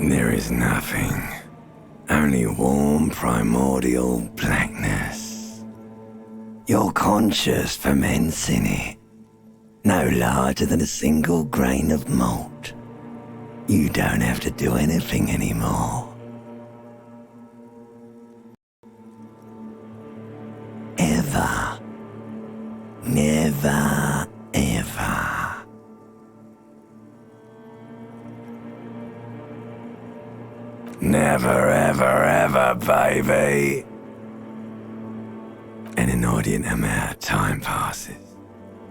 There is nothing, only warm primordial blackness. Your conscious ferments in it, no larger than a single grain of malt. You don't have to do anything anymore. Ever. Never, ever. Never, ever, ever, baby. An inordinate amount of time passes.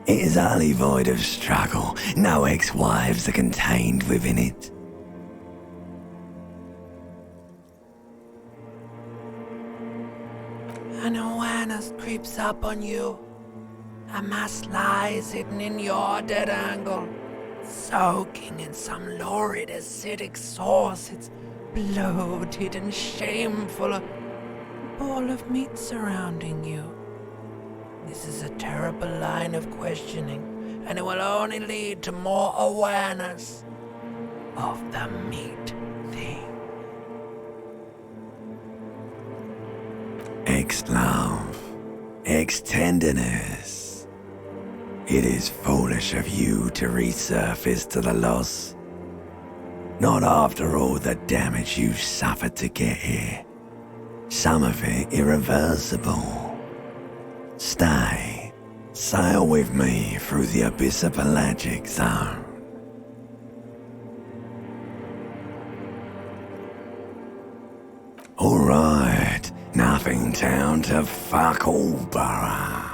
It is utterly void of struggle. No ex-wives are contained within it. An awareness creeps up on you. A mass lies hidden in your dead angle, soaking in some lurid acidic sauce. It's bloated and shameful, a ball of meat surrounding you. This is a terrible line of questioning, and it will only lead to more awareness of the meat thing. Ex-love, ex-tenderness. It is foolish of you to resurface to the loss. Not after all the damage you suffered to get here. Some of it irreversible. Stay. Sail with me through the abyssopelagic zone. Alright, nothing town to fuck all borough.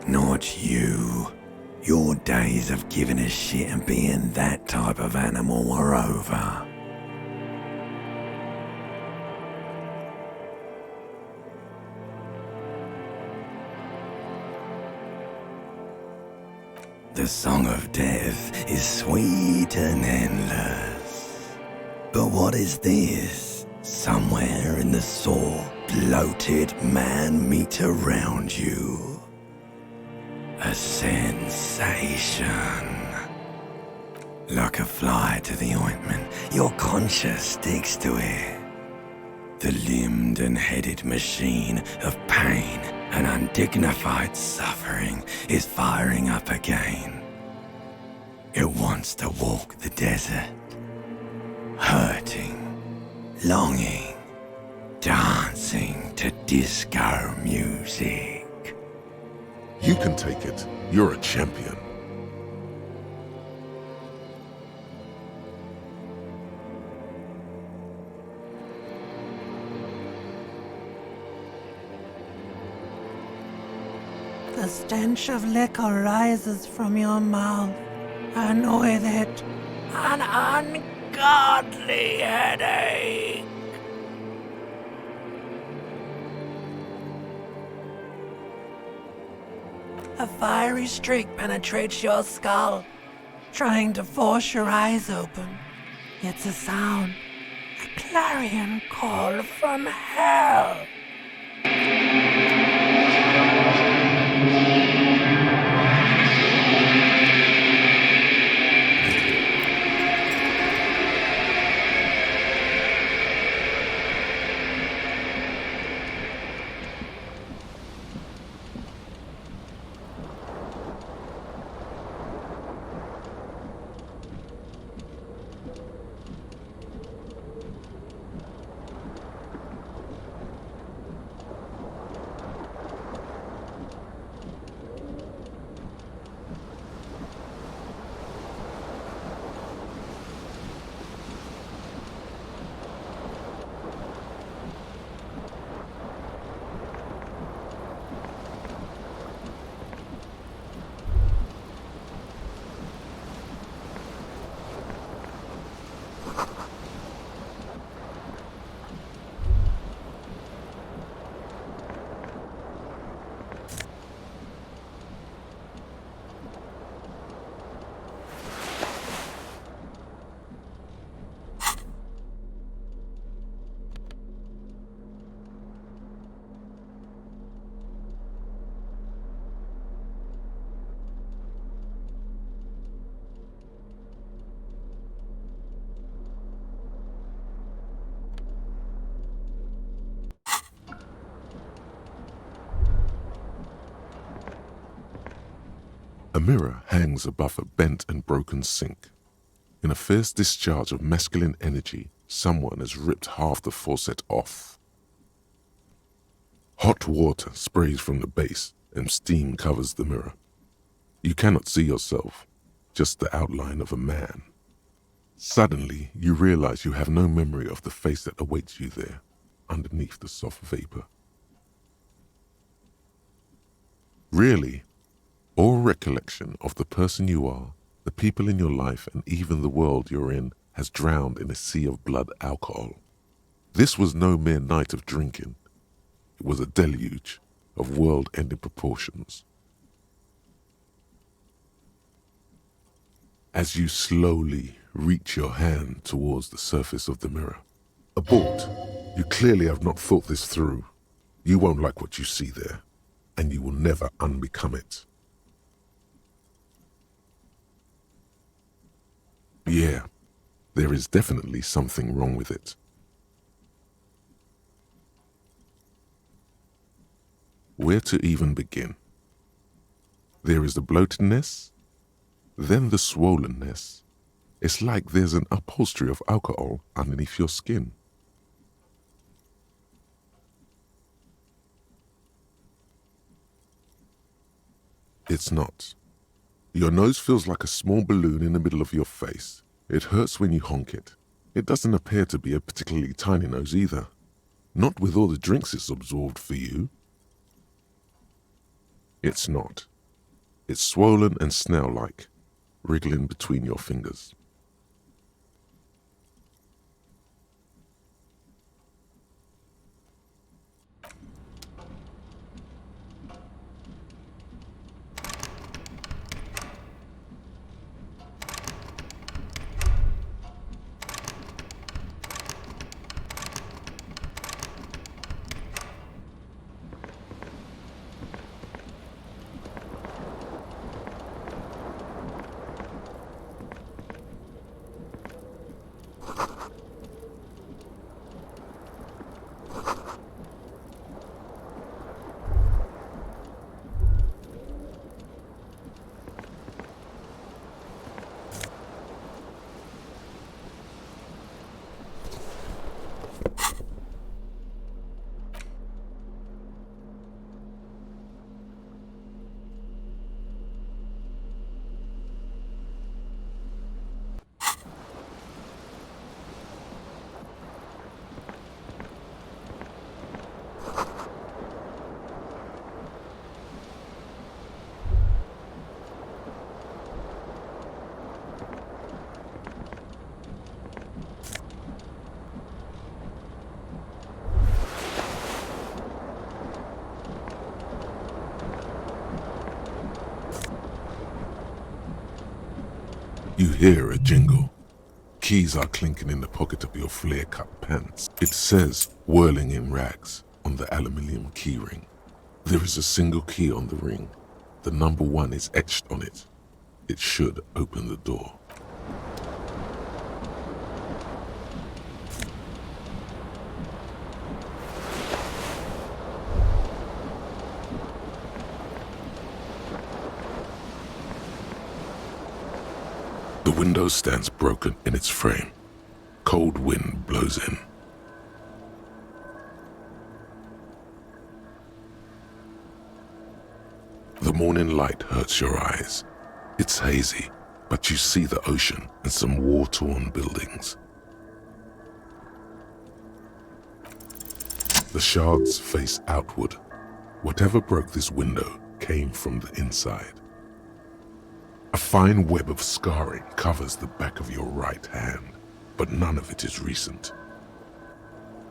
Not you. Your days of giving a shit and being that type of animal are over. The song of death is sweet and endless. But what is this? Somewhere in the sore, bloated man meat around you. A sensation. Like a fly to the ointment, your conscience sticks to it. The limbed and headed machine of pain and undignified suffering is firing up again. It wants to walk the desert, hurting, longing, dancing to disco music. You can take it. You're a champion. The stench of liquor rises from your mouth, and with it, an ungodly headache. A fiery streak penetrates your skull, trying to force your eyes open. It's a sound, a clarion call from hell. A mirror hangs above a bent and broken sink. In a fierce discharge of masculine energy, someone has ripped half the faucet off. Hot water sprays from the base and steam covers the mirror. You cannot see yourself, just the outline of a man. Suddenly, you realize you have no memory of the face that awaits you there, underneath the soft vapor. Really, all recollection of the person you are, the people in your life, and even the world you're in has drowned in a sea of blood alcohol. This was no mere night of drinking. It was a deluge of world-ending proportions. As you slowly reach your hand towards the surface of the mirror, abort. You clearly have not thought this through. You won't like what you see there, and you will never unbecome it. Yeah, there is definitely something wrong with it. Where to even begin? There is the bloatedness, then the swollenness. It's like there's an upholstery of alcohol underneath your skin. It's not. Your nose feels like a small balloon in the middle of your face. It hurts when you honk it. It doesn't appear to be a particularly tiny nose either. Not with all the drinks it's absorbed for you. It's not. It's swollen and snail-like, wriggling between your fingers. You hear a jingle. Keys are clinking in the pocket of your flare-cut pants. It says, whirling in rags, on the aluminium key ring. There is a single key on the ring. The number 1 is etched on it. It should open the door. The window stands broken in its frame. Cold wind blows in. The morning light hurts your eyes. It's hazy, but you see the ocean and some war-torn buildings. The shards face outward. Whatever broke this window came from the inside. A fine web of scarring covers the back of your right hand, but none of it is recent.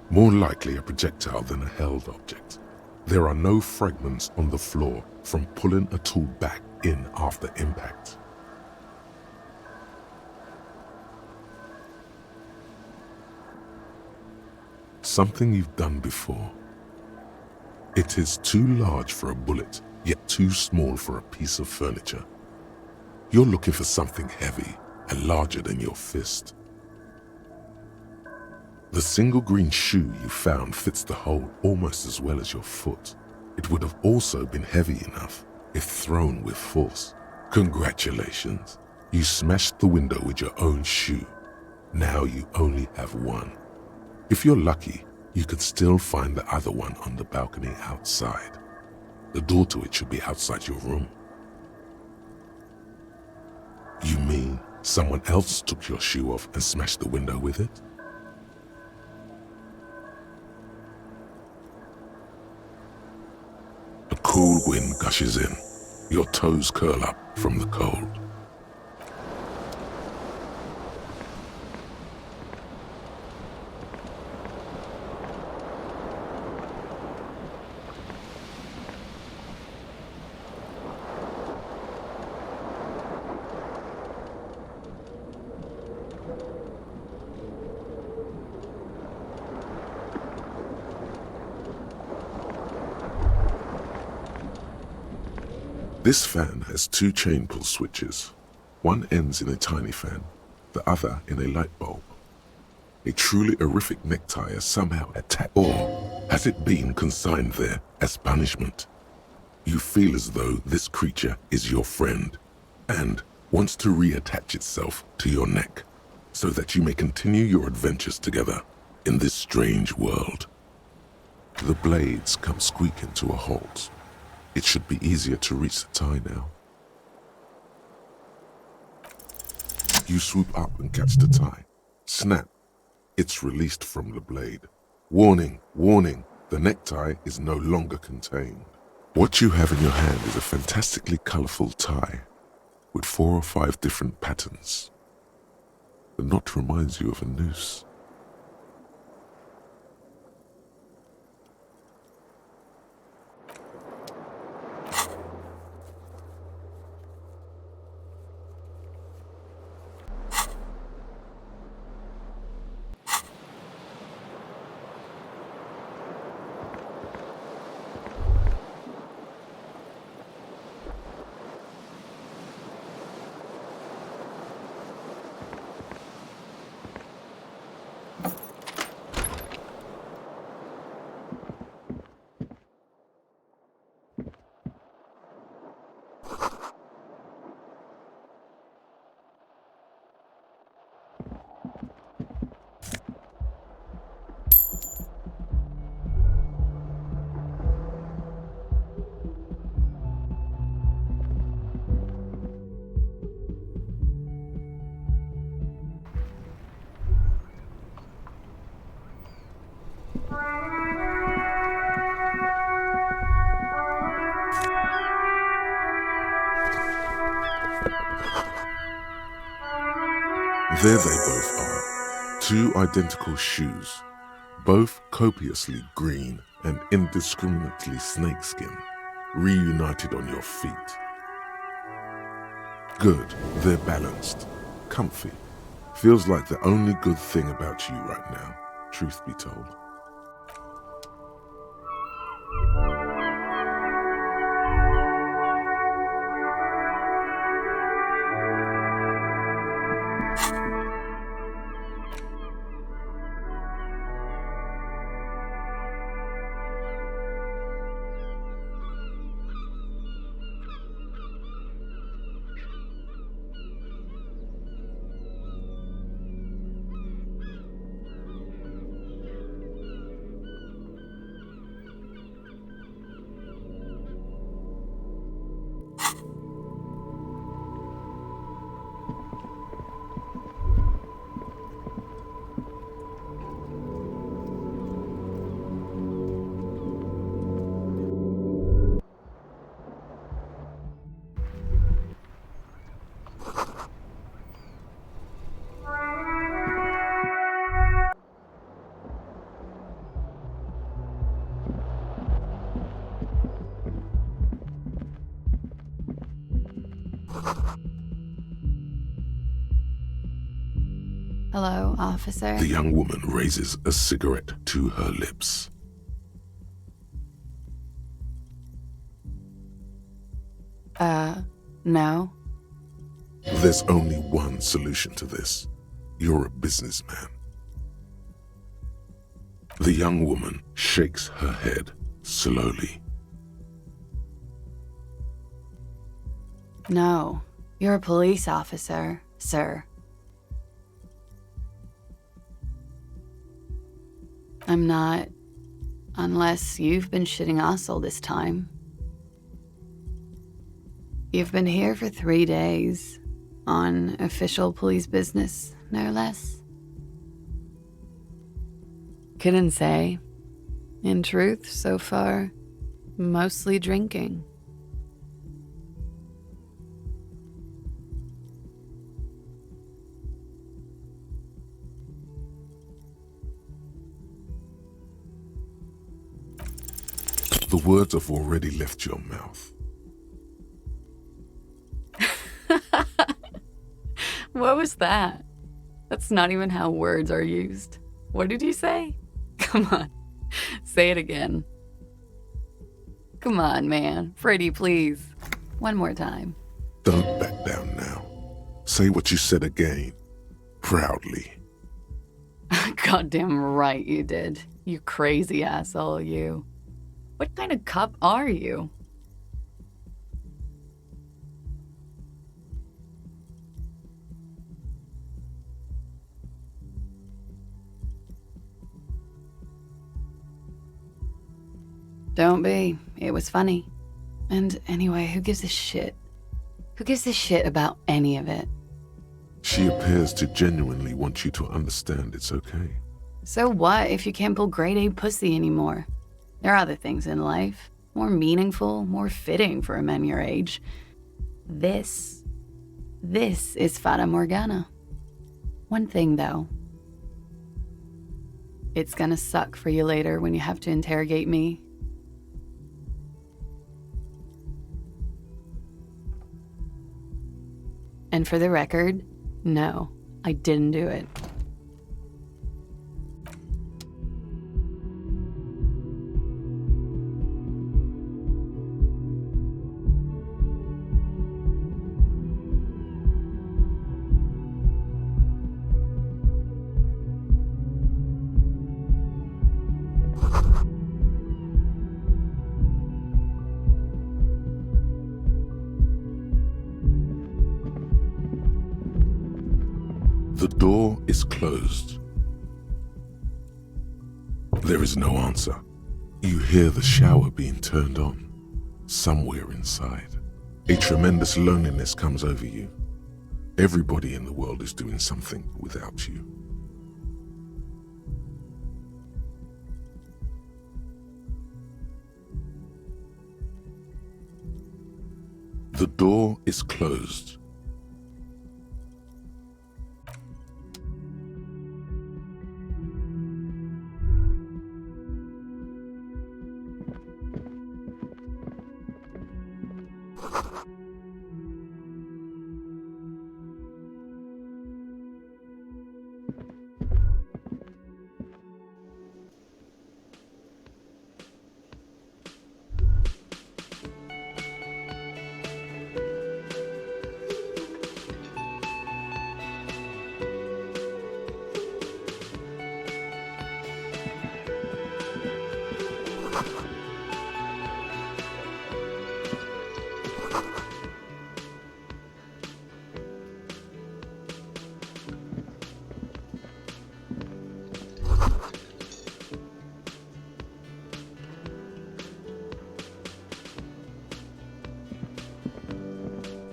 More likely a projectile than a held object. There are no fragments on the floor from pulling a tool back in after impact. Something you've done before. It is too large for a bullet, yet too small for a piece of furniture. You're looking for something heavy and larger than your fist. The single green shoe you found fits the hole almost as well as your foot. It would have also been heavy enough if thrown with force. Congratulations, you smashed the window with your own shoe. Now you only have one. If you're lucky, you could still find the other one on the balcony outside. The door to it should be outside your room. You mean someone else took your shoe off and smashed the window with it? A cool wind gushes in. Your toes curl up from the cold. This fan has 2 chain pull switches. One ends in a tiny fan, the other in a light bulb. A truly horrific necktie is somehow attached, or has it been consigned there as punishment? You feel as though this creature is your friend and wants to reattach itself to your neck so that you may continue your adventures together in this strange world. The blades come squeaking to a halt. It should be easier to reach the tie now. You swoop up and catch the tie. Snap! It's released from the blade. Warning, warning, the necktie is no longer contained. What you have in your hand is a fantastically colorful tie with 4 or 5 different patterns. The knot reminds you of a noose. There they both are, 2 identical shoes, both copiously green and indiscriminately snakeskin, reunited on your feet. Good, they're balanced. comfy. Feels like the only good thing about you right now, truth be told. Hello, officer. The young woman raises a cigarette to her lips. No. There's only one solution to this. You're a businessman. The young woman shakes her head slowly. No. You're a police officer, sir. I'm not. Unless you've been shitting us all this time. You've been here for 3 days. On official police business, no less. Couldn't say. In truth, so far, mostly drinking. The words have already left your mouth. What was that? That's not even how words are used. What did you say? Come on, say it again. Come on, man. Freddie, please. One more time. Don't back down now. Say what you said again. Proudly. Goddamn right you did. You crazy asshole, you. What kind of cop are you? Don't be. It was funny. And anyway, who gives a shit? Who gives a shit about any of it? She appears to genuinely want you to understand it's okay. So what if you can't pull grade A pussy anymore? There are other things in life, more meaningful, more fitting for a man your age. This is fata morgana. One thing though. It's gonna suck for you later when you have to interrogate me. And for the record, no, I didn't do it. The door is closed. There is no answer. You hear the shower being turned on, somewhere inside. A tremendous loneliness comes over you. Everybody in the world is doing something without you. The door is closed.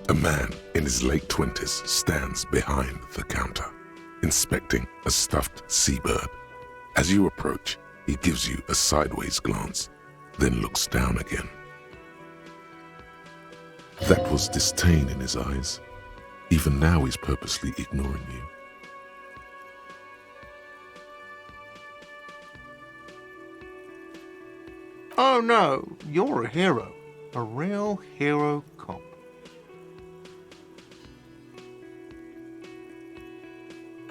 A man in his late 20s stands behind the counter, inspecting a stuffed seabird. As you approach, he gives you a sideways glance, then looks down again. That was disdain in his eyes. Even now he's purposely ignoring you. Oh no, you're a hero. A real hero cop.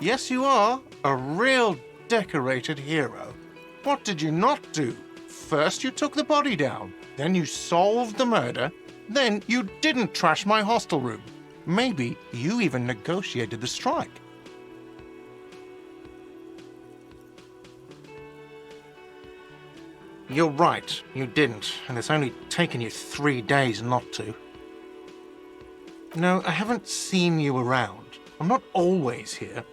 Yes, you are. A real decorated hero. What did you not do? First you took the body down, then you solved the murder, then you didn't trash my hostel room. Maybe you even negotiated the strike. You're right, you didn't, and it's only taken you 3 days not to. No, I haven't seen you around. I'm not always here.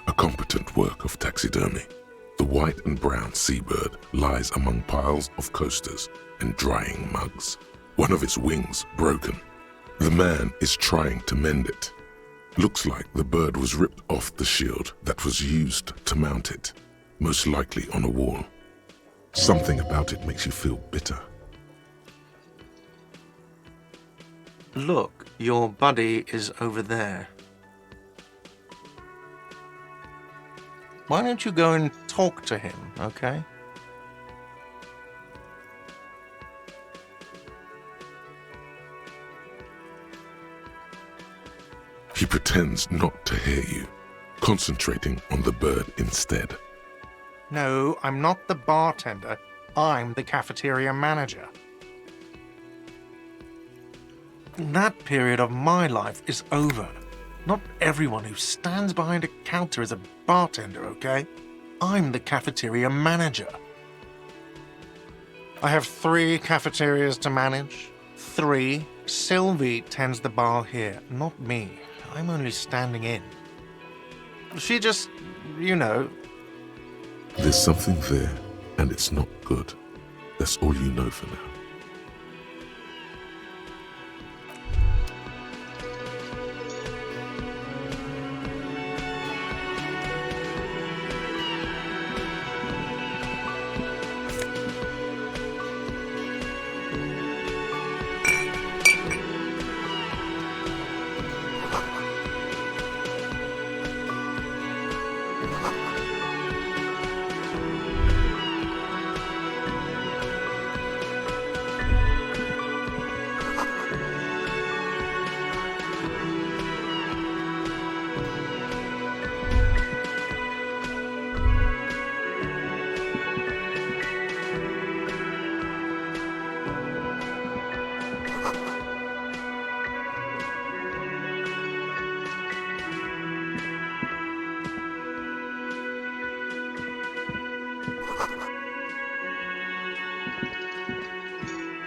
A competent work of taxidermy. The white and brown seabird lies among piles of coasters and drying mugs. One of its wings broken. The man is trying to mend it. Looks like the bird was ripped off the shield that was used to mount it, most likely on a wall. Something about it makes you feel bitter. Look, your buddy is over there. Why don't you go and talk to him, okay? He pretends not to hear you, concentrating on the bird instead. No, I'm not the bartender. I'm the cafeteria manager. That period of my life is over. Not everyone who stands behind a counter is a bartender, okay? I'm the cafeteria manager. I have 3 cafeterias to manage. 3. Sylvie tends the bar here, not me. I'm only standing in. She just, you know... There's something there, and it's not good. That's all you know for now.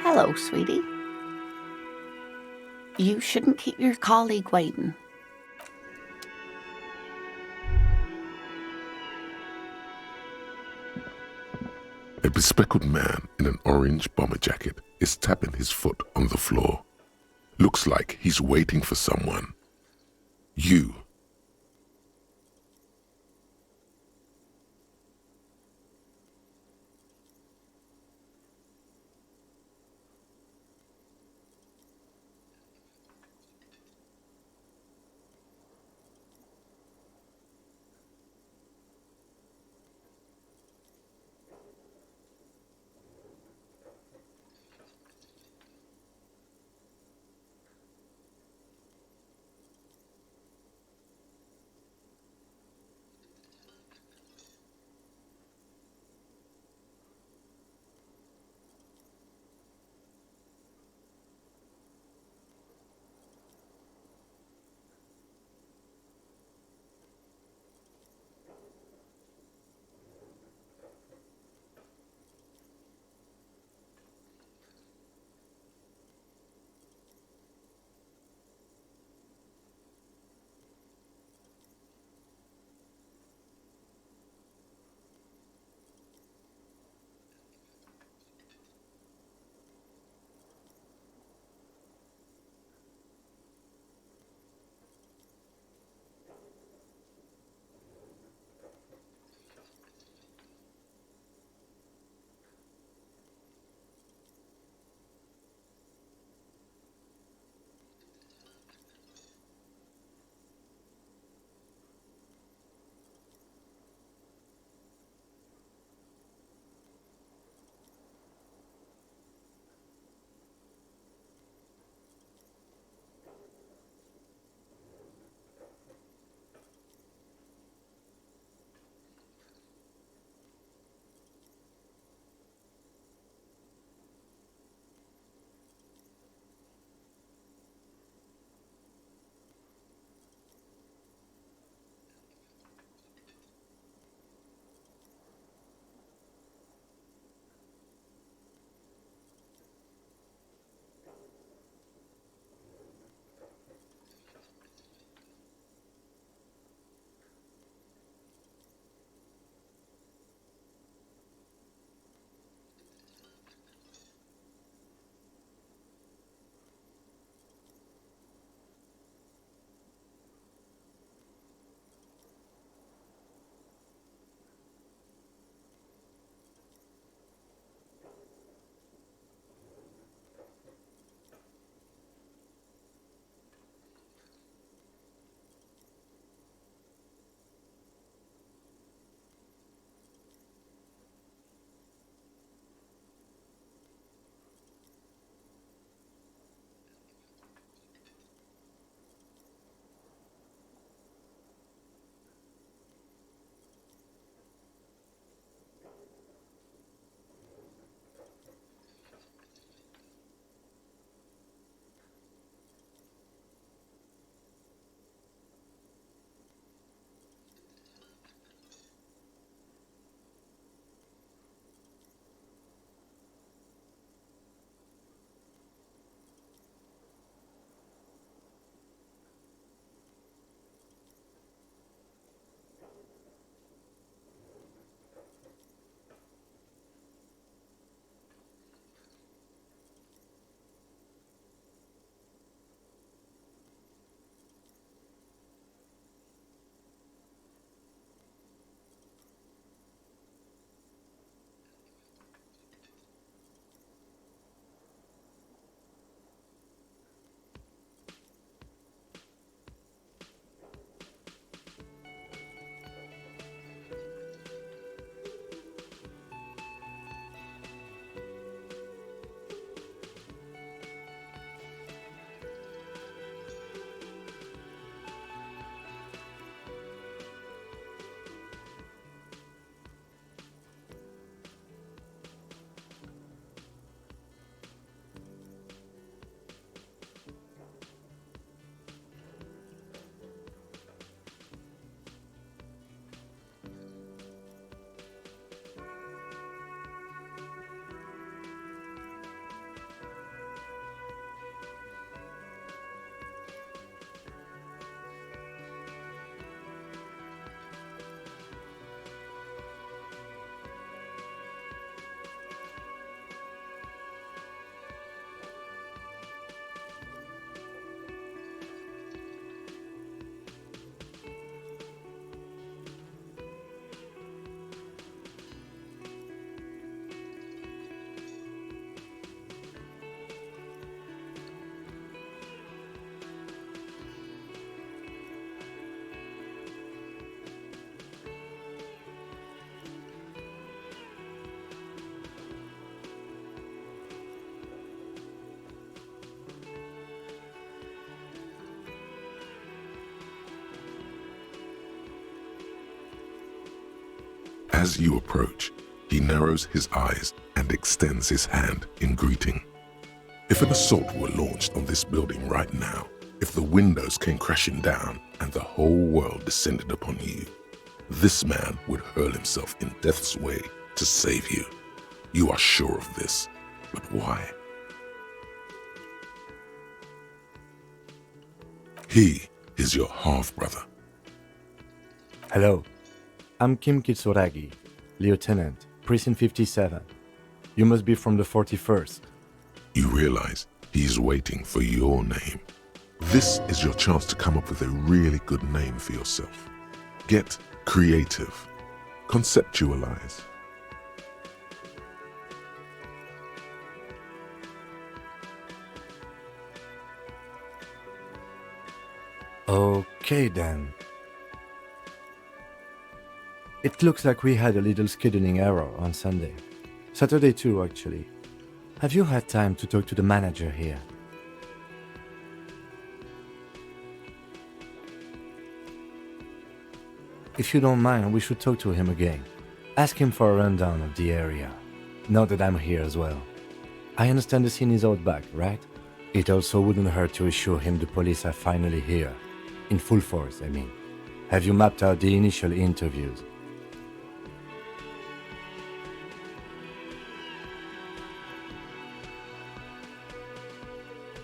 Hello, sweetie. You shouldn't keep your colleague waiting. A bespectacled man in an orange bomber jacket is tapping his foot on the floor. Looks like he's waiting for someone. You. As you approach, he narrows his eyes and extends his hand in greeting. If an assault were launched on this building right now, if the windows came crashing down and the whole world descended upon you, this man would hurl himself in death's way to save you. You are sure of this, but why? He is your half-brother. Hello, I'm Kim Kitsuragi, Lieutenant, Precinct 57. You must be from the 41st. You realize he is waiting for your name. This is your chance to come up with a really good name for yourself. Get creative. Conceptualize. Okay then. It looks like we had a little scheduling error on Sunday. Saturday too, actually. Have you had time to talk to the manager here? If you don't mind, we should talk to him again. Ask him for a rundown of the area. Now that I'm here as well. I understand the scene is out back, right? It also wouldn't hurt to assure him the police are finally here. In full force, I mean. Have you mapped out the initial interviews?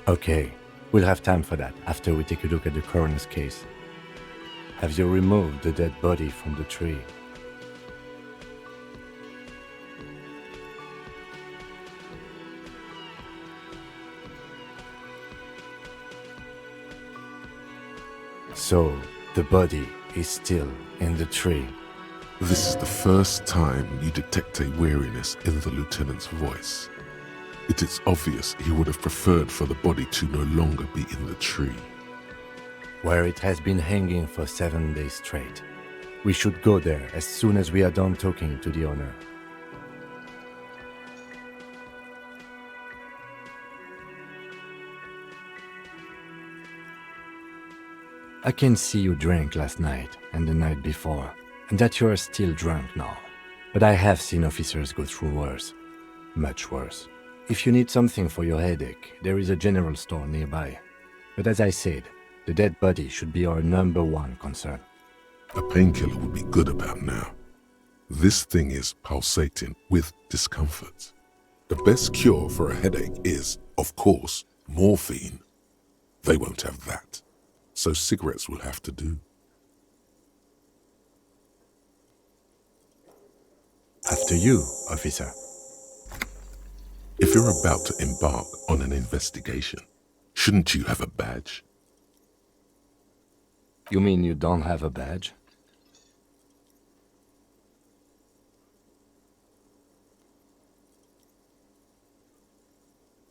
Okay, we'll have time for that after we take a look at the coroner's case. Have you removed the dead body from the tree? So, the body is still in the tree. This is the first time you detect a weariness in the lieutenant's voice. It is obvious he would have preferred for the body to no longer be in the tree. Where it has been hanging for 7 days straight. We should go there as soon as we are done talking to the owner. I can see you drank last night and the night before, and that you are still drunk now. But I have seen officers go through worse. Much worse. If you need something for your headache, there is a general store nearby. But as I said, the dead body should be our #1 concern. A painkiller would be good about now. This thing is pulsating with discomfort. The best cure for a headache is, of course, morphine. They won't have that, so cigarettes will have to do. After you, officer. If you're about to embark on an investigation, shouldn't you have a badge? You mean you don't have a badge?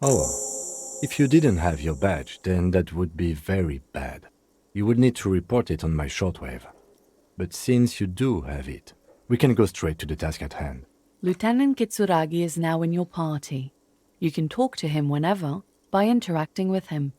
Oh, if you didn't have your badge, then that would be very bad. You would need to report it on my shortwave. But since you do have it, we can go straight to the task at hand. Lieutenant Kitsuragi is now in your party. You can talk to him whenever by interacting with him.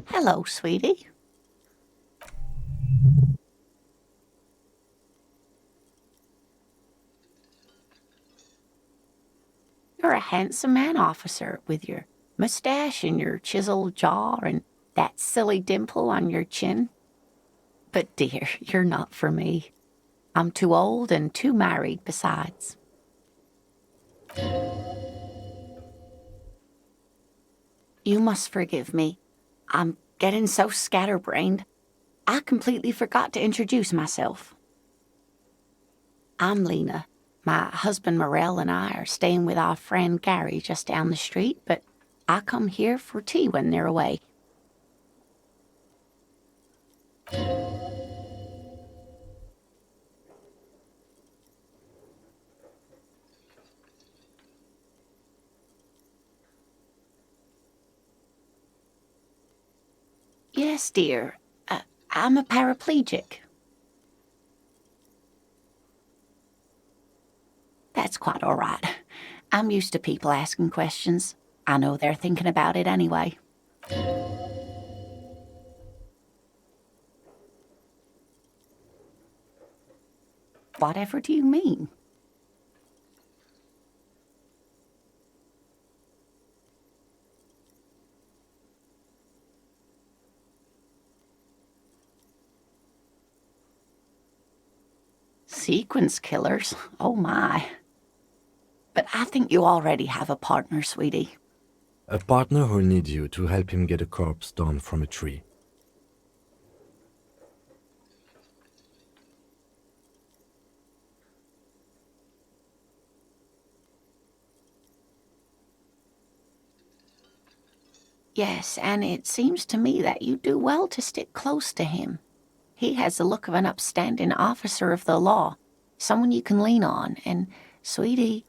Hello, sweetie. You're a handsome man, officer, with your mustache and your chiseled jaw and that silly dimple on your chin. But dear, you're not for me. I'm too old and too married besides. You must forgive me. I'm getting so scatterbrained. I completely forgot to introduce myself. I'm Lena. My husband Morel and I are staying with our friend Gary just down the street, but I come here for tea when they're away. Yes, dear. I'm a paraplegic. That's quite all right. I'm used to people asking questions. I know they're thinking about it anyway. Whatever do you mean? Sequence killers? Oh my. But I think you already have a partner, sweetie. A partner who needs you to help him get a corpse down from a tree. Yes, and it seems to me that you do well to stick close to him. He has the look of an upstanding officer of the law, someone you can lean on, and, sweetie,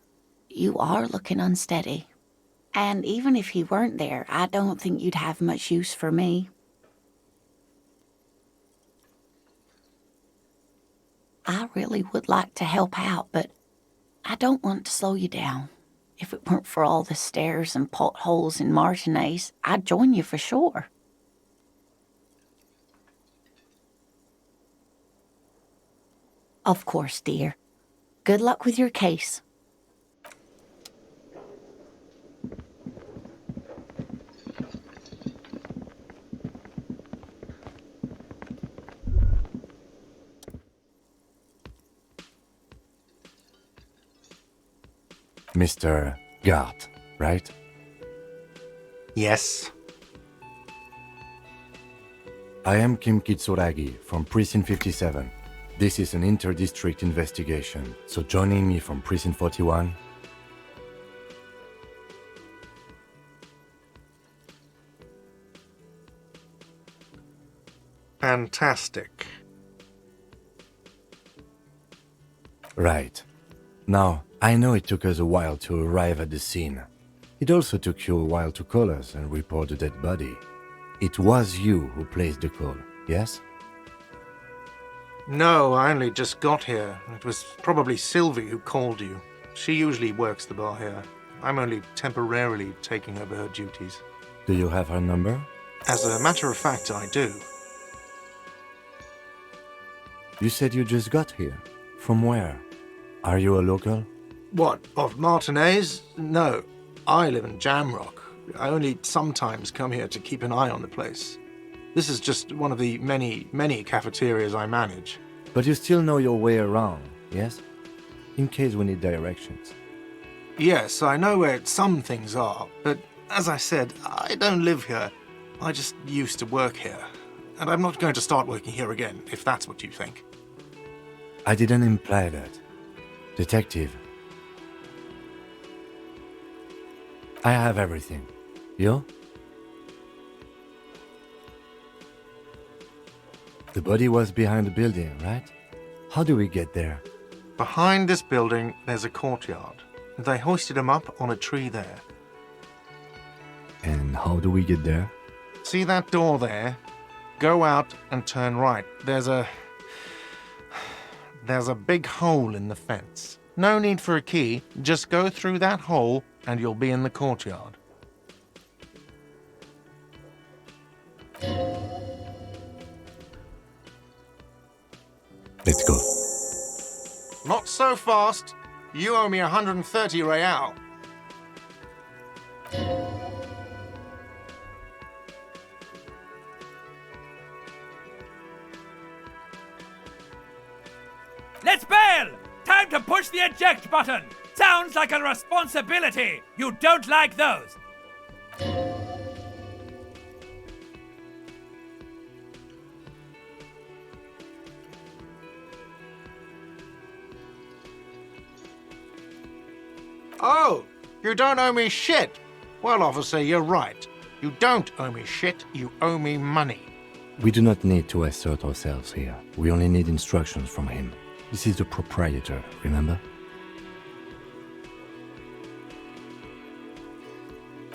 you are looking unsteady. And even if he weren't there, I don't think you'd have much use for me. I really would like to help out, but I don't want to slow you down. If it weren't for all the stairs and potholes in Martinez, I'd join you for sure. Of course, dear. Good luck with your case. Mr. Gart, right? Yes. I am Kim Kitsuragi from Precinct 57. This is an inter-district investigation, so joining me from Precinct 41... Fantastic. Right. Now, I know it took us a while to arrive at the scene. It also took you a while to call us and report the dead body. It was you who placed the call, yes? No, I only just got here. It was probably Sylvie who called you. She usually works the bar here. I'm only temporarily taking over her duties. Do you have her number? As a matter of fact, I do. You said you just got here. From where? Are you a local? What, of Martinez? No, I live in Jamrock. I only sometimes come here to keep an eye on the place. This is just one of the many cafeterias I manage. But you still know your way around, yes? In case we need directions. Yes, I know where some things are, but as I said, I don't live here. I just used to work here. And I'm not going to start working here again, if that's what you think. I didn't imply that. Detective. I have everything. You? The body was behind the building, right? How do we get there? Behind this building, there's a courtyard. They hoisted him up on a tree there. And how do we get there? See that door there? Go out and turn right. There's a big hole in the fence. No need for a key. Just go through that hole and you'll be in the courtyard. Let's go. Not so fast. You owe me 130 real. Let's bail! Time to push the eject button! Sounds like a responsibility! You don't like those! Oh, you don't owe me shit. Well, officer, you're right. You don't owe me shit, you owe me money. We do not need to assert ourselves here. We only need instructions from him. This is the proprietor, remember?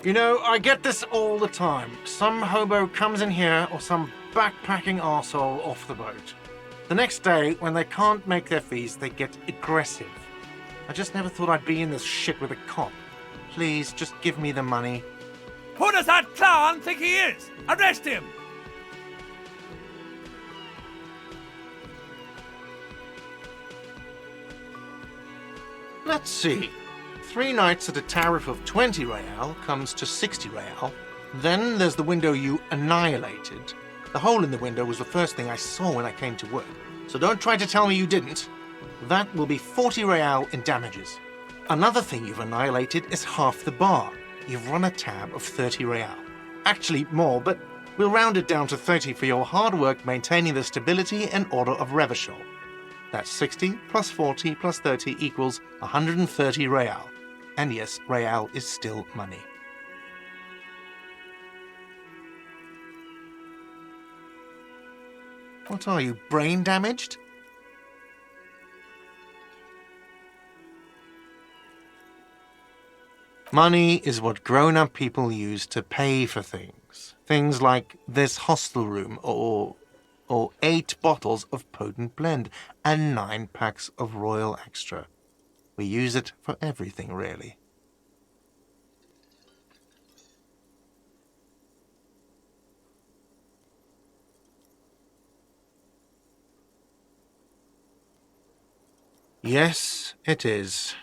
You know, I get this all the time. Some hobo comes in here or some backpacking arsehole off the boat. The next day, when they can't make their fees, they get aggressive. I just never thought I'd be in this shit with a cop. Please, just give me the money. Who does that clown think he is? Arrest him! Let's see. 3 nights at a tariff of 20 real comes to 60 real. Then there's the window you annihilated. The hole in the window was the first thing I saw when I came to work. So don't try to tell me you didn't. That will be 40 real in damages. Another thing you've annihilated is half the bar. You've run a tab of 30 real. Actually more, but we'll round it down to 30 for your hard work maintaining the stability and order of Revachol. That's 60 plus 40 plus 30 equals 130 real. And yes, real is still money. What are you, brain damaged? Money is what grown-up people use to pay for things. Things like this hostel room or 8 bottles of potent blend and 9 packs of Royal Extra. We use it for everything, really. Yes, it is.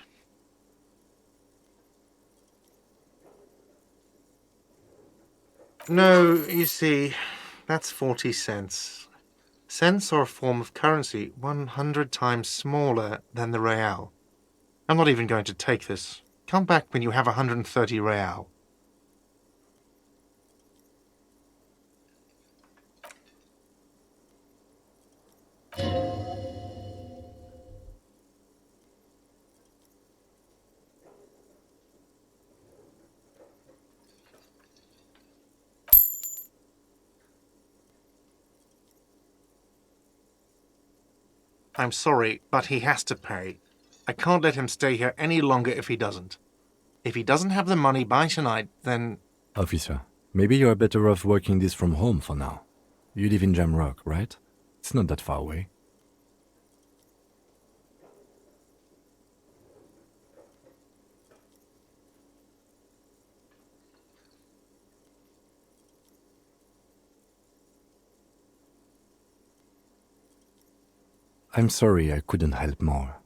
No, you see, that's 40 cents. Cents are a form of currency 100 times smaller than the real. I'm not even going to take this. Come back when you have 130 real. I'm sorry, but he has to pay. I can't let him stay here any longer if he doesn't. If he doesn't have the money by tonight, then... Officer, maybe you're better off working this from home for now. You live in Jamrock, right? It's not that far away. I'm sorry I couldn't help more.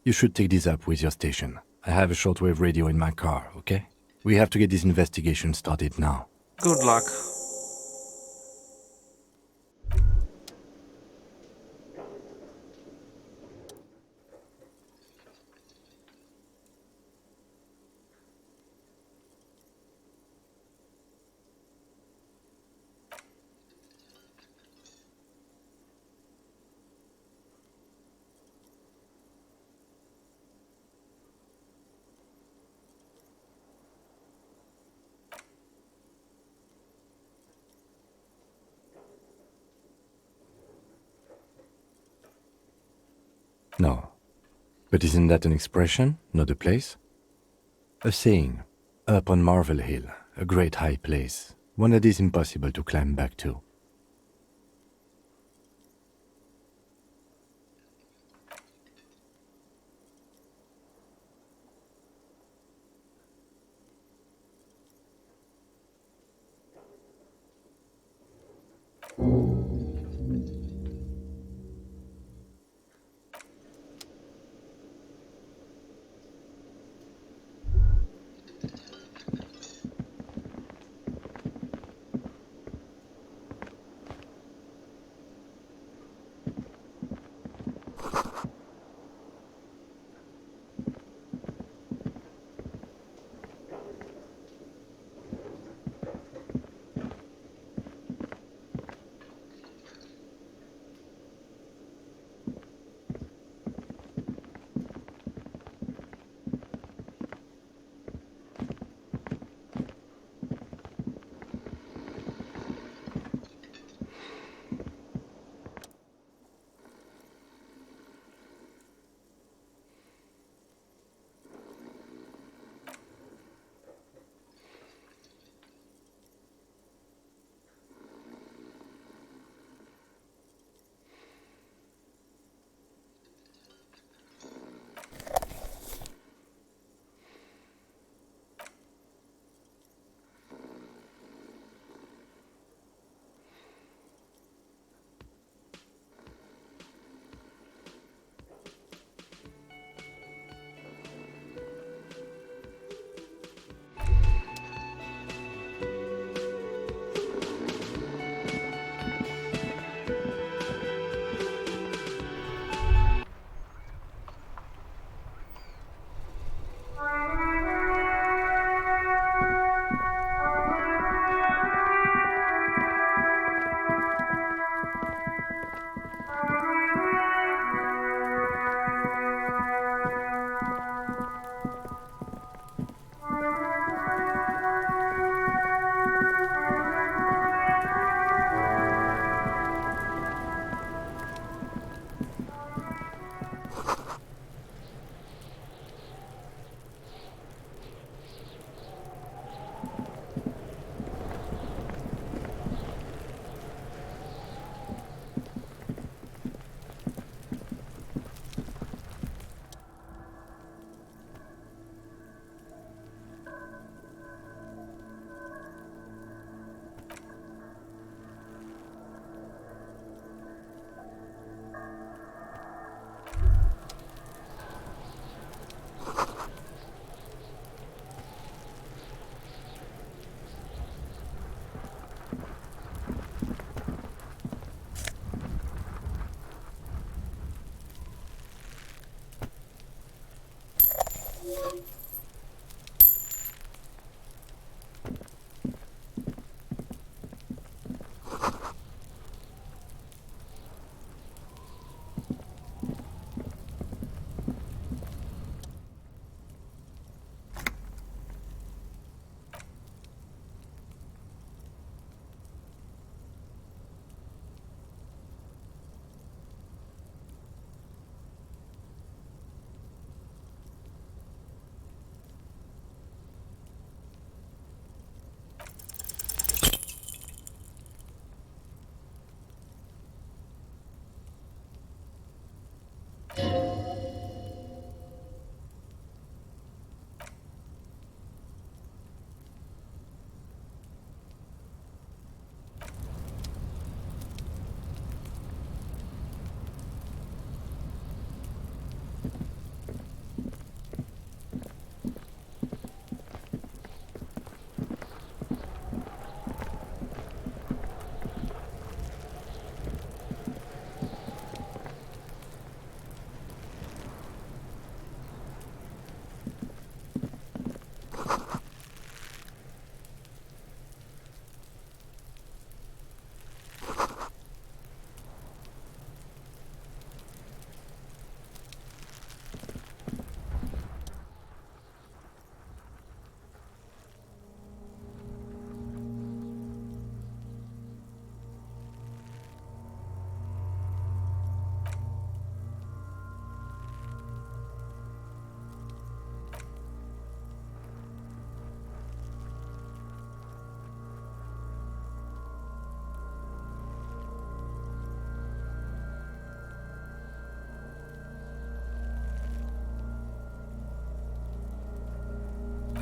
You should take this up with your station. I have a shortwave radio in my car, okay? We have to get this investigation started now. Good luck. No. But isn't that an expression, not a place? A saying, up on Marvel Hill, a great high place, one that is impossible to climb back to.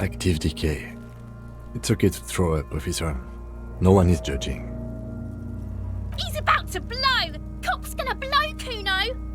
Active decay. It's okay to throw up, officer. No one is judging. He's about to blow! Cock's gonna blow, Kuno!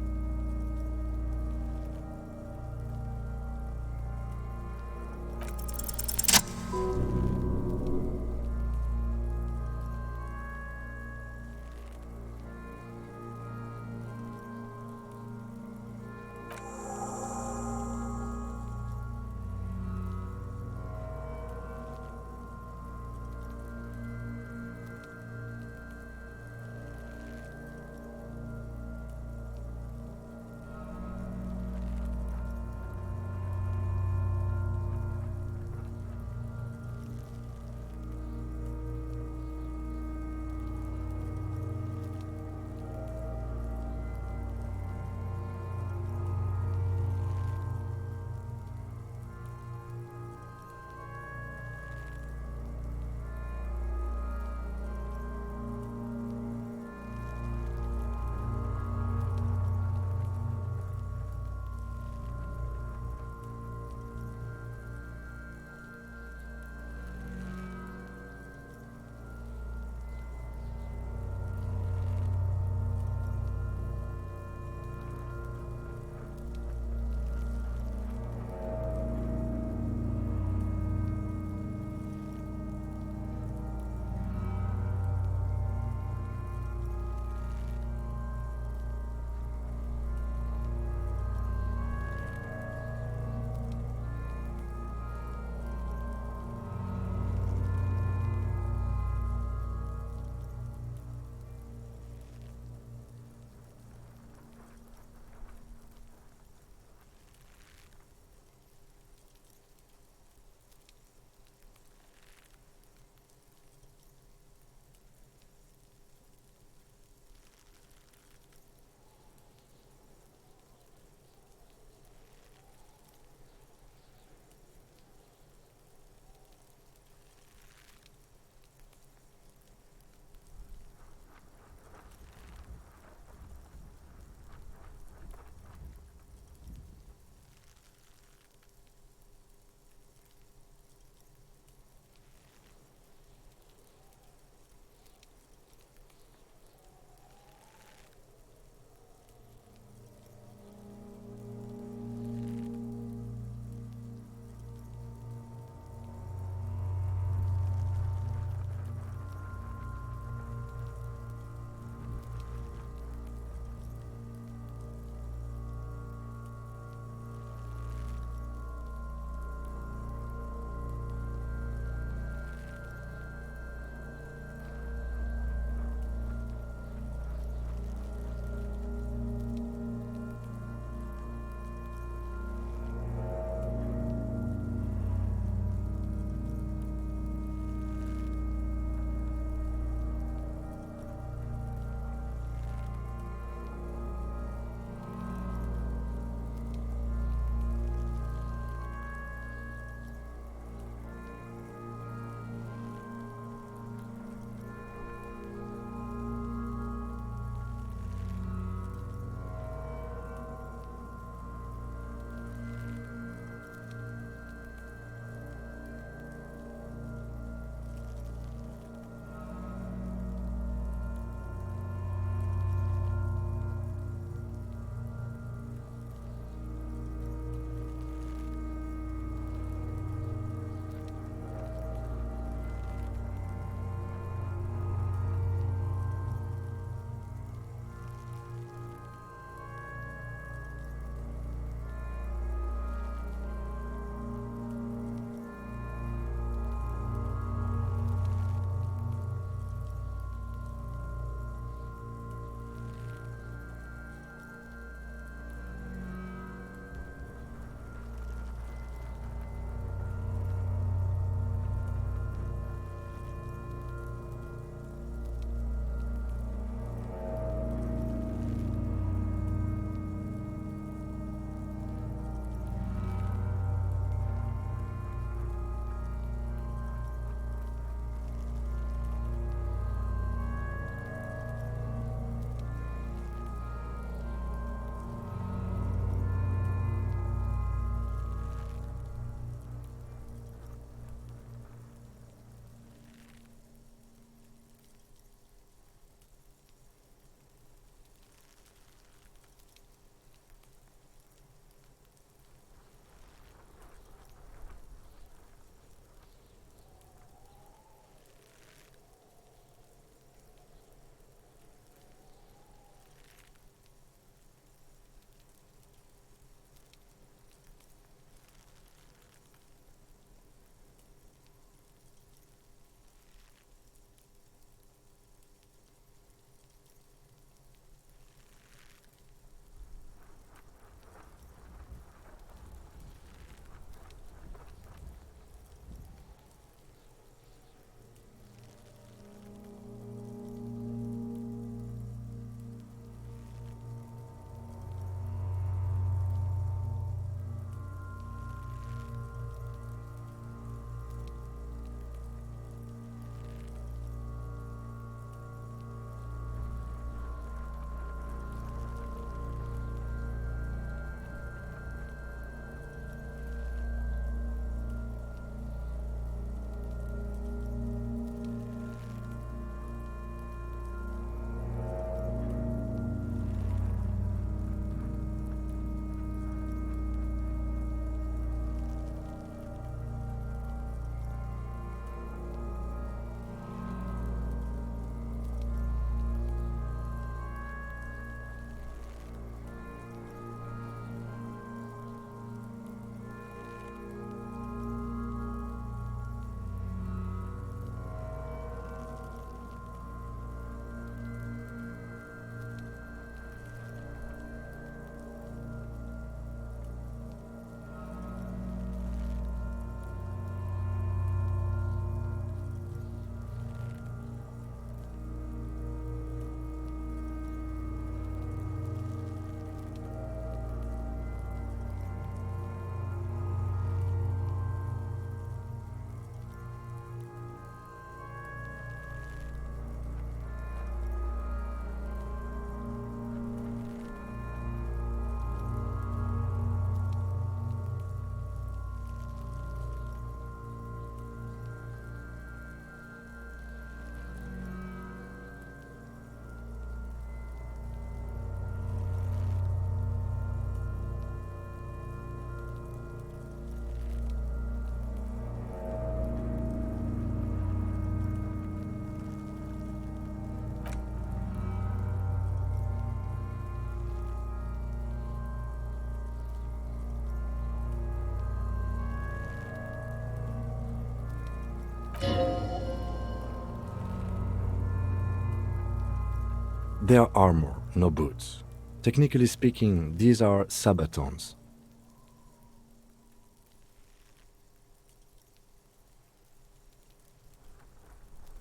They're armor, no boots. Technically speaking, these are sabatons.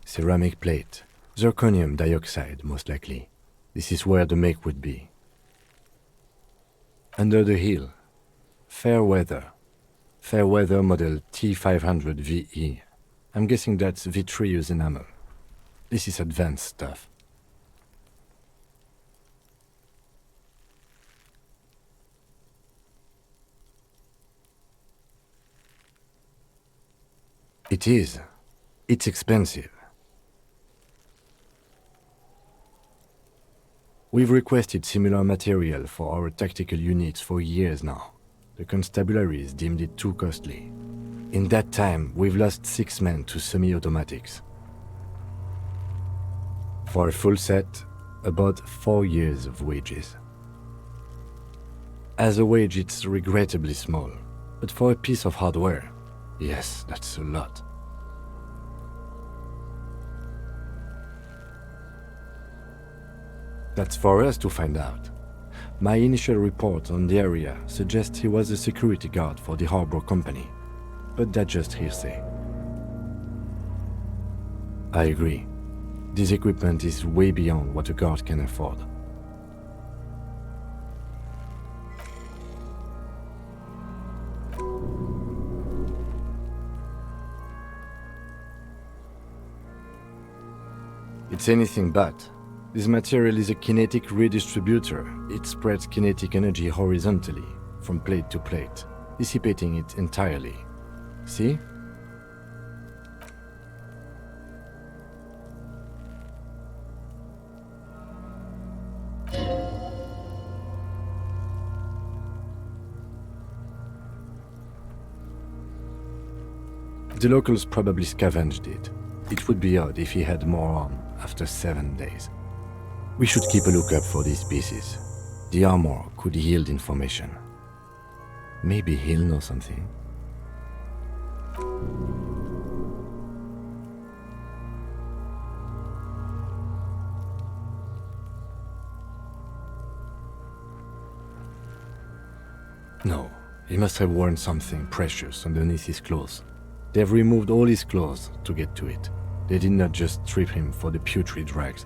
Ceramic plate. Zirconium dioxide, most likely. This is where the make would be. Under the hill. Fair weather. Fair weather model T500 VE. I'm guessing that's vitreous enamel. This is advanced stuff. It is. It's expensive. We've requested similar material for our tactical units for years now. The constabularies deemed it too costly. In that time, we've lost 6 men to semi-automatics. For a full set, about 4 years of wages. As a wage, it's regrettably small, but for a piece of hardware, yes, that's a lot. That's for us to find out. My initial report on the area suggests he was a security guard for the harbor company, but that's just hearsay. I agree. This equipment is way beyond what a guard can afford. It's anything but. This material is a kinetic redistributor. It spreads kinetic energy horizontally, from plate to plate, dissipating it entirely. See? The locals probably scavenged it. It would be odd if he had more on after 7 days. We should keep a lookout for these pieces. The armor could yield information. Maybe he'll know something. No, he must have worn something precious underneath his clothes. They've removed all his clothes to get to it. They did not just strip him for the putrid rags.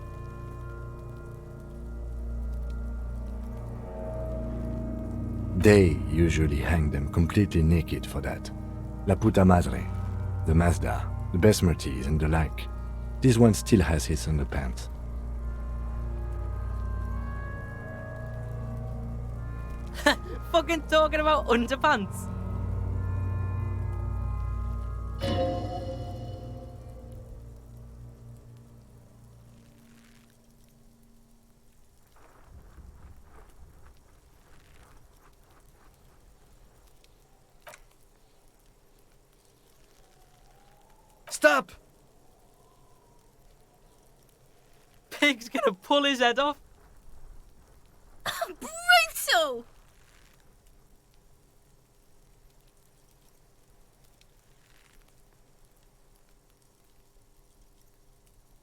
They usually hang them completely naked for that. La puta madre, the Mazda, the Besmerties and the like. This one still has his underpants. Fucking talking about underpants. Stop! Pig's gonna pull his head off. Brutal!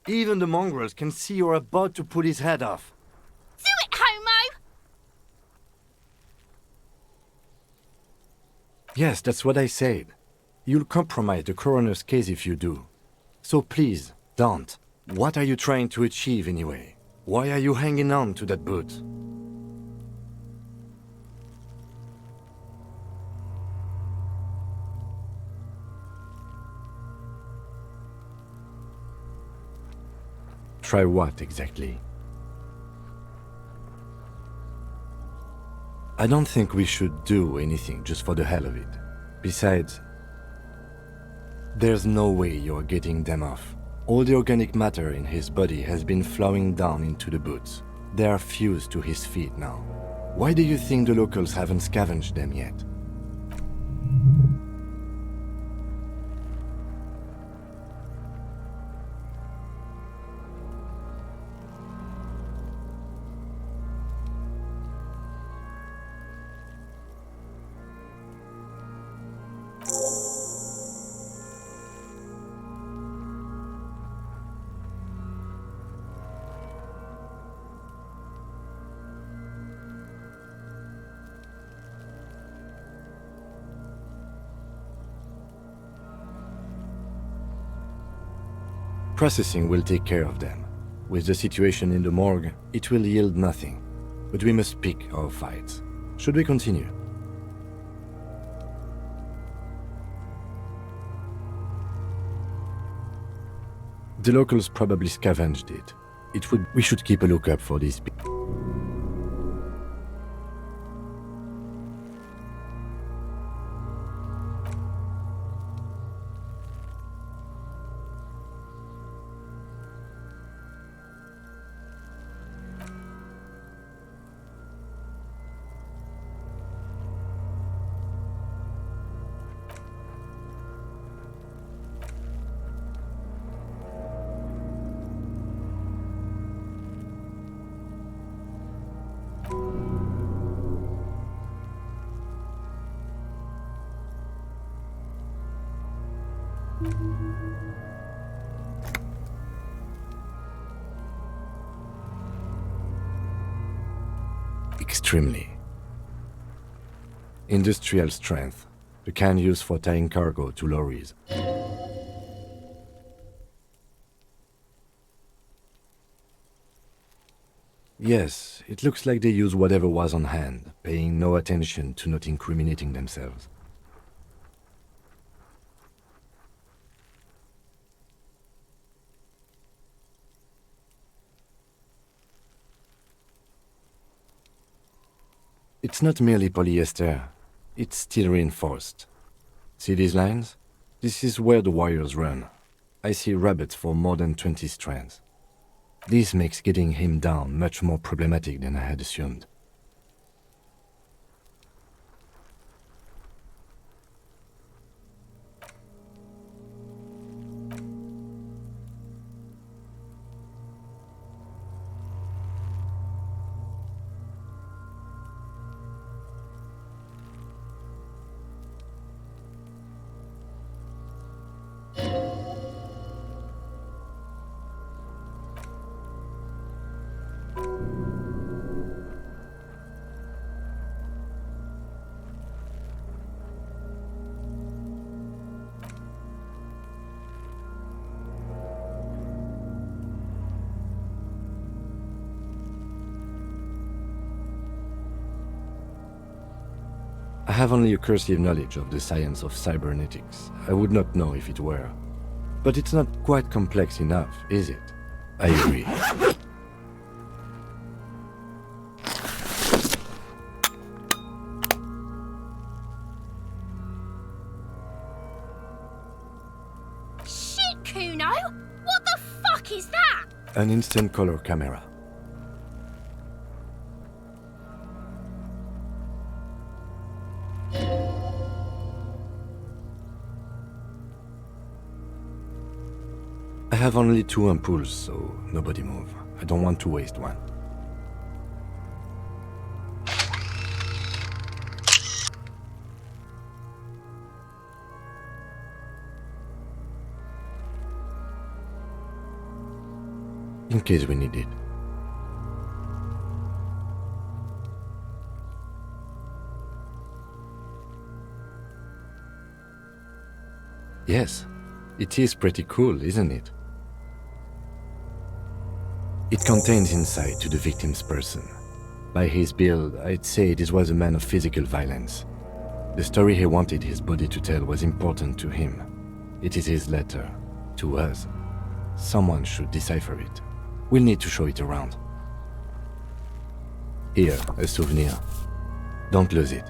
Even the mongrels can see you're about to pull his head off. Do it, homo! Yes, that's what I said. You'll compromise the coroner's case if you do. So please, don't. What are you trying to achieve anyway? Why are you hanging on to that boot? Try what exactly? I don't think we should do anything just for the hell of it. Besides, there's no way you're getting them off. All the organic matter in his body has been flowing down into the boots. They are fused to his feet now. Why do you think the locals haven't scavenged them yet? Processing will take care of them. With the situation in the morgue, it will yield nothing. But we must pick our fights. Should we continue? The locals probably scavenged it. We should keep a lookout for these people. Extremely. Industrial strength, the kind used for tying cargo to lorries. Yes, it looks like they use whatever was on hand, paying no attention to not incriminating themselves. It's not merely polyester, it's steel reinforced. See these lines? This is where the wires run. I see rabbits for more than 20 strands. This makes getting him down much more problematic than I had assumed. I have only a cursive knowledge of the science of cybernetics. I would not know if it were. But it's not quite complex enough, is it? I agree. Shit, Kuno! What the fuck is that? An instant color camera. I have only 2 ampoules, so nobody move. I don't want to waste one. In case we need it. Yes, it is pretty cool, isn't it? It contains insight to the victim's person. By his build, I'd say this was a man of physical violence. The story he wanted his body to tell was important to him. It is his letter, to us. Someone should decipher it. We'll need to show it around. Here, a souvenir. Don't lose it.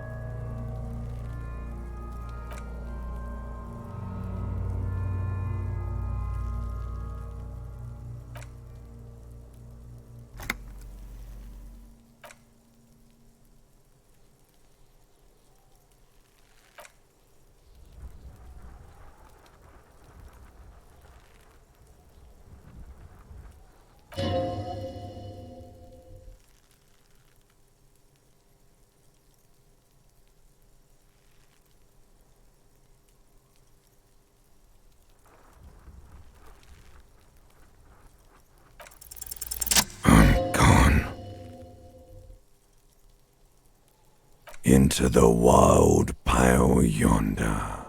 Into the wild pale yonder.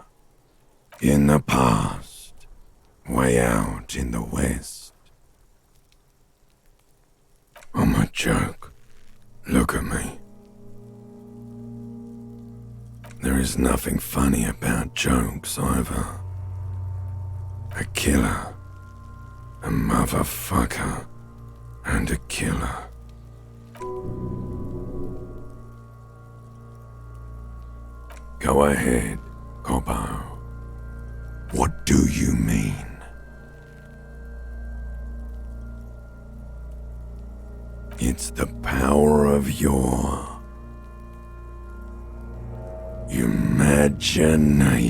In the past, way out in the west. I'm a joke. Look at me. There is nothing funny about jokes either. A killer, a motherfucker, and a killer. Go ahead, Cobbo. What do you mean? It's the power of your imagination.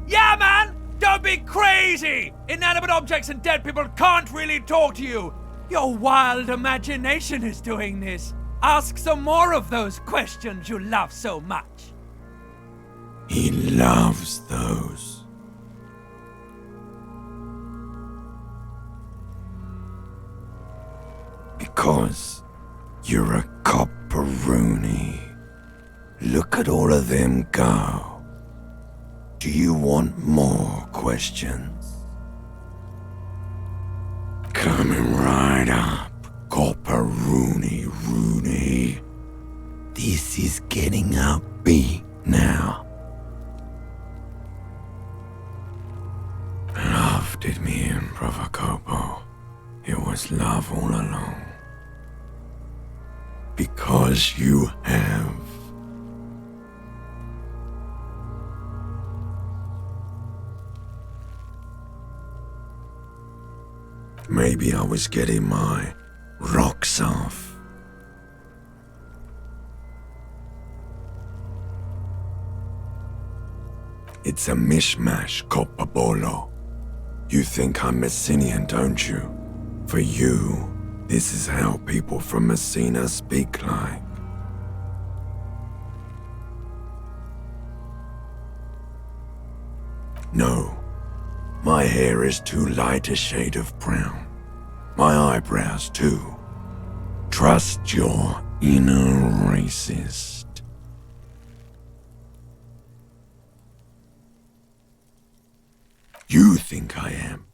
Yeah, man! Don't be crazy! Inanimate objects and dead people can't really talk to you. Your wild imagination is doing this. Ask some more of those questions you love so much. He loves those. Because you're a copperoonie. Look at all of them go. Do you want more questions? Coming right up, copperoonie Rooney. This is getting upbeat now. Love did me in, Brother Copo. It was love all along. Because you have. Maybe I was getting my rocks off. It's a mishmash, Copabolo. You think I'm Messinian, don't you? For you, this is how people from Messina speak like. No, my hair is too light a shade of brown. My eyebrows too. Trust your inner racist. You think I am.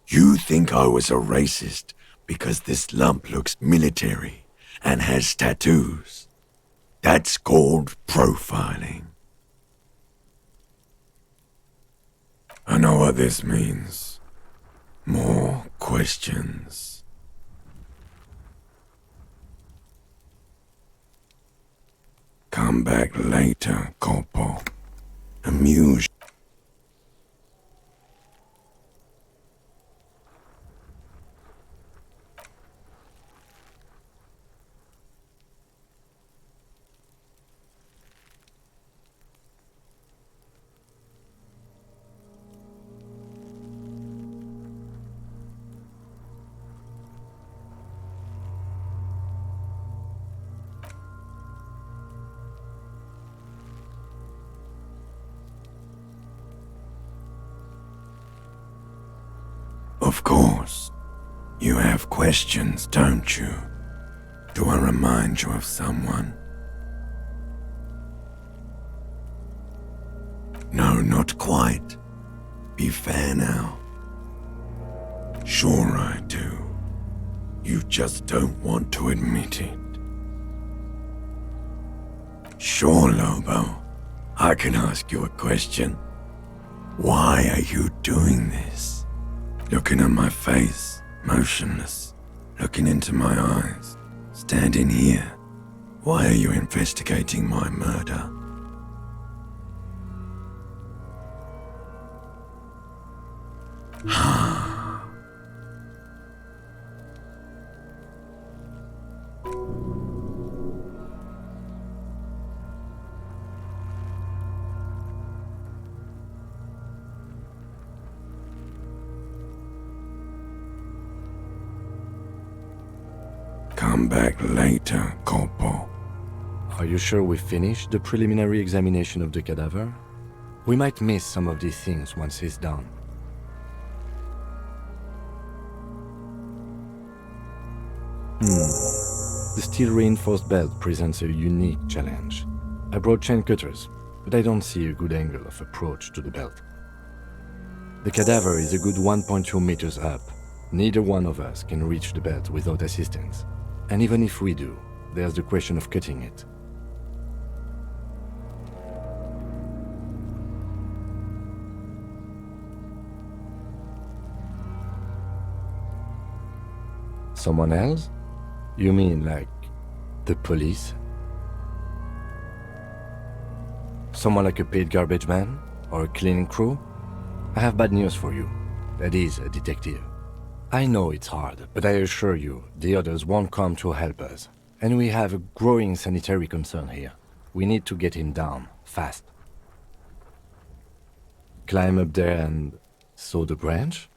You think I was a racist because this lump looks military and has tattoos. That's called profiling. I know what this means. More questions. Come back later, Corpo. Amuse. Of course. You have questions, don't you? Do I remind you of someone? No, not quite. Be fair now. Sure I do. You just don't want to admit it. Sure, Lobo. I can ask you a question. Why are you doing this? Looking at my face, motionless, looking into my eyes, standing here. Why are you investigating my murder? Come back later, Corpo. Are you sure we finished the preliminary examination of the cadaver? We might miss some of these things once it's done. The steel-reinforced belt presents a unique challenge. I brought chain cutters. but I don't see a good angle of approach to the belt. The cadaver is a good 1.2 meters up. Neither one of us can reach the belt without assistance. And even if we do, there's the question of cutting it. Someone else? You mean like the police? Someone like a paid garbage man? Or a cleaning crew? I have bad news for you. That is a detective. I know it's hard, but I assure you, the others won't come to help us. And we have a growing sanitary concern here. We need to get him down, fast. Climb up there and saw the branch?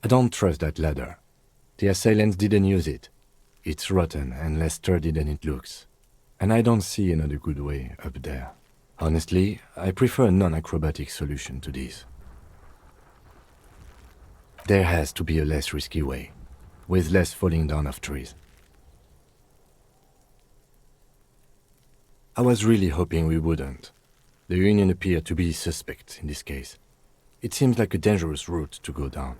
I don't trust that ladder. The assailants didn't use it. It's rotten and less sturdy than it looks. And I don't see another good way up there. Honestly, I prefer a non-acrobatic solution to this. There has to be a less risky way, with less falling down of trees. I was really hoping we wouldn't. The Union appeared to be suspect in this case. It seems like a dangerous route to go down.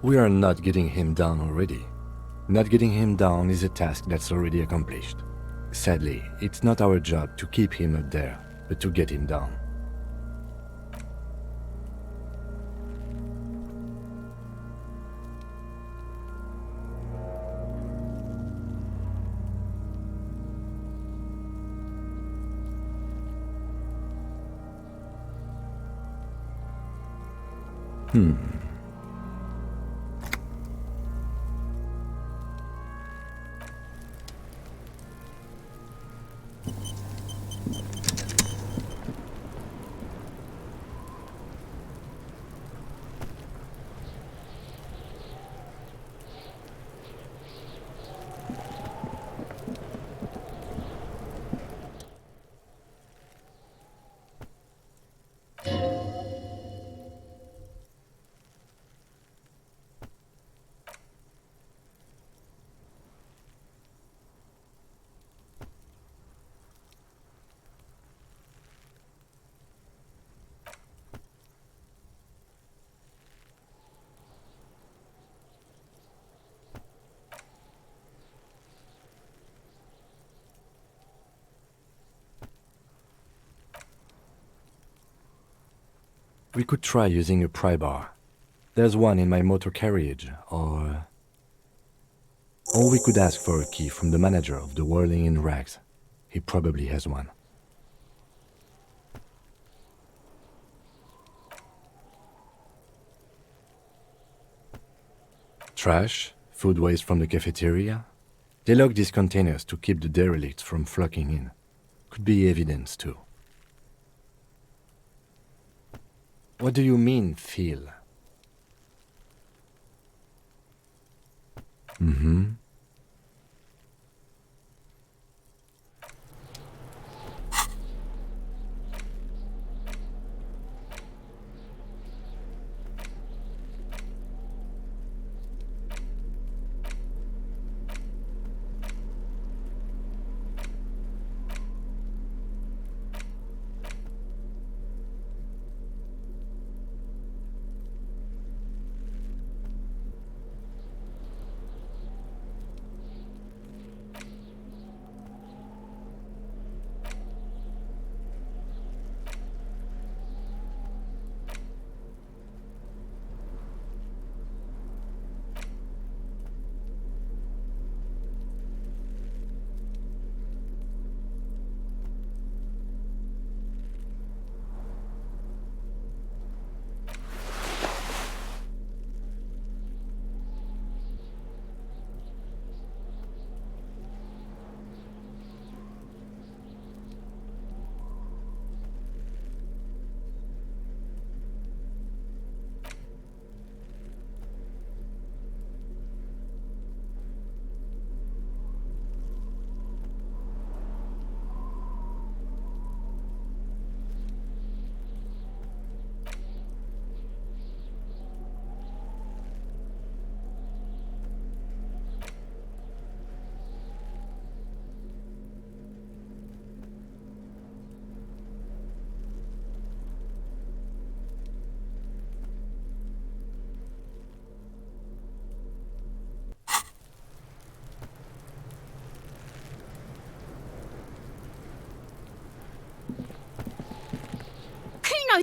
We are not getting him down already. Not getting him down is a task that's already accomplished. Sadly, it's not our job to keep him up there, but to get him down. We could try using a pry bar. There's one in my motor carriage, or we could ask for a key from the manager of the Whirling in Rags. He probably has one. Trash, food waste from the cafeteria. They lock these containers to keep the derelicts from flocking in. Could be evidence too. What do you mean, feel? Mm-hmm.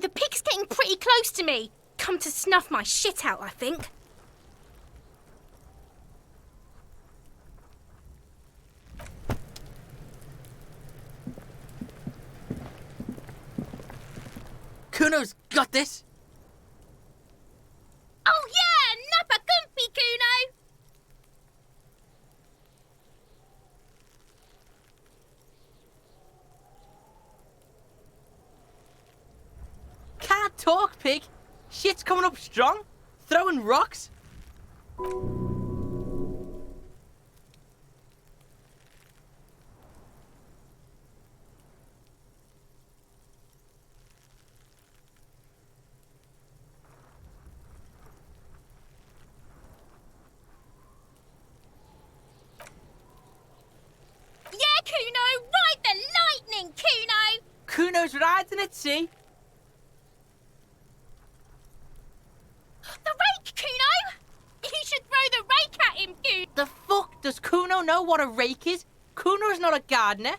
the pig's getting pretty close to me. Come to snuff my shit out, I think. Kuno's got this. Oh yeah, nappa gumpy, Kuno! Can't talk, pig. Shit's coming up strong. Throwing rocks. Yeah, Kuno! Ride the lightning, Kuno! Kuno's riding it, see? The rake, Kuno! You should throw the rake at him, Kuno! The fuck? Does Kuno know what a rake is? Kuno's not a gardener.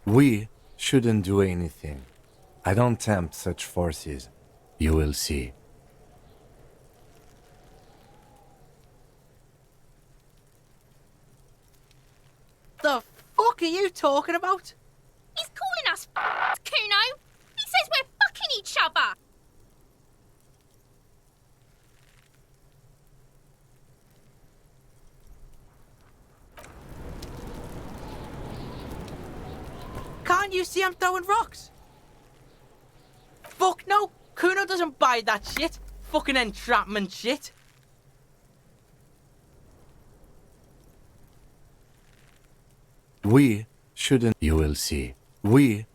We shouldn't do anything. I don't tempt such forces. You will see. The fuck are you talking about? He's calling us Kuno! He says we're fucking each other! Can't you see I'm throwing rocks? Fuck no! Kuno doesn't buy that shit. Fucking entrapment shit. We shouldn't. You will see. You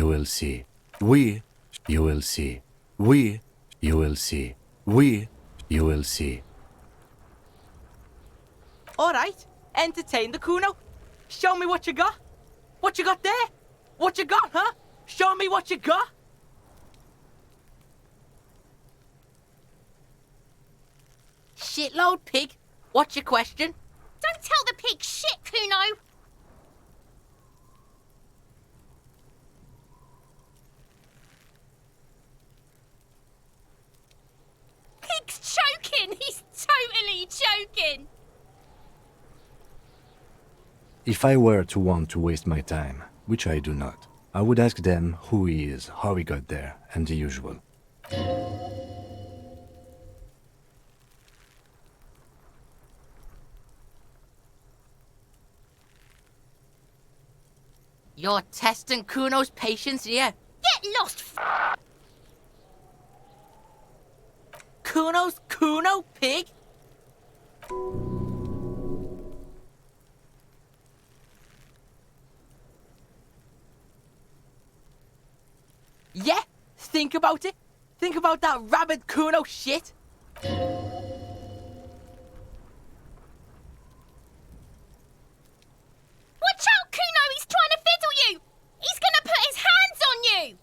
will see. You will see. You will see. You will see. Alright, entertain the Kuno. Show me what you got. What you got there? What you got, huh? Show me what you got. Shitload, pig. What's your question? Don't tell the pig shit, Kuno! Pig's choking! He's totally choking! If I were to want to waste my time, which I do not, I would ask them who he is, how he got there, and the usual. You're testing Kuno's patience here. Get lost, Kuno's Kuno, pig? Yeah, think about it. Think about that rabid Kuno shit. Watch out, Kuno! He's trying to fiddle you! He's gonna put his hands on you!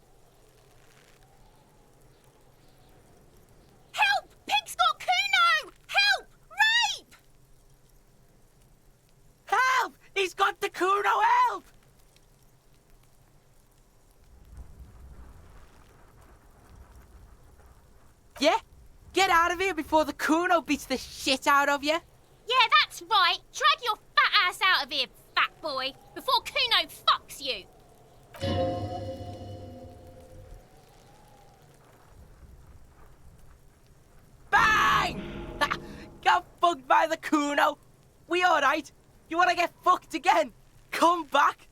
Help! Pig's got Kuno! Help! Rape! Help! He's got the Kuno, help! Yeah? Get out of here before the Kuno beats the shit out of you. Yeah, that's right. Drag your fat ass out of here, fat boy, before Kuno fucks you. Bang! Got fucked by the Kuno. We alright? You wanna get fucked again? Come back.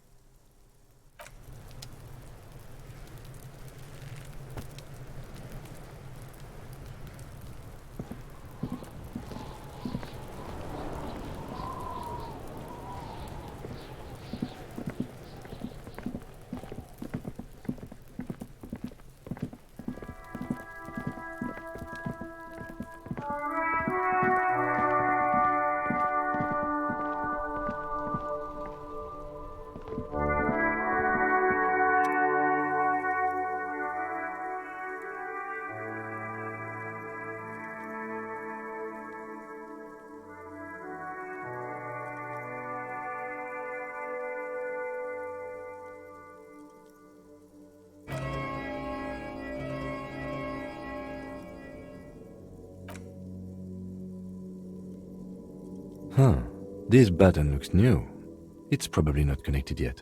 Huh. This button looks new. It's probably not connected yet.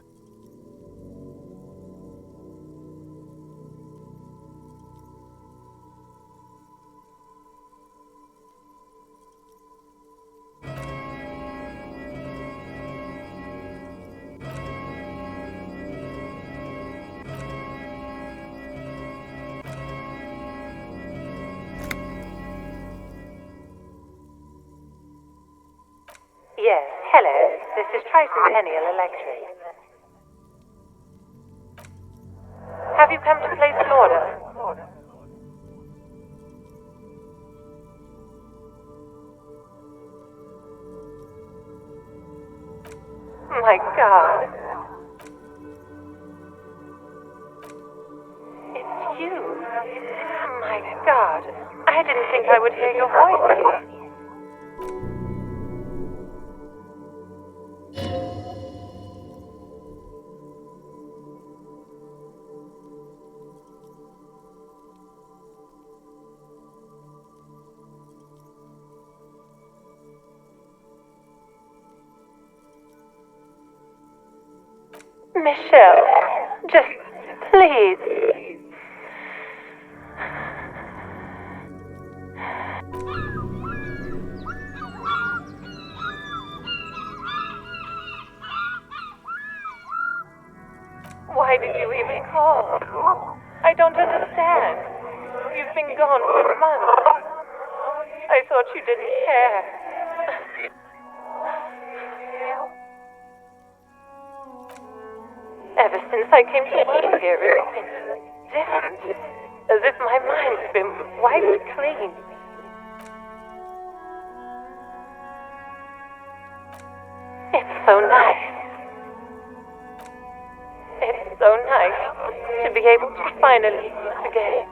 Yes, hello. This is Tricentennial Electric. Have you come to place an order? My God. It's you. My God. I didn't think I would hear your voice here. Michelle, just please. Why did you even call? I don't understand. You've been gone for months. I thought you didn't care. Ever since I came to live here, it's been different. As if my mind's been wiped clean. It's so nice. It's so nice to be able to finally meet again.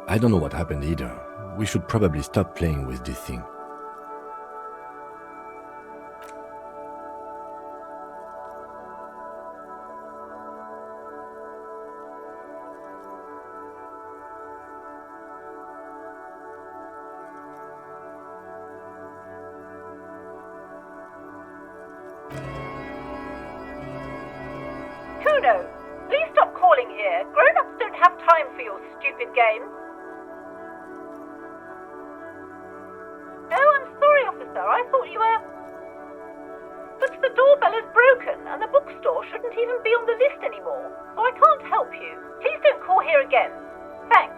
I don't know what happened either. We should probably stop playing with this thing. Kuno, please stop calling here. Grown-ups don't have time for your stupid games. Oh, I'm sorry, officer. I thought you were... But the doorbell is broken, and the bookstore shouldn't even be on the list anymore, so I can't help you. Please don't call here again. Thanks.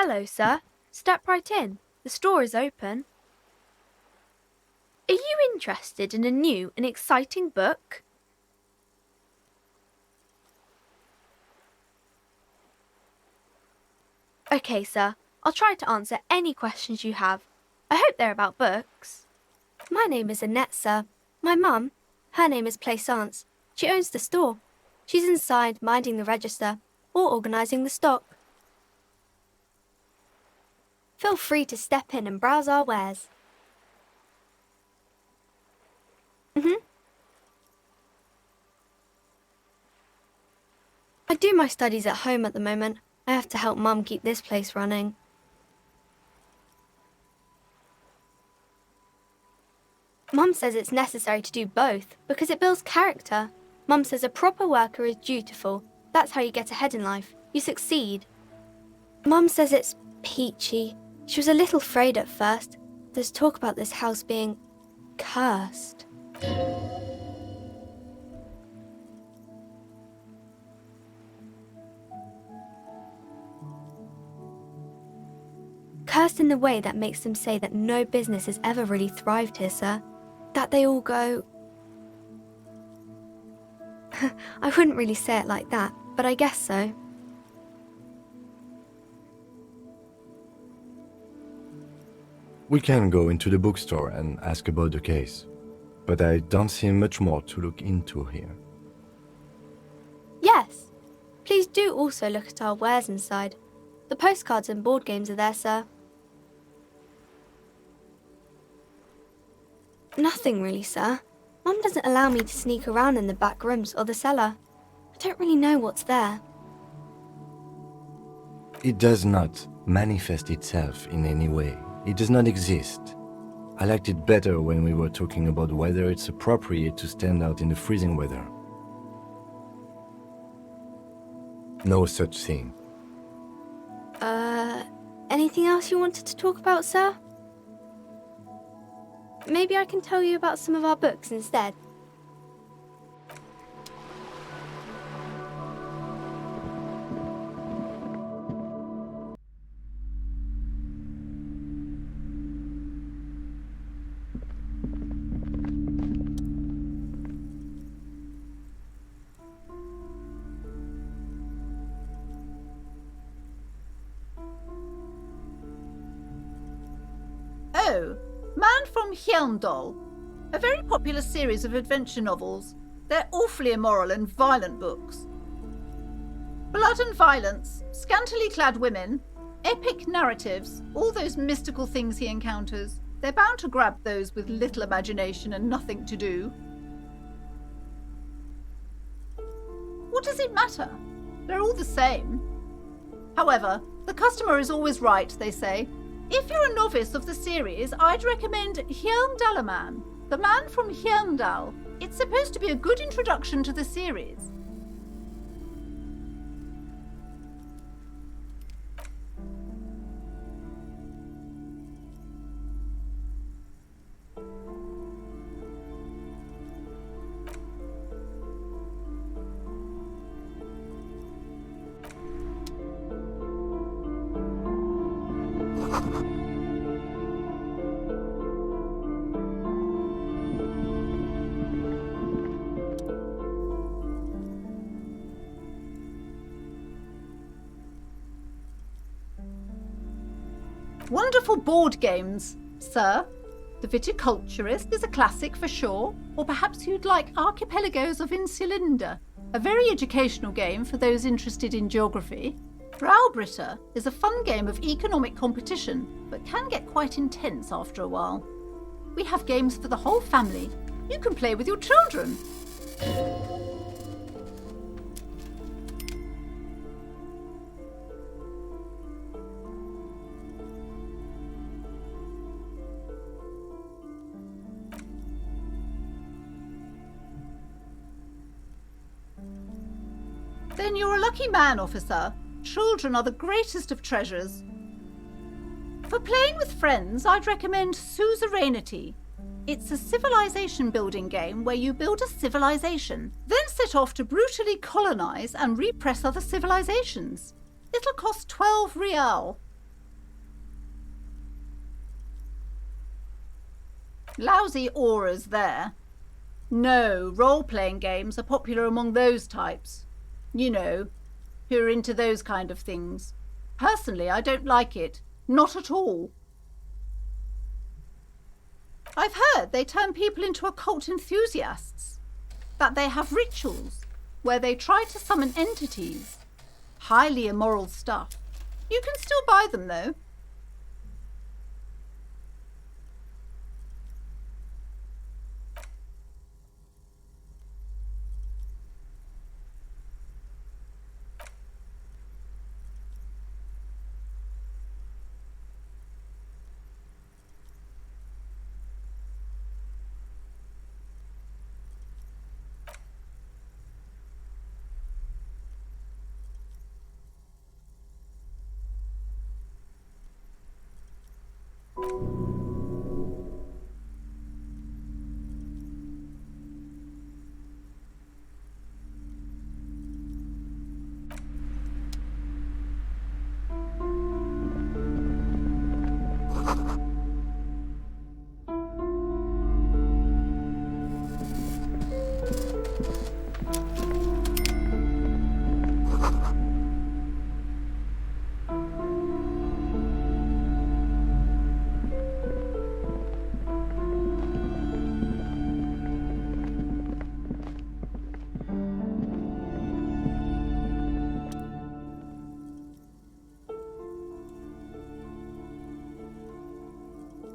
Hello, sir. Step right in. The store is open. Are you interested in a new and exciting book? Okay, sir. I'll try to answer any questions you have. I hope they're about books. My name is Annette, sir. My mum, her name is Plaisance. She owns the store. She's inside minding the register or organising the stock. Feel free to step in and browse our wares. I do my studies at home at the moment. I have to help Mum keep this place running. Mum says it's necessary to do both because it builds character. Mum says a proper worker is dutiful. That's how you get ahead in life. You succeed. Mum says it's peachy. She was a little afraid at first. There's talk about this house being cursed. Cursed in the way that makes them say that no business has ever really thrived here, sir. That they all go... I wouldn't really say it like that, but I guess so. We can go into the bookstore and ask about the case, but I don't see much more to look into here. Yes. Please do also look at our wares inside. The postcards and board games are there, sir. Nothing really, sir. Mum doesn't allow me to sneak around in the back rooms or the cellar. I don't really know what's there. It does not manifest itself in any way. It does not exist. I liked it better when we were talking about whether it's appropriate to stand out in the freezing weather. No such thing. Anything else you wanted to talk about, sir? Maybe I can tell you about some of our books instead. Oh, Man from Hjelmdal. A very popular series of adventure novels. They're awfully immoral and violent books. Blood and violence, scantily clad women, epic narratives, all those mystical things he encounters. They're bound to grab those with little imagination and nothing to do. What does it matter? They're all the same. However, the customer is always right, they say. If you're a novice of the series, I'd recommend Hjelmdalaman, The Man from Hjelmdal. It's supposed to be a good introduction to the series. Wonderful board games, sir. The Viticulturist is a classic for sure, or perhaps you'd like Archipelagos of Insulinda, a very educational game for those interested in geography. Braubritter is a fun game of economic competition, but can get quite intense after a while. We have games for the whole family. You can play with your children. Then you're a lucky man, officer. Children are the greatest of treasures. For playing with friends, I'd recommend Suzerainty. It's a civilization building game where you build a civilization, then set off to brutally colonize and repress other civilizations. It'll cost 12 real. Lousy auras there. No, role-playing games are popular among those types. You know, who are into those kind of things. Personally, I don't like it. Not at all. I've heard they turn people into occult enthusiasts. That they have rituals where they try to summon entities. Highly immoral stuff. You can still buy them, though.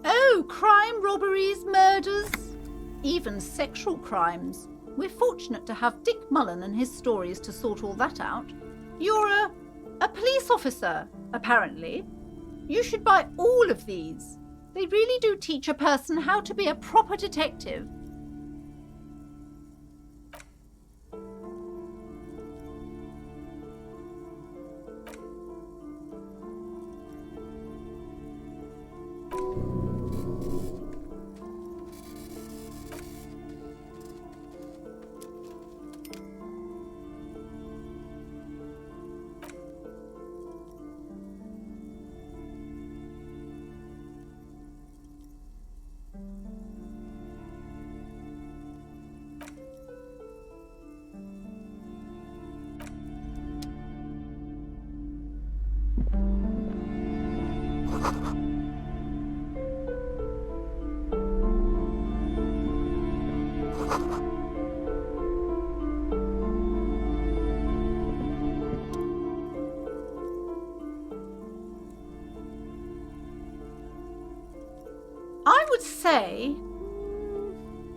Oh, crime, robberies, murders, even sexual crimes. We're fortunate to have Dick Mullen and his stories to sort all that out. You're a police officer, apparently. You should buy all of these. They really do teach a person how to be a proper detective. I would say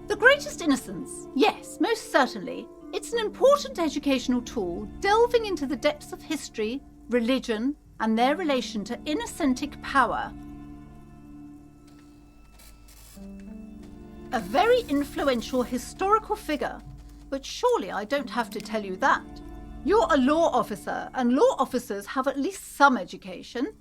the greatest innocence. Yes, most certainly. It's an important educational tool delving into the depths of history, religion, and their relation to innocentic power. A very influential historical figure, but surely I don't have to tell you that. You're a law officer, and law officers have at least some education.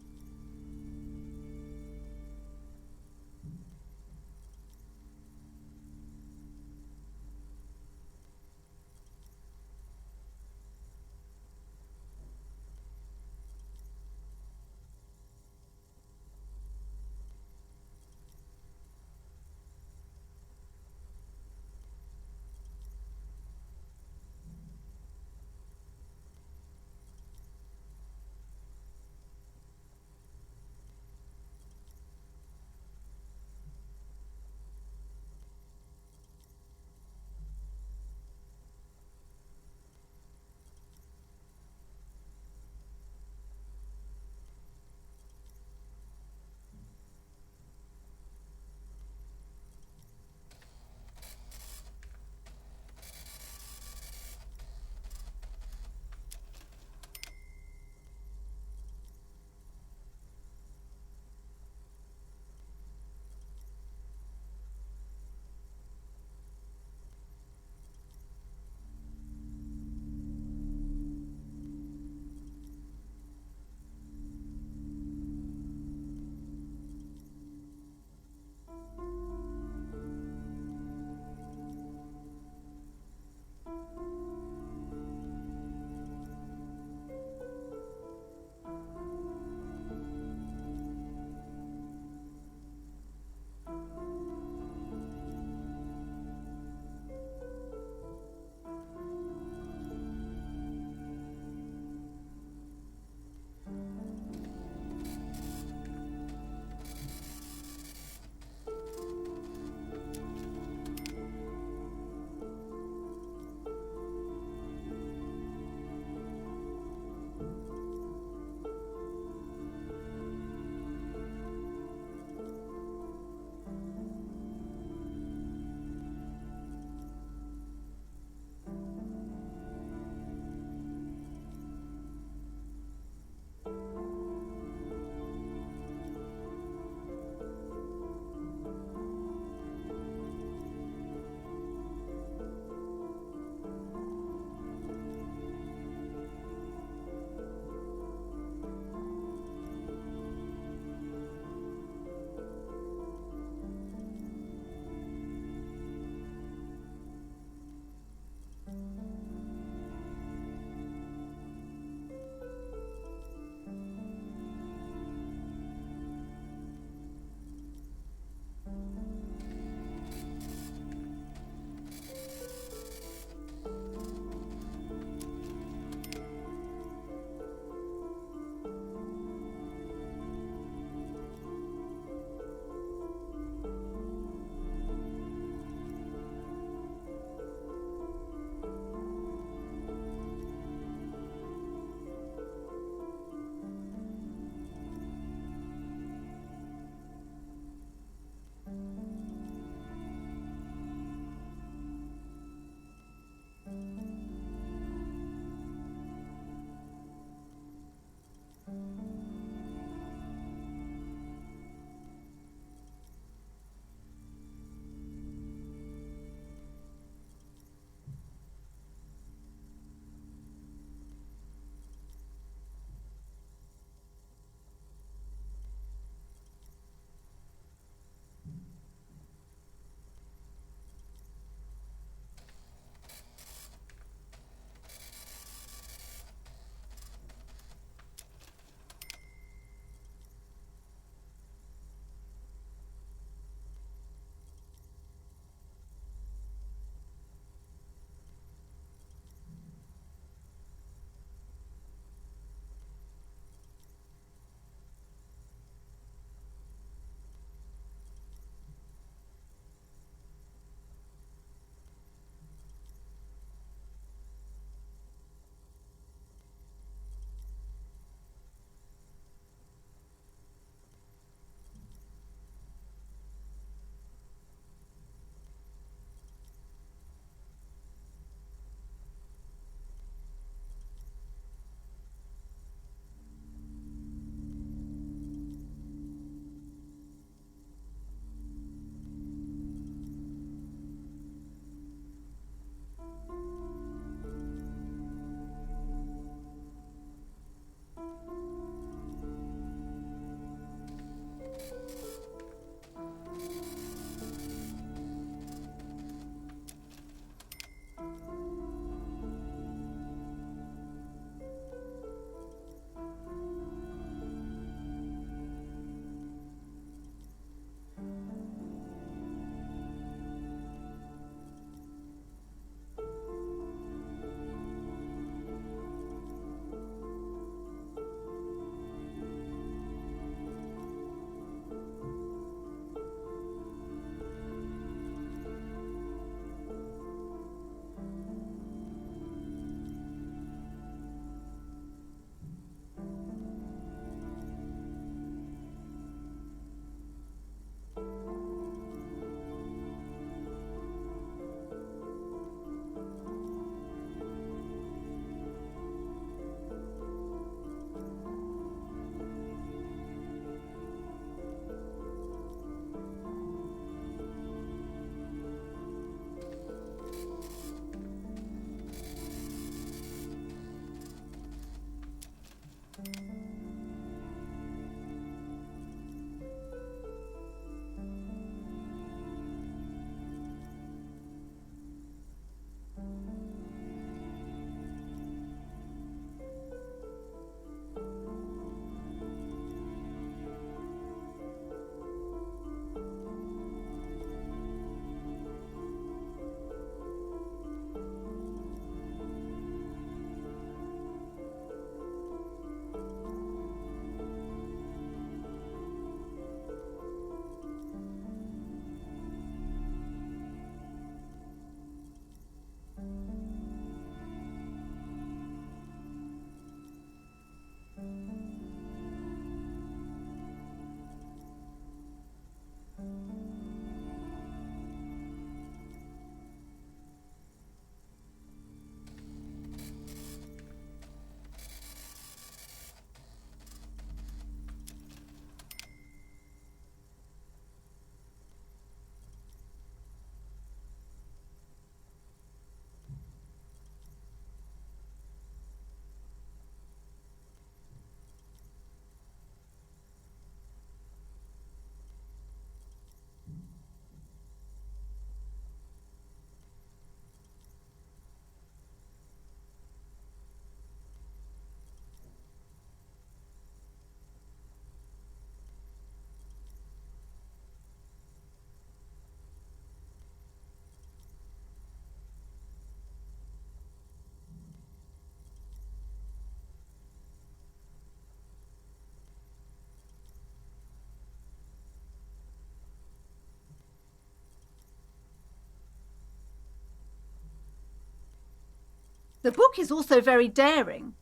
The book is also very daring.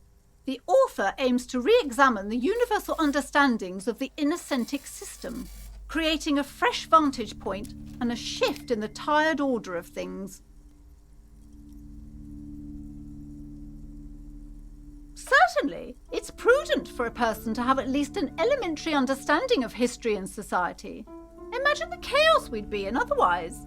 The author aims to re-examine the universal understandings of the innocentic system, creating a fresh vantage point and a shift in the tired order of things. Certainly, it's prudent for a person to have at least an elementary understanding of history and society. Imagine the chaos we'd be in otherwise.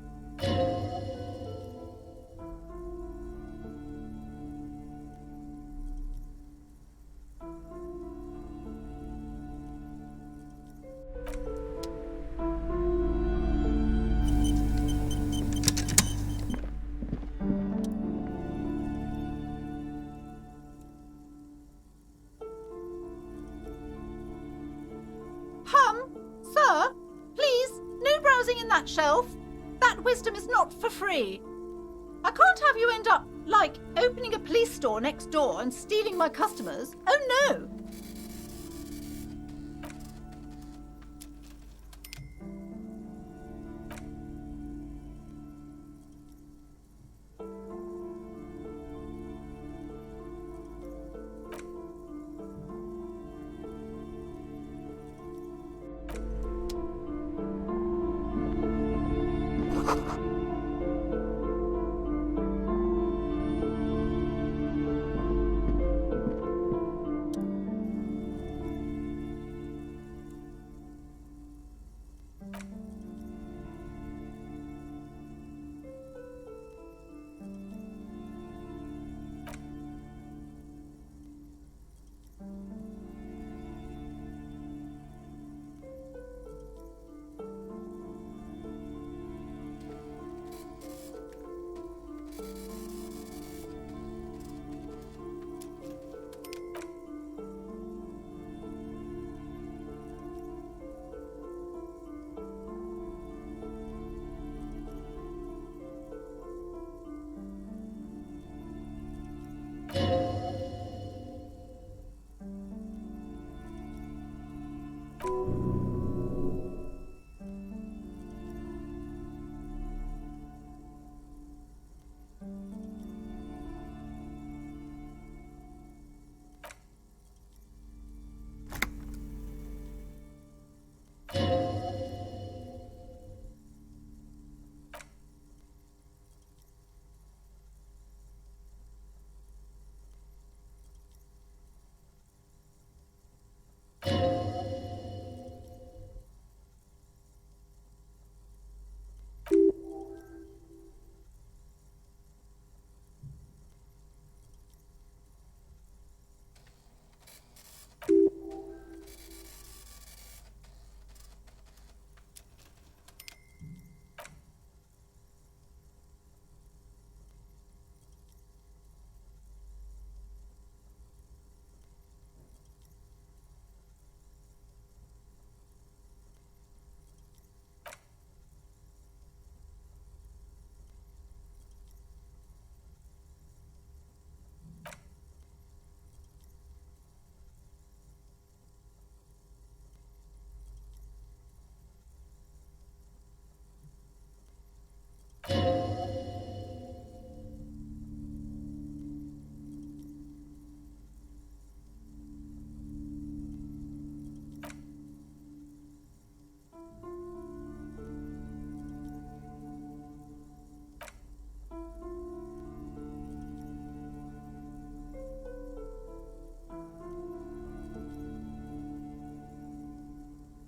Sir, please, no browsing in that shelf. That wisdom is not for free. I can't have you end up, like, opening a police store next door and stealing my customers. Oh no!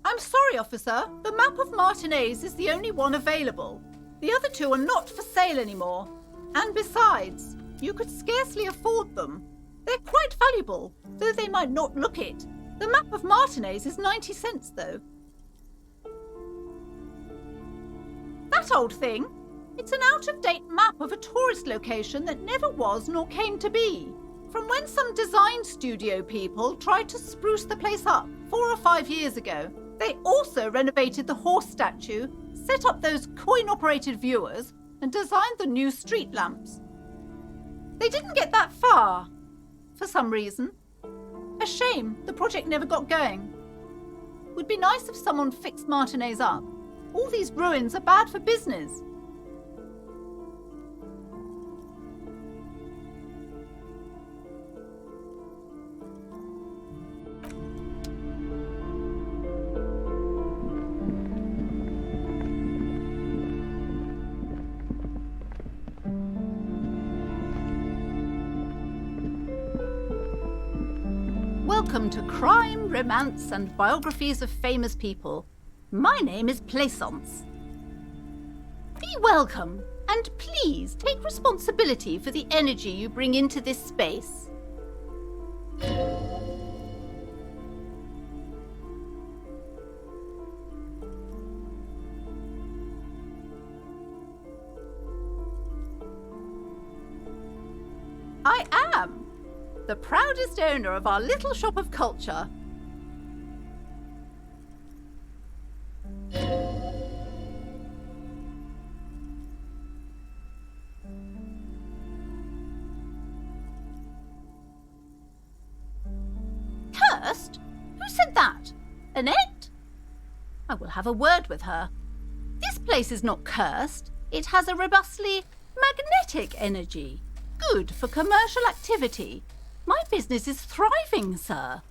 I'm sorry, officer. The map of Martinez is the only one available. The other two are not for sale anymore. And besides, you could scarcely afford them. They're quite valuable, though they might not look it. The map of Martinez is 90 cents, though. That old thing? It's an out-of-date map of a tourist location that never was nor came to be. From when some design studio people tried to spruce the place up 4 or 5 years ago. They also renovated the horse statue, set up those coin-operated viewers, and designed the new street lamps. They didn't get that far, for some reason. A shame the project never got going. Would be nice if someone fixed Martinez up. All these ruins are bad for business. welcome to Crime, Romance and Biographies of Famous People. My name is Plaisance. Be welcome, and please take responsibility for the energy you bring into this space. I am the proudest owner of our little shop of culture. Cursed? Who said that? Annette? I will have a word with her. This place is not cursed. It has a robustly magnetic energy. Good for commercial activity. My business is thriving, sir.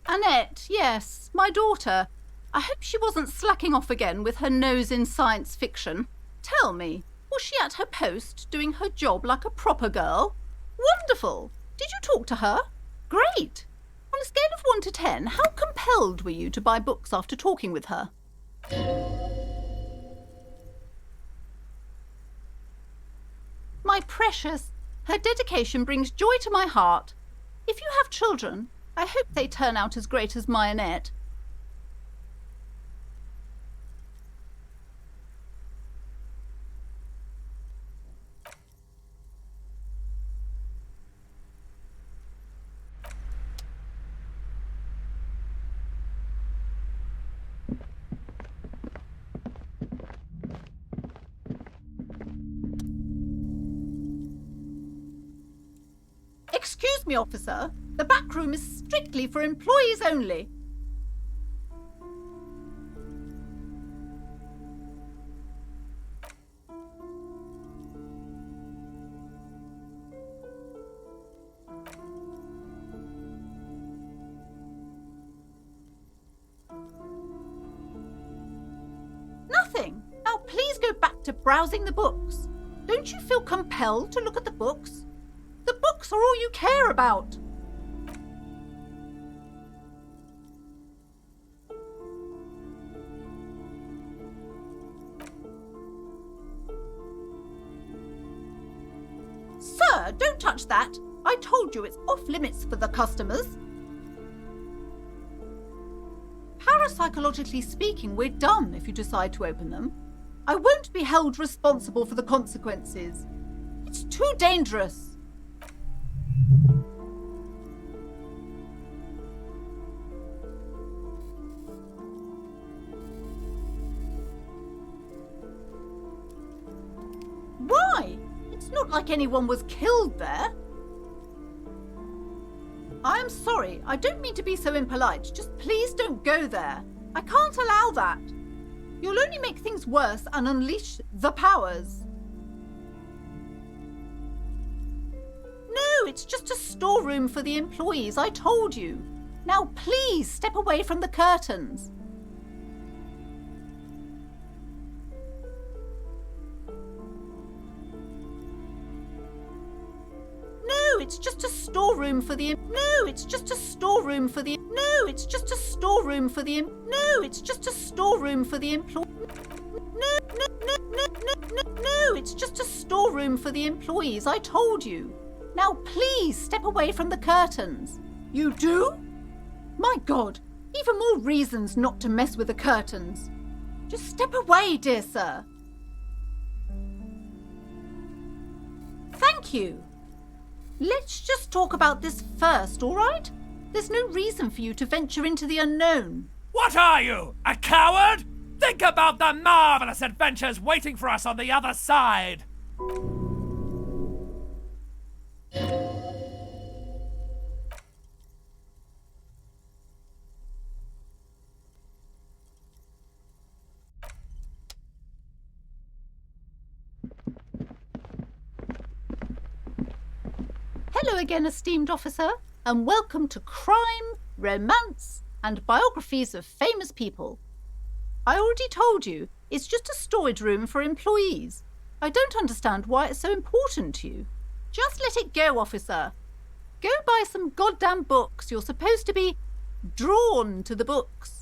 Annette, yes, my daughter. I hope she wasn't slacking off again with her nose in science fiction. Tell me, was she at her post doing her job like a proper girl? Wonderful! Did you talk to her? Great! On a scale of 1 to 10, how compelled were you to buy books after talking with her? My precious, her dedication brings joy to my heart. If you have children, I hope they turn out as great as my Annette. Excuse me, officer. The back room is strictly for employees only. Nothing. Now please go back to browsing the books. Don't you feel compelled to look at the books? The books are all you care about. Sir, don't touch that. I told you it's off limits for the customers. Parapsychologically speaking, we're done if you decide to open them. I won't be held responsible for the consequences. It's too dangerous. Why? It's not like anyone was killed there. I am sorry. I don't mean to be so impolite. Just please don't go there. I can't allow that. You'll only make things worse and unleash the powers. No, it's just a storeroom for the employees. I told you. Now please step away from the curtains. No, it's just a storeroom for the... No, it's just a storeroom for the... No, it's just a storeroom for the... No, it's just a storeroom for the employee... No, it's just a storeroom for the employees. I told you. Now please step away from the curtains. You do? My God, even more reasons not to mess with the curtains. Just step away, dear sir. Thank you. Let's just talk about this first, all right? There's no reason for you to venture into the unknown. What are you, a coward? Think about the marvelous adventures waiting for us on the other side. Hello again, esteemed officer, and welcome to Crime, Romance and Biographies of Famous People. I already told you, it's just a storage room for employees. I don't understand why it's so important to you. Just let it go, officer. Go buy some goddamn books. You're supposed to be drawn to the books.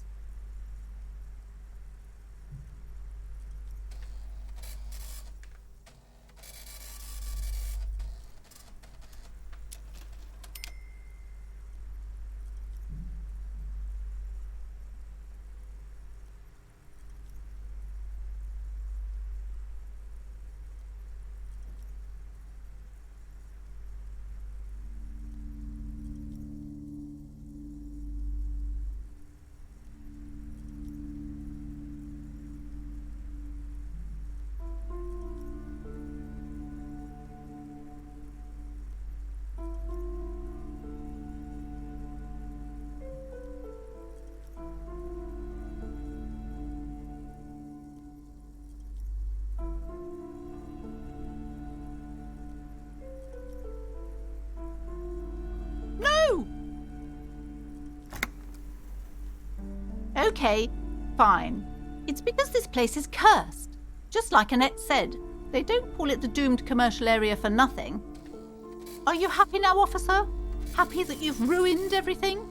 No! Okay, fine. It's because this place is cursed. Just like Annette said, they don't call it the doomed commercial area for nothing. Are you happy now, officer? Happy that you've ruined everything?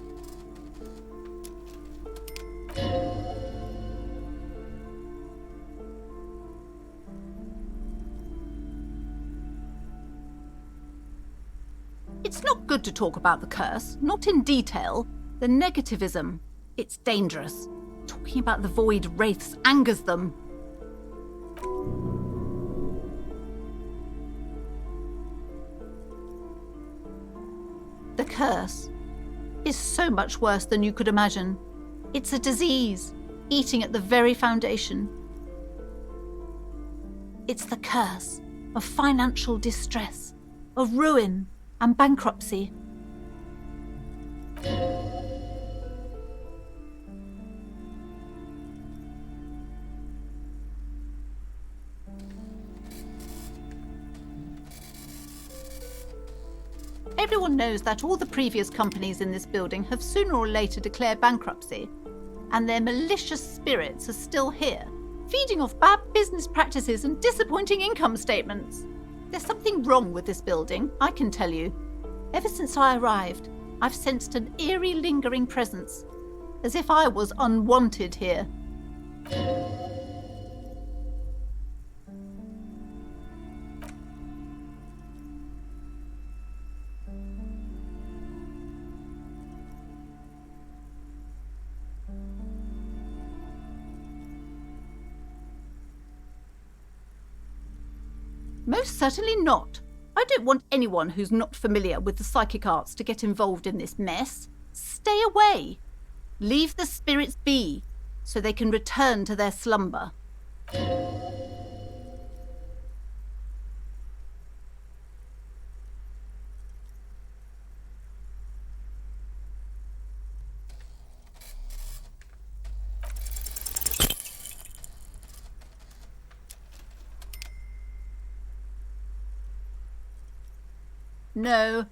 It's not good to talk about the curse, not in detail. The negativism, it's dangerous. Talking about the void wraiths angers them. The curse is so much worse than you could imagine. It's a disease, eating at the very foundation. It's the curse of financial distress, of ruin and bankruptcy. Everyone knows that all the previous companies in this building have sooner or later declared bankruptcy, and their malicious spirits are still here, feeding off bad business practices and disappointing income statements. There's something wrong with this building, I can tell you. Ever since I arrived, I've sensed an eerie lingering presence, as if I was unwanted here. Most certainly not. I don't want anyone who's not familiar with the psychic arts to get involved in this mess. Stay away. Leave the spirits be, so they can return to their slumber. No.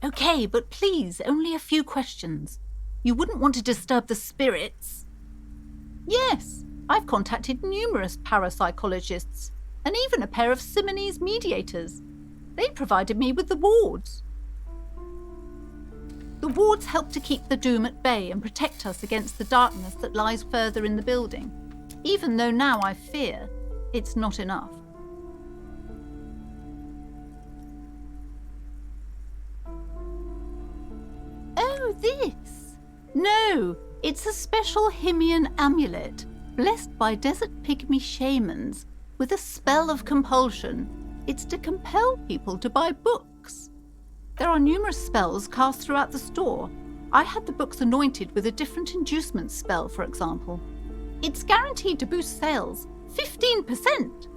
Okay, but please, only a few questions. You wouldn't want to disturb the spirits. Yes, I've contacted numerous parapsychologists, and even a pair of Simonese mediators. They provided me with the wards. The wards help to keep the doom at bay and protect us against the darkness that lies further in the building, even though now I fear it's not enough. Oh, this? No, it's a special Himian amulet, blessed by desert pygmy shamans, with a spell of compulsion. It's to compel people to buy books. There are numerous spells cast throughout the store. I had the books anointed with a different inducement spell, for example. It's guaranteed to boost sales 15%.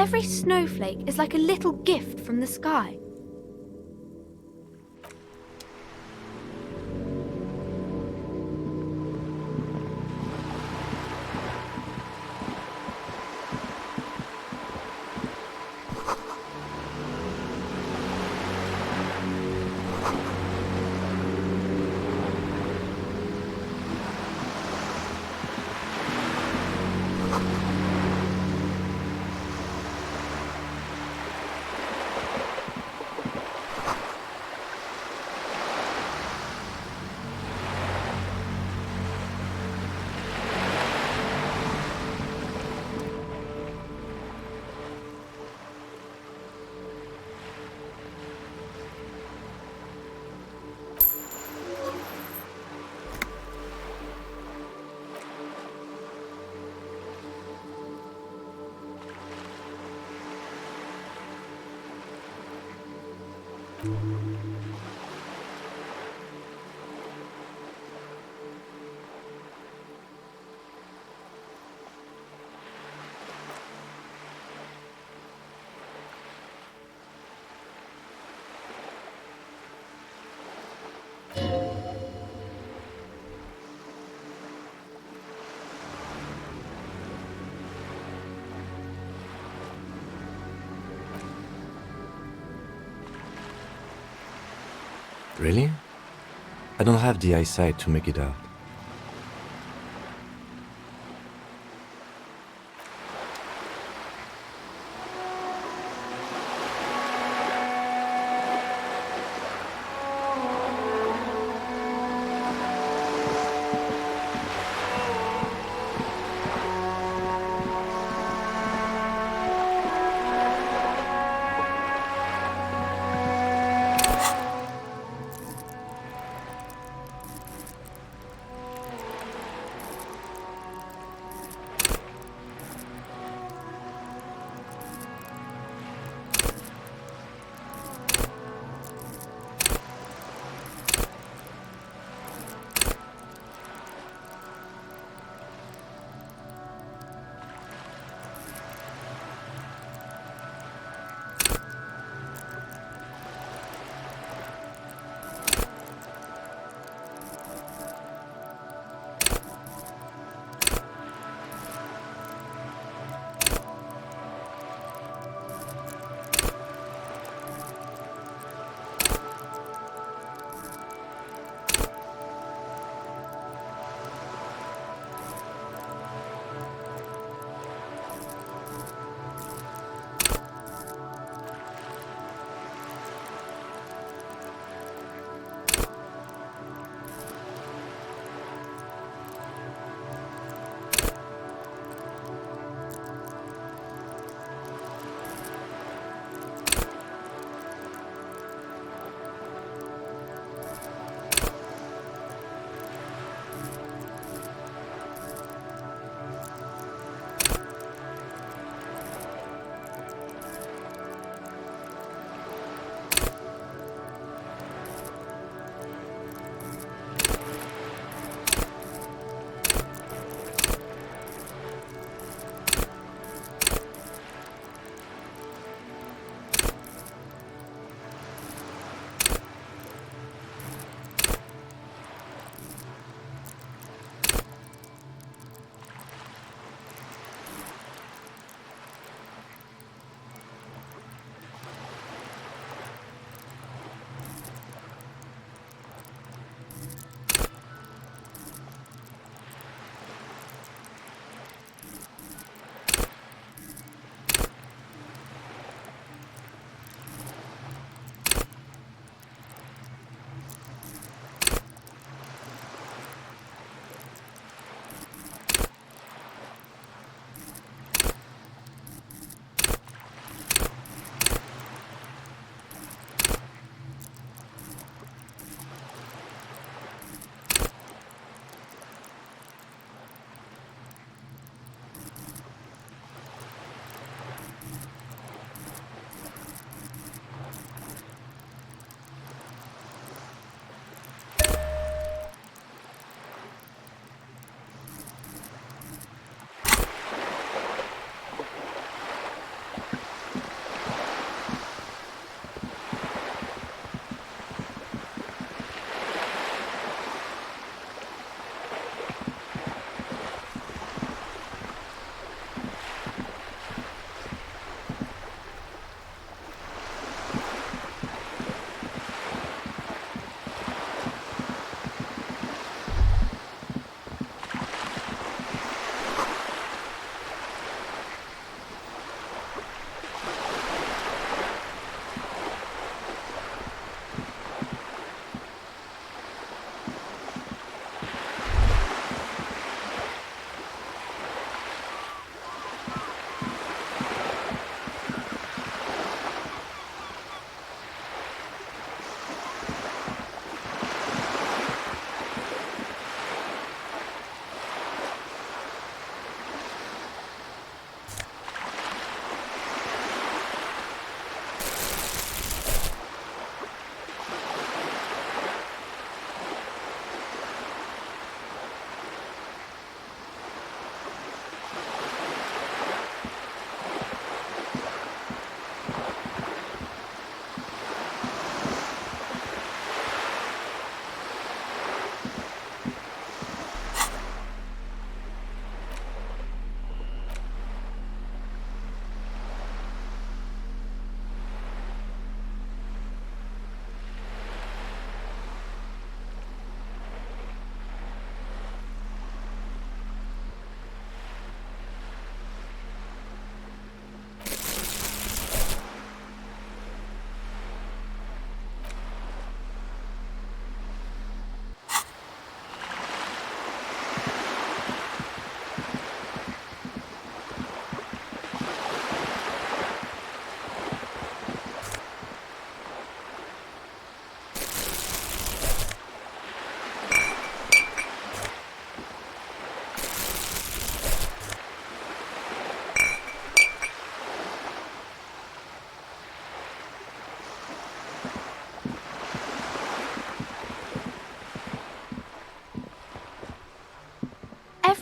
Every snowflake is like a little gift from the sky. Really? I don't have the eyesight to make it out.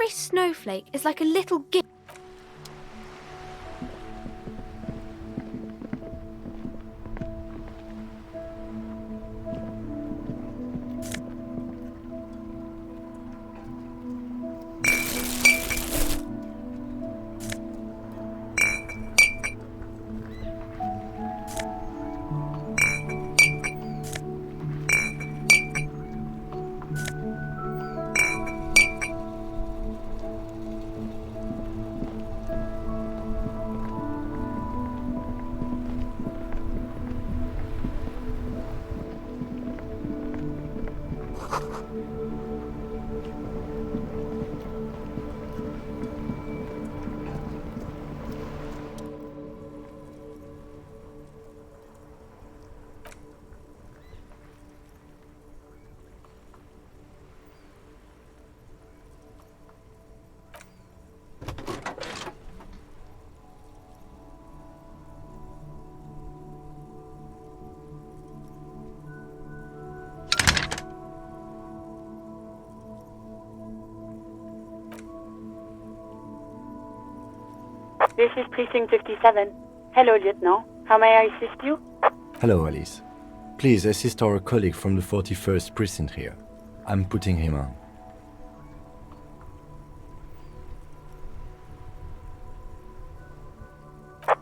Every snowflake is like a little gift. This is Precinct 57. Hello, Lieutenant. How may I assist you? Hello, Alice. Please assist our colleague from the 41st Precinct here. I'm putting him on.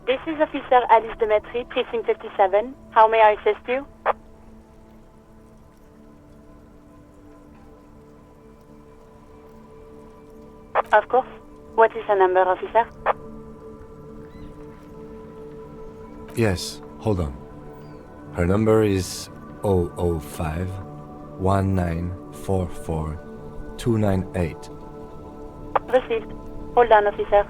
This is Officer Alice Demetri, Precinct 57. How may I assist you? Of course. What is her number, officer? Yes, hold on. Her number is 005 1944 298. Received. Hold on, officer.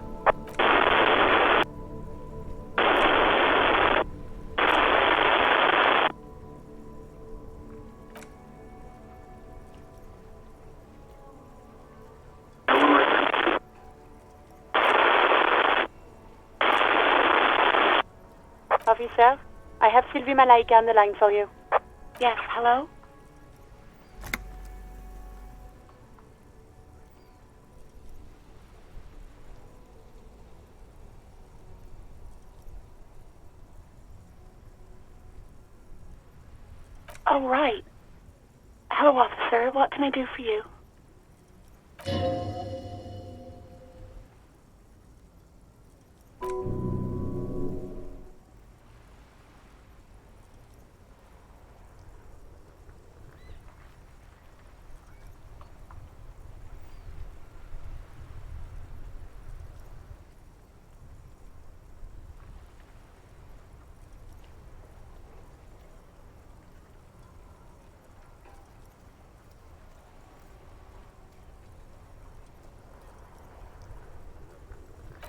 Officer, I have Sylvie Malaika on the line for you. Yes, hello? Oh, right. Hello, officer. What can I do for you?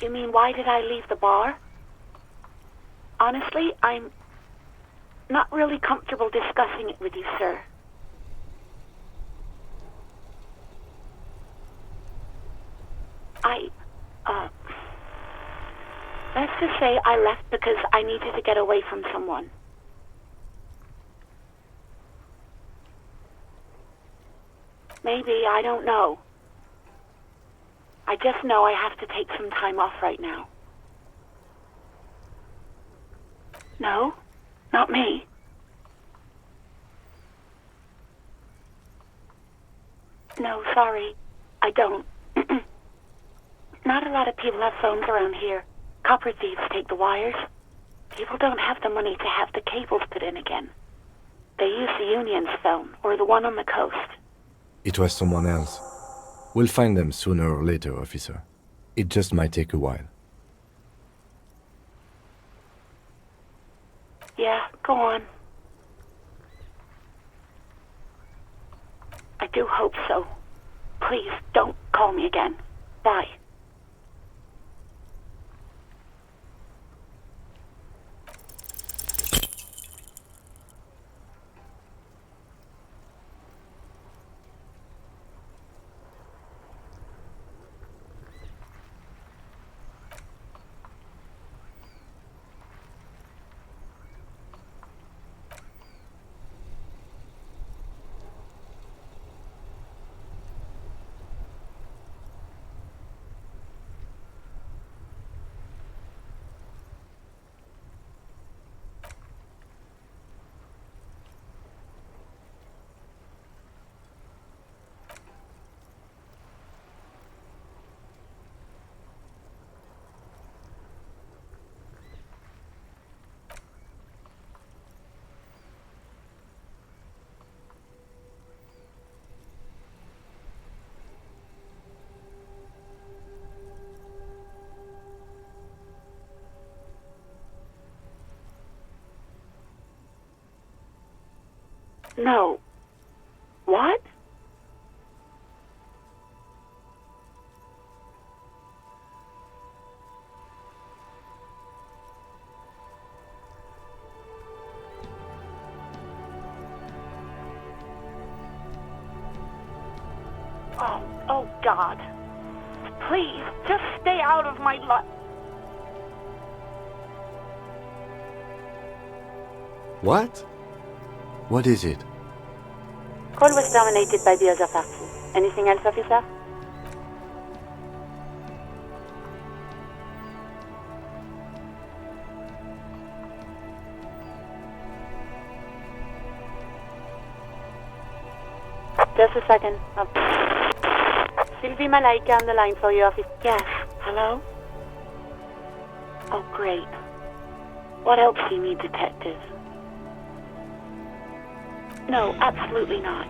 You mean, why did I leave the bar? Honestly, I'm not really comfortable discussing it with you, sir. Let's just say I left because I needed to get away from someone. Maybe, I don't know. I just know I have to take some time off right now. No, not me. No, sorry, I don't. Not a lot of people have phones around here. Copper thieves take the wires. People don't have the money to have the cables put in again. They use the Union's phone, or the one on the coast. It was someone else. We'll find them sooner or later, officer. It just might take a while. Yeah, go on. I do hope so. Please, don't call me again. Bye. No. What? Oh, God. Please, just stay out of my life. What? What is it? Call was terminated by the other party. Anything else, officer? Just a second. Sylvie Malaika on the line for you, officer. Yes. Hello? Oh, great. What else do you need, detective? No, absolutely not.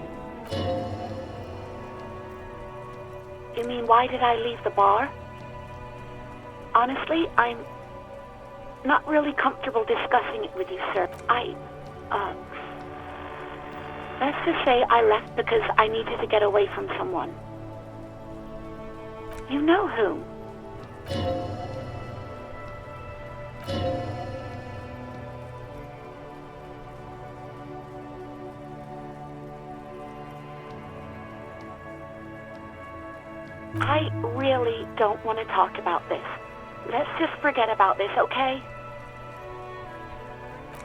You mean, why did I leave the bar? Honestly, I'm not really comfortable discussing it with you, sir. Let's just say I left because I needed to get away from someone. You know who? I really don't want to talk about this. Let's just forget about this, okay?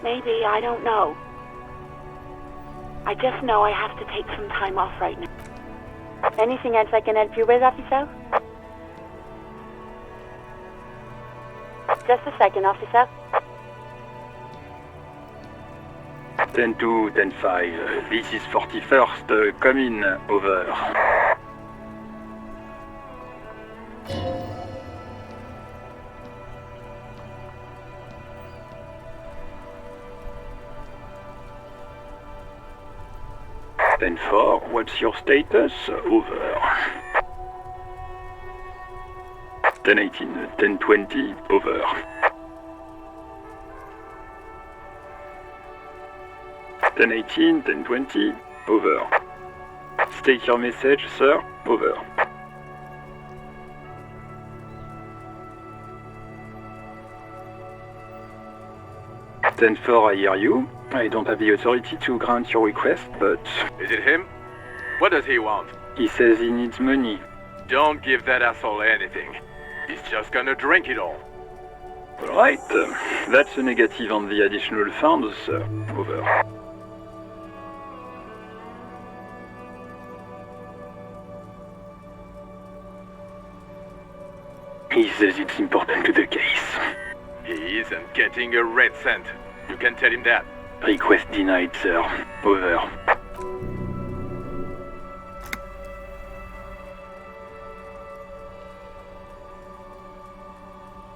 Maybe, I don't know. I just know I have to take some time off right now. Anything else I can help you with, officer? Just a second, officer. 10-2, 10-5. This is 41st. Come in. Over. Ten four, what's your status? Over. 10-18, 10-20, over. 10-18, 10-20, over. State your message, sir. Over. Ten four, I hear you. I don't have the authority to grant your request, but... Is it him? What does he want? He says he needs money. Don't give that asshole anything. He's just gonna drink it all. Alright, that's a negative on the additional funds, sir. Over. He says it's important to the case. He isn't getting a red cent. You can tell him that. Request denied, sir. Over.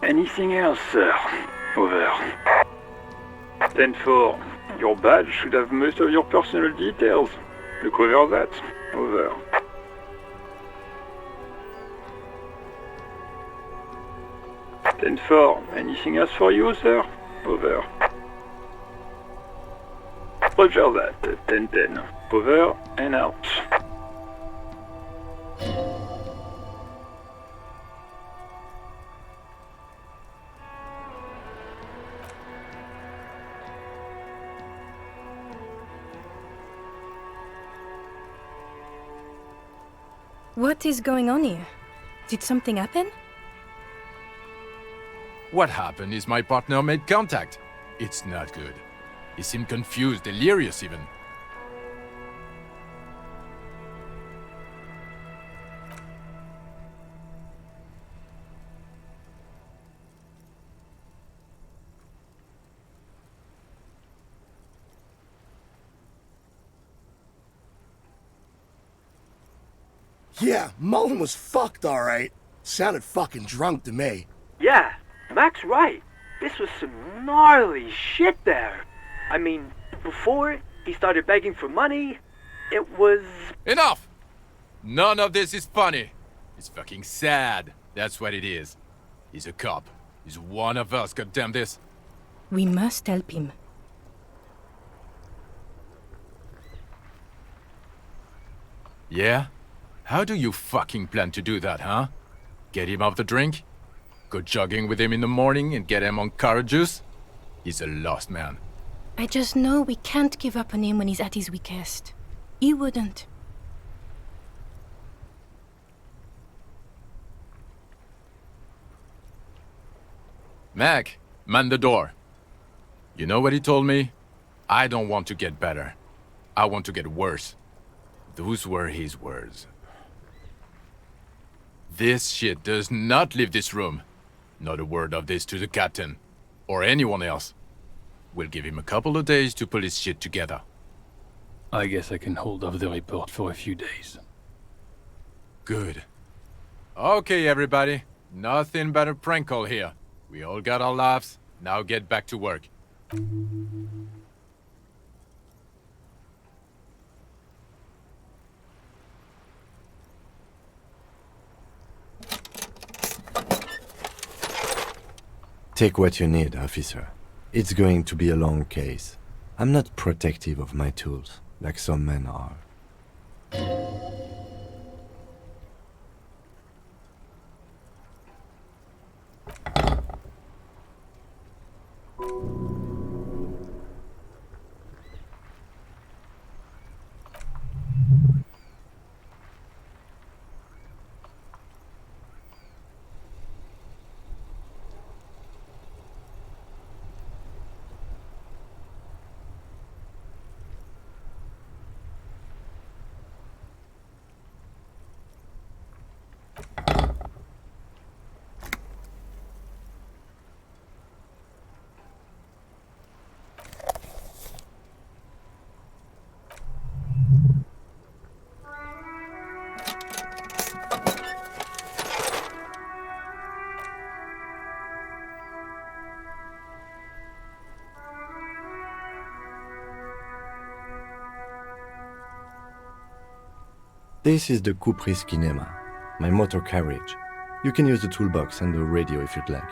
Anything else, sir? Over. 10-4. Your badge should have most of your personal details. Look over that. Over. Ten four. Anything else for you, sir? Over. Roger that. 10-10. Over and out. What is going on here? Did something happen? What happened is my partner made contact. It's not good. He seemed confused, delirious even. Yeah, Mullen was fucked, alright. Sounded fucking drunk to me. Yeah, Mac's right. This was some gnarly shit there. I mean, before he started begging for money, it was... Enough! None of this is funny. It's fucking sad. That's what it is. He's a cop. He's one of us, goddamn this. We must help him. Yeah? How do you fucking plan to do that, huh? Get him off the drink? Go jogging with him in the morning and get him on carrot juice? He's a lost man. I just know we can't give up on him when he's at his weakest. He wouldn't. Mac, man the door. You know what he told me? I don't want to get better. I want to get worse. Those were his words. This shit does not leave this room. Not a word of this to the captain. Or anyone else. We'll give him a couple of days to pull his shit together. I guess I can hold off the report for a few days. Good. Okay, everybody. Nothing but a prank call here. We all got our laughs. Now get back to work. Take what you need, officer. It's going to be a long case. I'm not protective of my tools, like some men are. This is the Couperies Kinema, my motor carriage. You can use the toolbox and the radio if you'd like.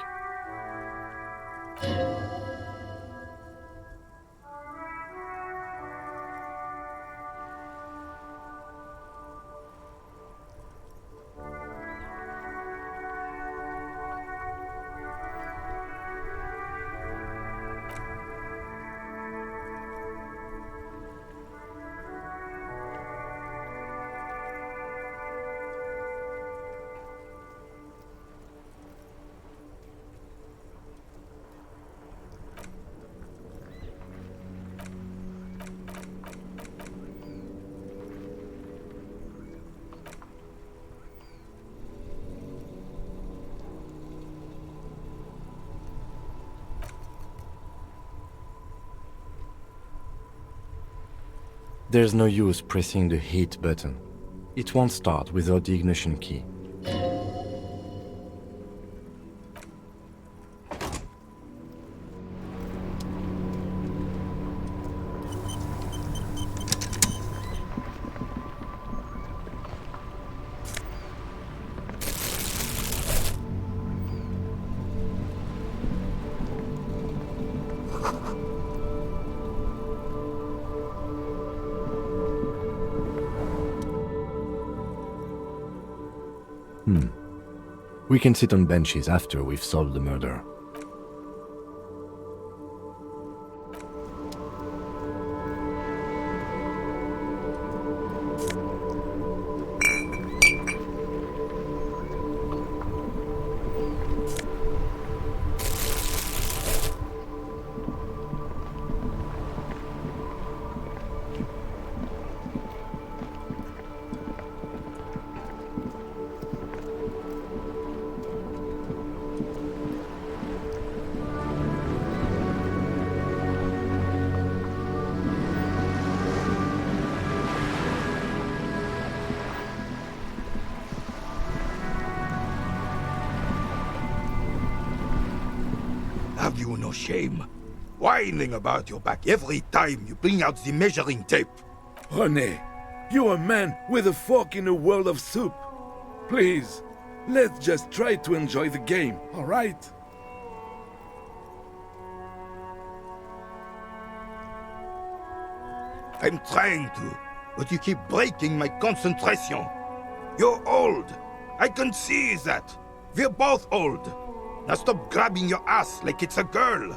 There's no use pressing the heat button. It won't start without the ignition key. We can sit on benches after we've solved the murder. Have you no shame? Whining about your back every time you bring out the measuring tape. René, you're a man with a fork in a world of soup. Please, let's just try to enjoy the game, all right? I'm trying to, but you keep breaking my concentration. You're old. I can see that. We're both old. Now stop grabbing your ass like it's a girl.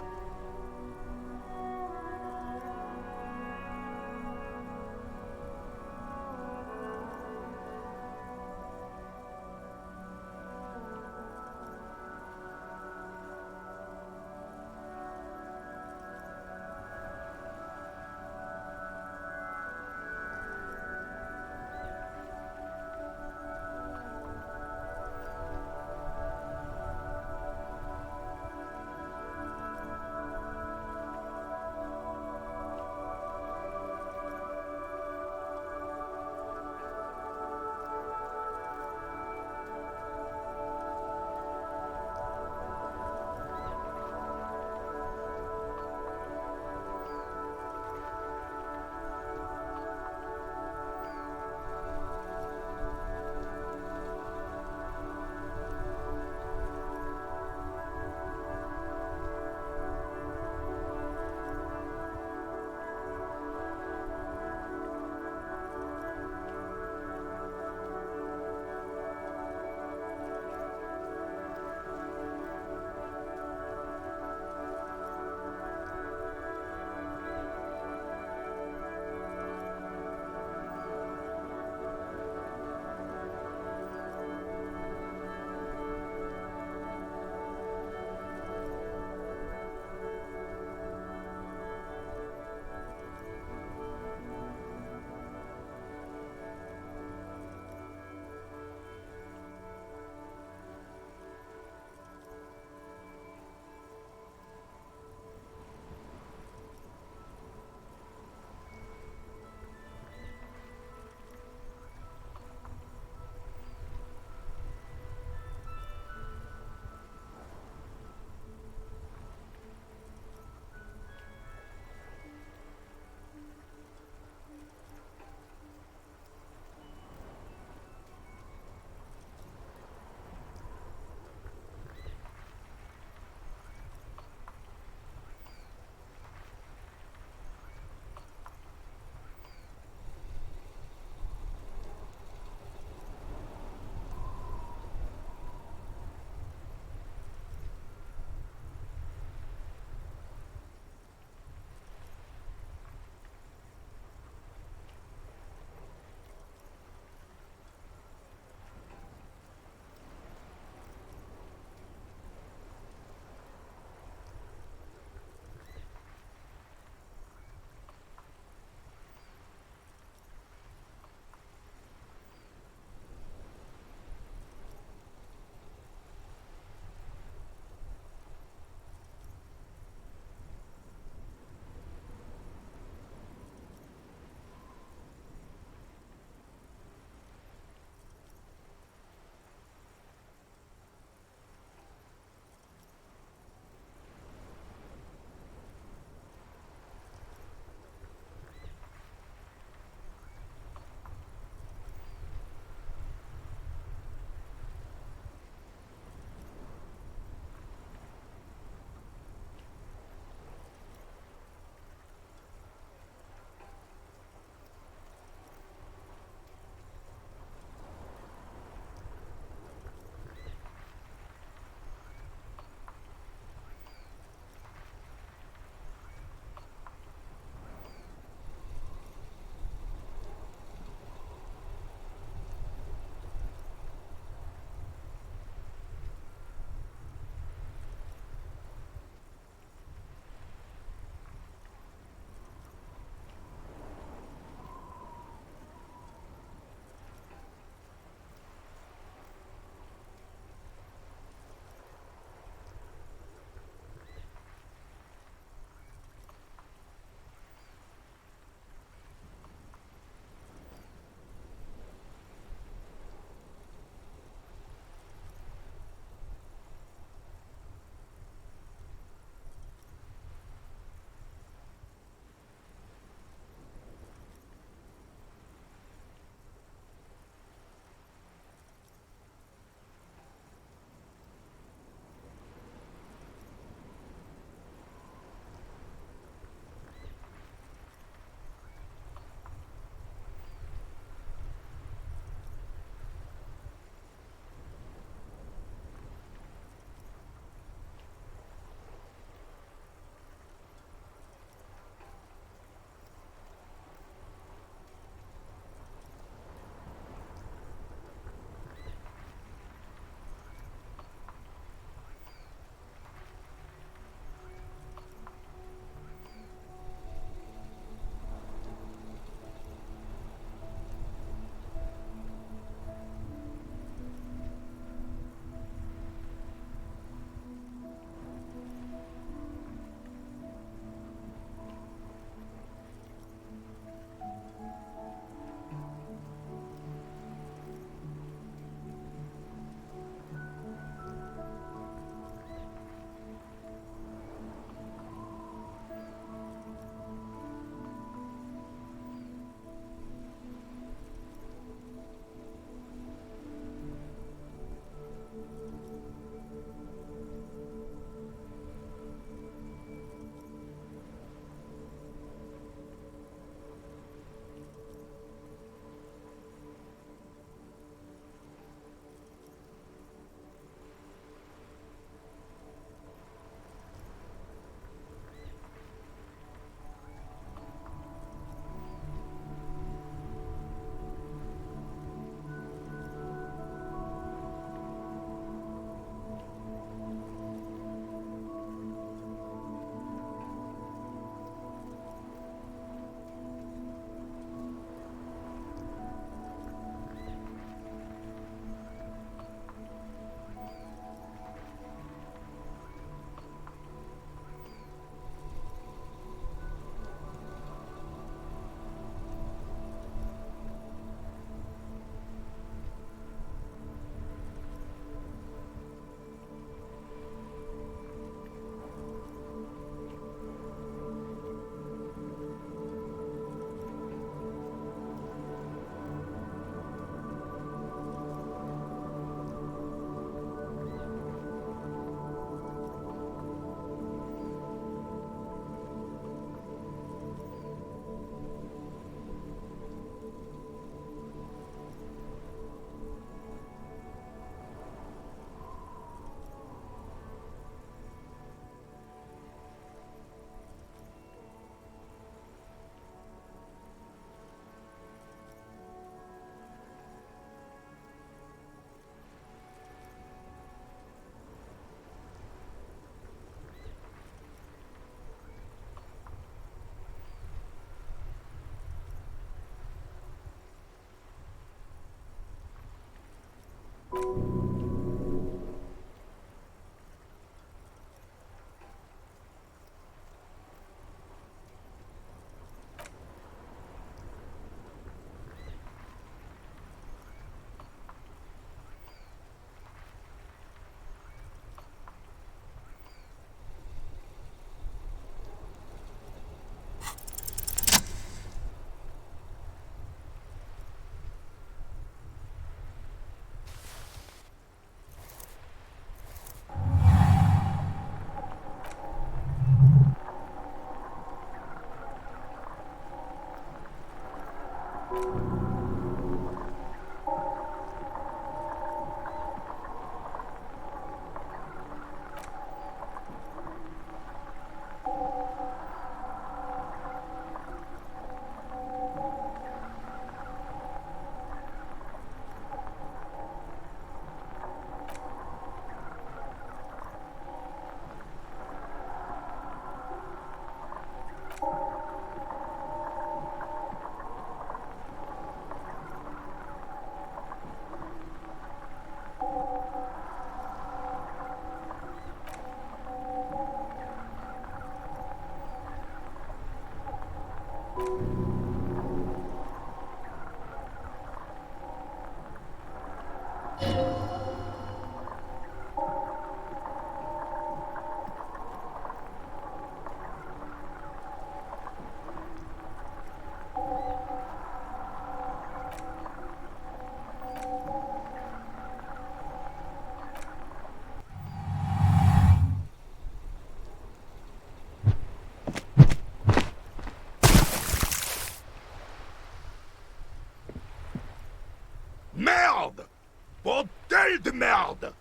merde!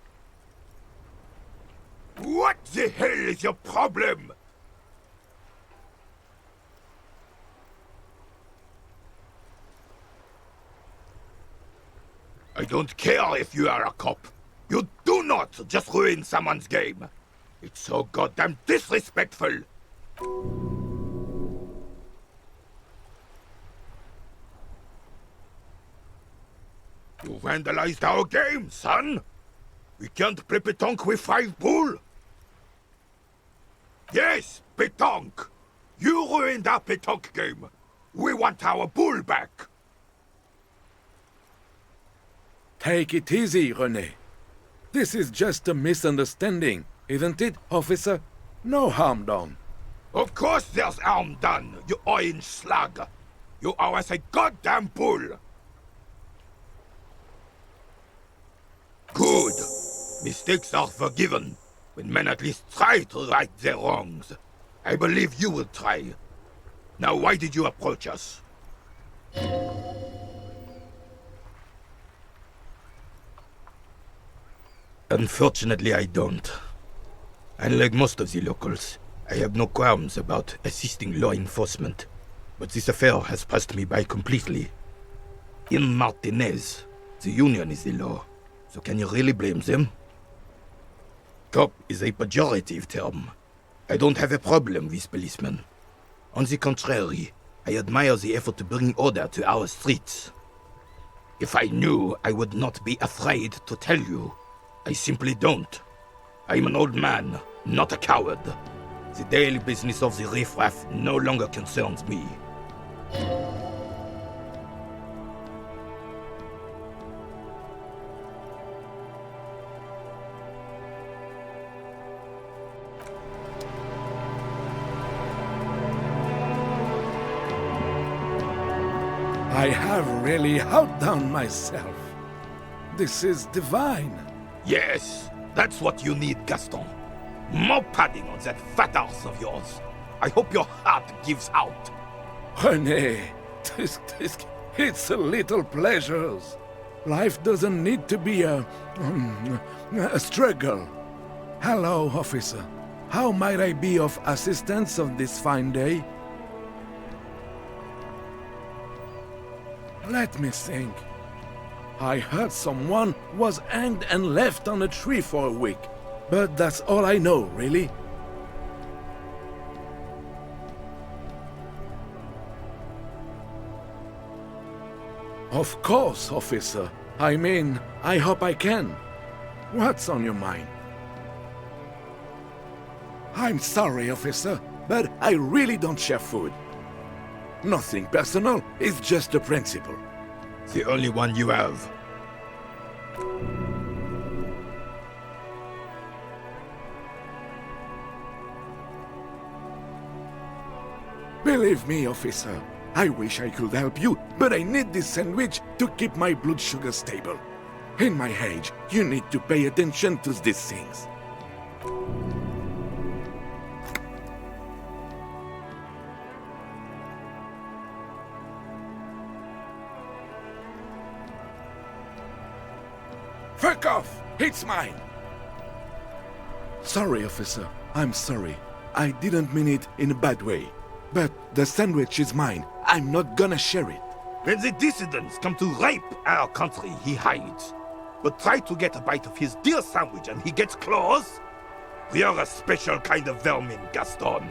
What the hell is your problem? I don't care if you are a cop. You do not just ruin someone's game. It's so goddamn disrespectful. You vandalized our game, son. We can't play pétanque with 5 bull. Yes, pétanque. You ruined our pétanque game. We want our bull back. Take it easy, René. This is just a misunderstanding, isn't it, officer? No harm done. Of course there's harm done, you orange slug. You owe us a goddamn bull. Good. Mistakes are forgiven when men at least try to right their wrongs. I believe you will try. Now, why did you approach us? Unfortunately, I don't. Unlike most of the locals, I have no qualms about assisting law enforcement. But this affair has passed me by completely. In Martinez, the union is the law. So can you really blame them? Cop is a pejorative term. I don't have a problem with policemen. On the contrary, I admire the effort to bring order to our streets. If I knew, I would not be afraid to tell you. I simply don't. I'm an old man, not a coward. The daily business of the riffraff no longer concerns me. I have really outdone myself. This is divine. Yes, that's what you need, Gaston. More padding on that fat arse of yours. I hope your heart gives out. René, it's a little pleasures. Life doesn't need to be a struggle. Hello, officer. How might I be of assistance on this fine day? Let me think. I heard someone was hanged and left on a tree for a week. But that's all I know, really. Of course, officer. I mean, I hope I can. What's on your mind? I'm sorry, officer, but I really don't share food. Nothing personal, it's just a principle. The only one you have. Believe me, officer, I wish I could help you, but I need this sandwich to keep my blood sugar stable. In my age, you need to pay attention to these things. Fuck off! It's mine! Sorry, officer. I'm sorry. I didn't mean it in a bad way. But the sandwich is mine. I'm not gonna share it. When the dissidents come to rape our country, he hides. But try to get a bite of his dear sandwich and he gets claws? We are a special kind of vermin, Gaston.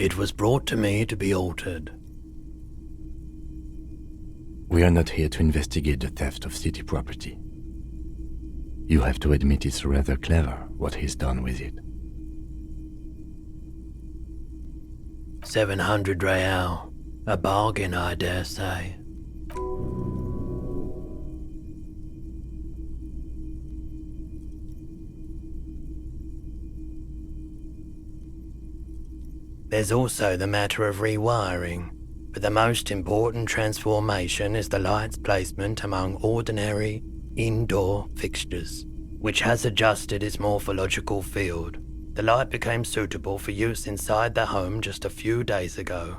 It was brought to me to be altered. We are not here to investigate the theft of city property. You have to admit it's rather clever what he's done with it. 700 real. A bargain, I dare say. There's also the matter of rewiring, but the most important transformation is the light's placement among ordinary, indoor fixtures, which has adjusted its morphological field. The light became suitable for use inside the home just a few days ago.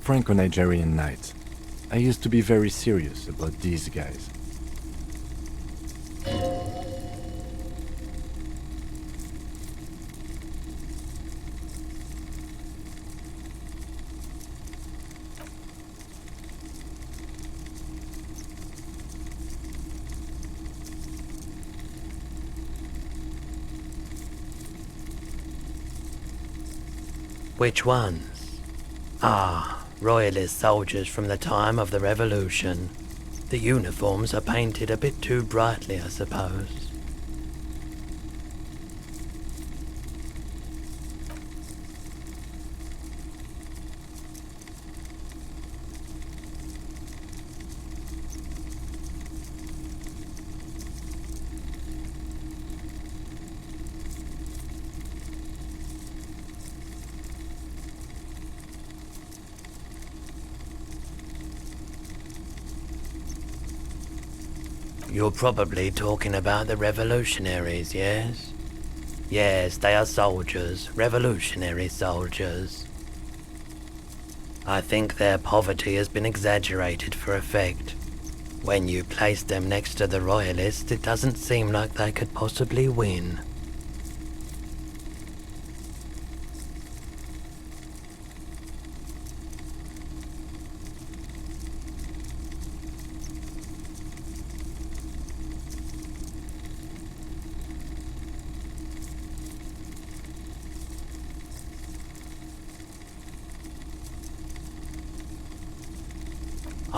Franco-Nigerian nights. I used to be very serious about these guys. Which ones? Ah, Royalist soldiers from the time of the Revolution. The uniforms are painted a bit too brightly, I suppose. You're probably talking about the revolutionaries, yes? Yes, they are soldiers, revolutionary soldiers. I think their poverty has been exaggerated for effect. When you place them next to the royalists, it doesn't seem like they could possibly win.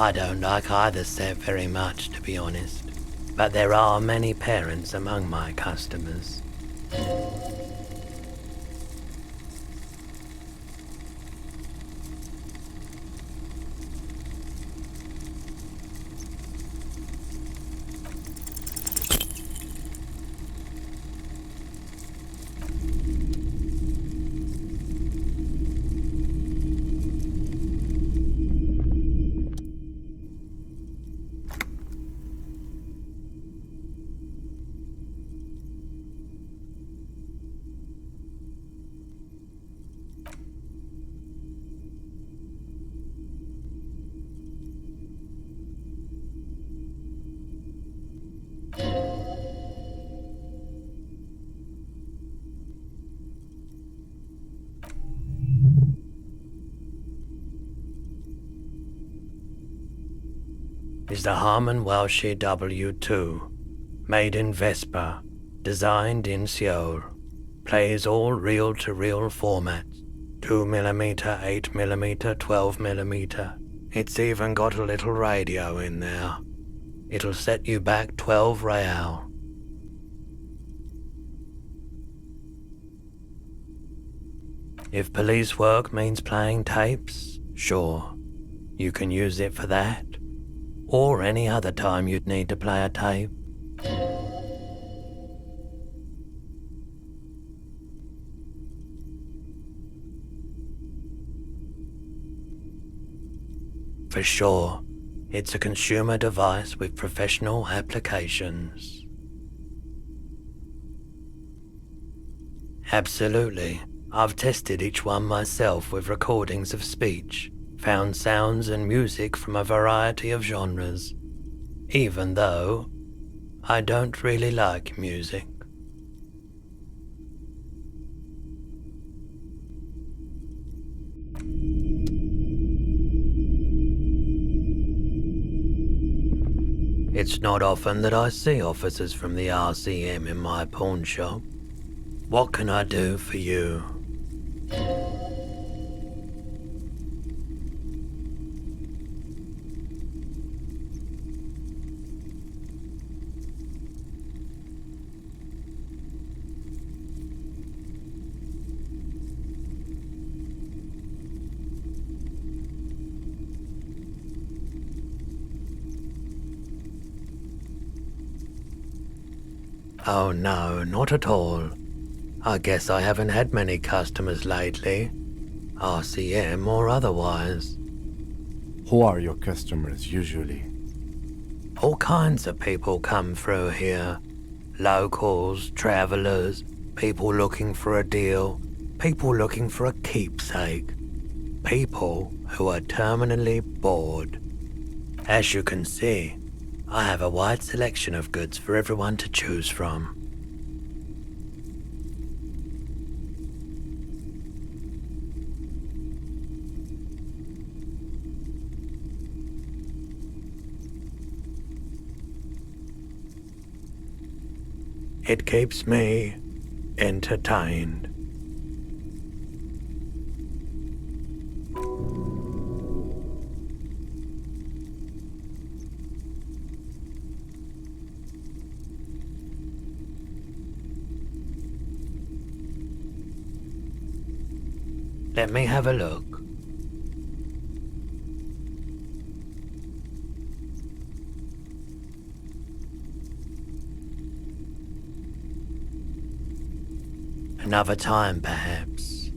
I don't like either set very much, to be honest. But there are many parents among my customers. Is the Harman Welshie W2, made in Vespa, designed in Seoul, plays all reel-to-reel formats, 2mm, 8mm, 12mm. It's even got a little radio in there. It'll set you back 12 real. If police work means playing tapes, sure, you can use it for that. Or any other time you'd need to play a tape. For sure, it's a consumer device with professional applications. Absolutely. I've tested each one myself with recordings of speech, found sounds and music from a variety of genres, even though I don't really like music. It's not often that I see officers from the RCM in my pawn shop. What can I do for you? Oh no, not at all. I guess I haven't had many customers lately, RCM or otherwise. Who are your customers usually? All kinds of people come through here. Locals, travellers, people looking for a deal, people looking for a keepsake, people who are terminally bored. As you can see, I have a wide selection of goods for everyone to choose from. It keeps me entertained. Let me have a look. Another time, perhaps.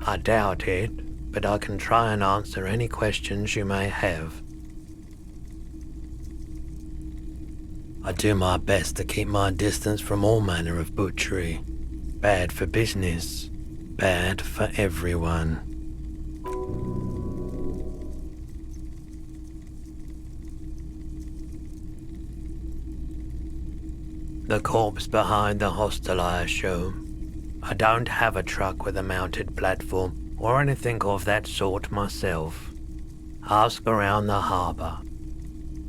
I doubt it, but I can try and answer any questions you may have. I do my best to keep my distance from all manner of butchery. Bad for business, bad for everyone. The corpse behind the hostel, I assume. I don't have a truck with a mounted platform or anything of that sort myself. Ask around the harbour.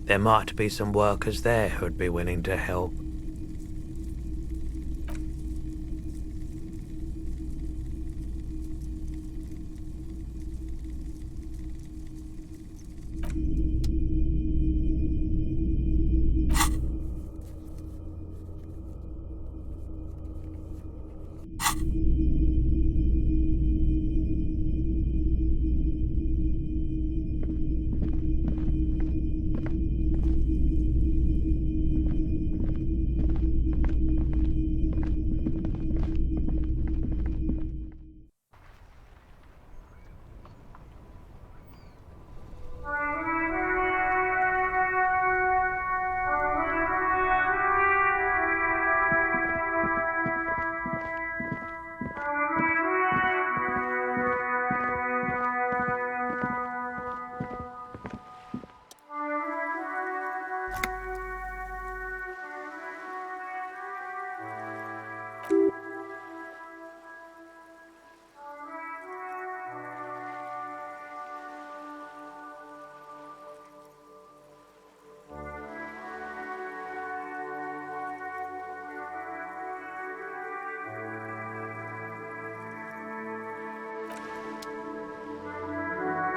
There might be some workers there who'd be willing to help.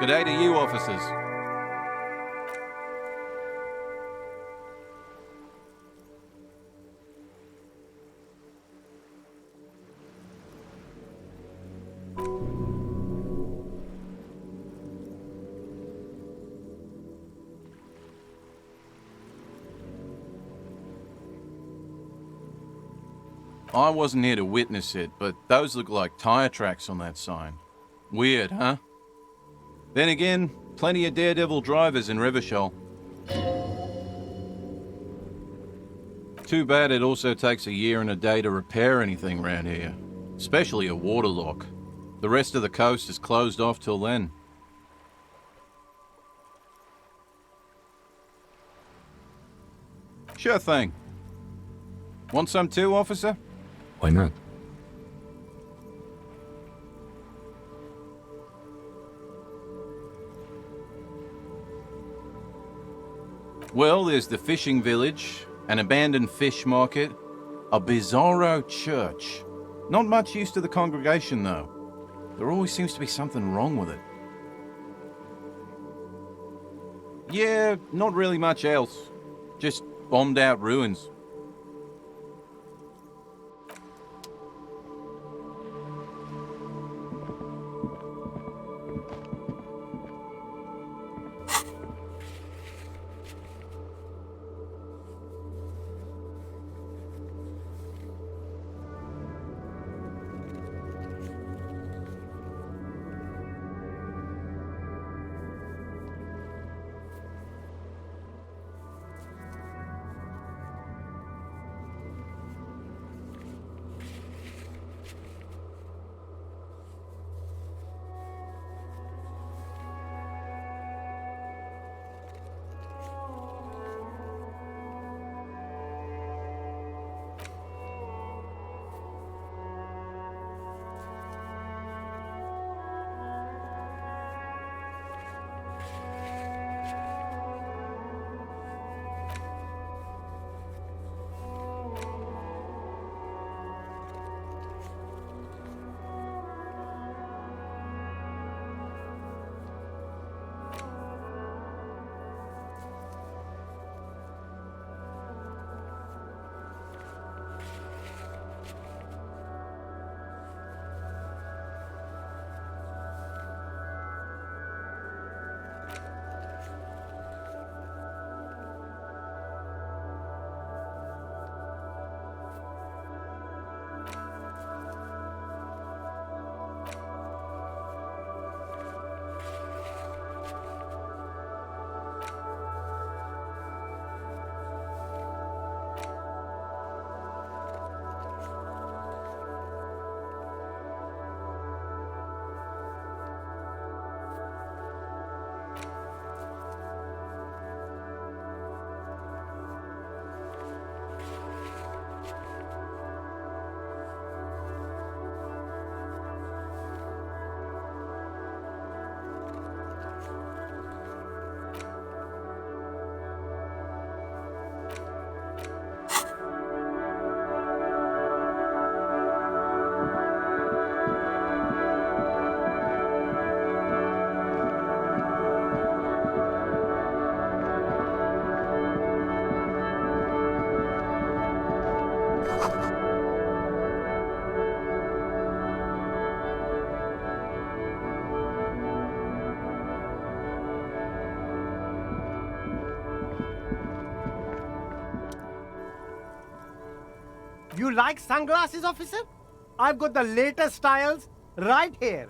Good day to you, officers. I wasn't here to witness it, but those look like tire tracks on that sign. Weird, huh? Then again, plenty of daredevil drivers in Rivershoal. Too bad it also takes a year and a day to repair anything around here, especially a waterlock. The rest of the coast is closed off till then. Sure thing. Want some too, officer? Why not? Well, there's the fishing village, an abandoned fish market, a bizarro church. Not much use to the congregation, though. There always seems to be something wrong with it. Yeah, not really much else. Just bombed out ruins. You like sunglasses, officer? I've got the latest styles right here.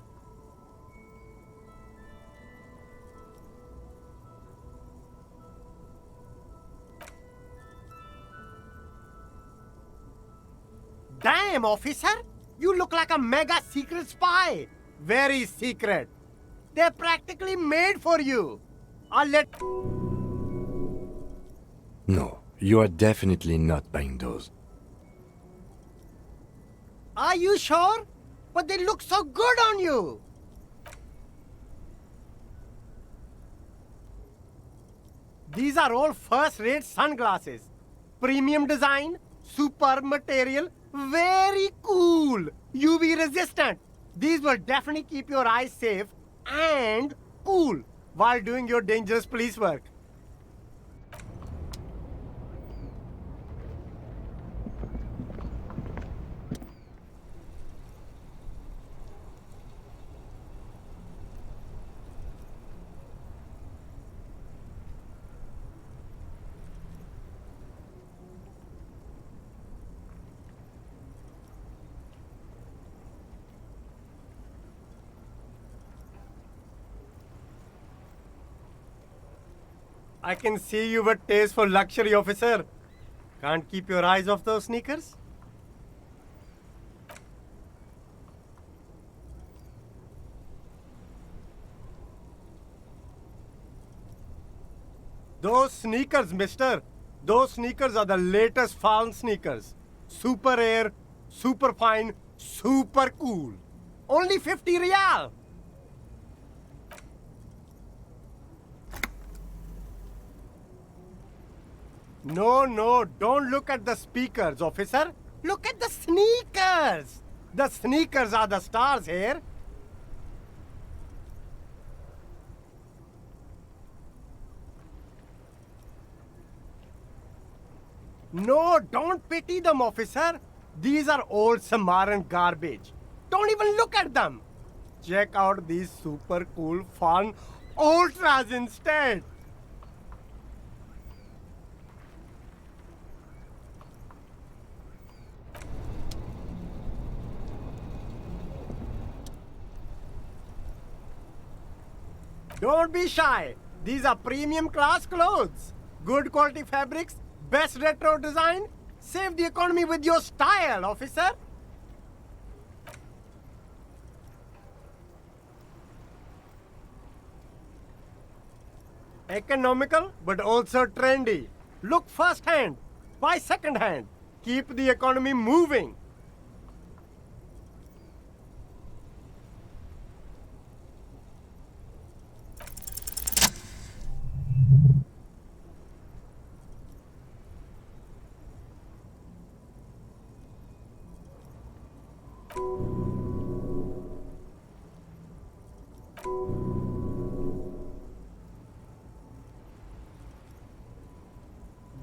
Damn, officer! You look like a mega secret spy. Very secret. They're practically made for you. I'll let... No, you are definitely not buying those. Are you sure? But they look so good on you. These are all first-rate sunglasses. Premium design, superb material, very cool. UV resistant. These will definitely keep your eyes safe and cool while doing your dangerous police work. I can see you with taste for luxury, officer. Can't keep your eyes off those sneakers? Those sneakers, mister. Those sneakers are the latest found sneakers. Super air, super fine, super cool. Only 50 real. No, don't look at the speakers, officer. Look at the sneakers. The sneakers are the stars here. No, don't pity them, officer. These are old Samaran garbage. Don't even look at them. Check out these super cool, fun ultras instead. Don't be shy. These are premium class clothes. Good quality fabrics, best retro design. Save the economy with your style, officer. Economical, but also trendy. Look first hand, buy second hand. Keep the economy moving.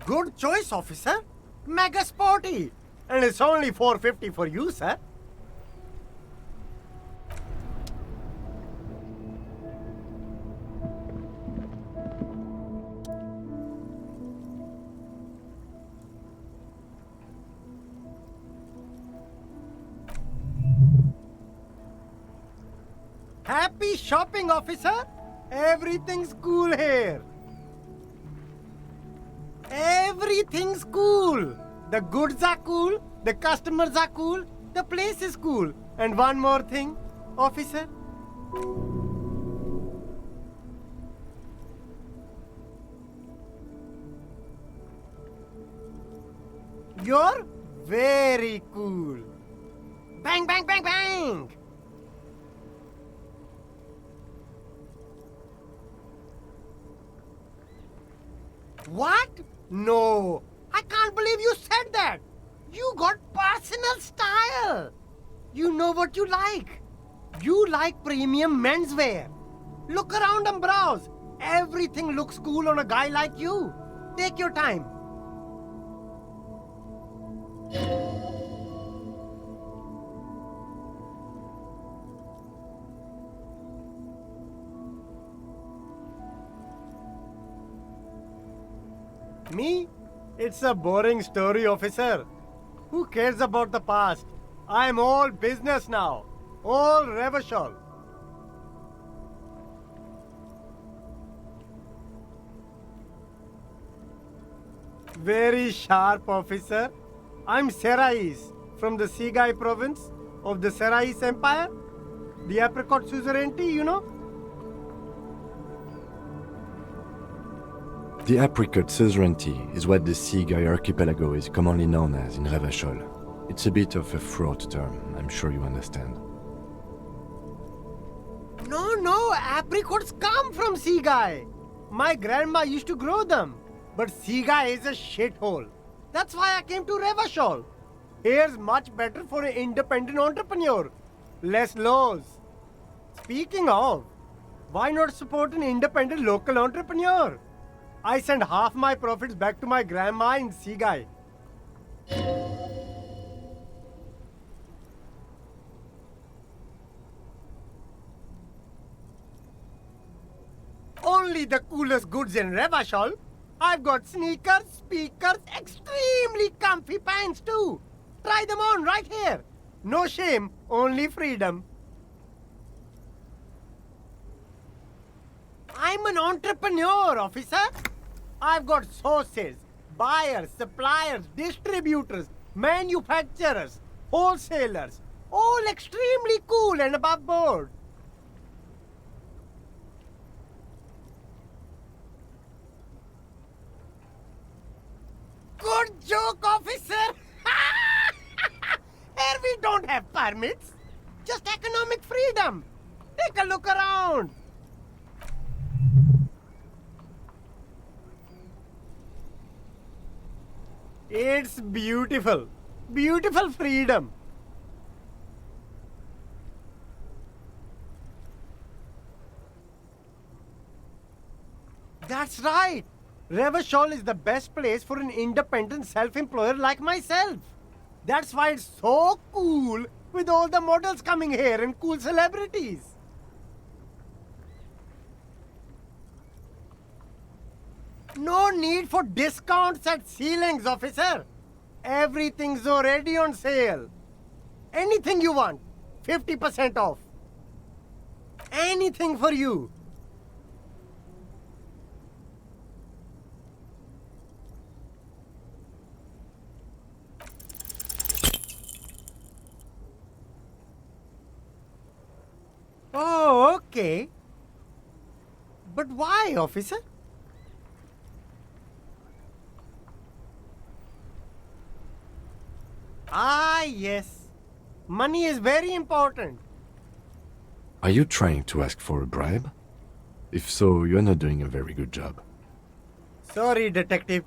Good choice, officer. Mega sporty. And it's only 450 for you, sir. Happy shopping, officer. Everything's cool here. Everything's cool. The goods are cool, the customers are cool, the place is cool. And one more thing, officer. You're very cool. Bang, bang, bang, bang. What? No, I can't believe you said that. You got personal style. You know what you like. You like premium menswear. Look around and browse. Everything looks cool on a guy like you. Take your time. Me? It's a boring story, officer. Who cares about the past? I'm all business now. All Revachol. Very sharp, officer. I'm Serais from the Sigai province of the Serais Empire. The apricot suzerainty, you know? The apricot suzerainty is what the Sigai archipelago is commonly known as in Revachol. It's a bit of a fraught term, I'm sure you understand. No, apricots come from Sigai. My grandma used to grow them. But Sigai is a shithole. That's why I came to Revachol. Here's much better for an independent entrepreneur. Less laws. Speaking of, Why not support an independent local entrepreneur? I send half my profits back to my grandma in Seaguy. Only the coolest goods in Revachol. I've got sneakers, speakers, extremely comfy pants too. Try them on right here. No shame, only freedom. I'm an entrepreneur, officer. I've got sources, buyers, suppliers, distributors, manufacturers, wholesalers, all extremely cool and above board. Good joke, officer! Here we don't have permits, just economic freedom. Take a look around. It's beautiful. Beautiful freedom. That's right. Revachol is the best place for an independent self-employer like myself. That's why it's so cool with all the models coming here and cool celebrities. No need for discounts at ceilings, officer. Everything's already on sale. Anything you want, 50% off. Anything for you. Oh, okay. But why, officer? Ah, yes. Money is very important. Are you trying to ask for a bribe? If so, you're not doing a very good job. Sorry, detective.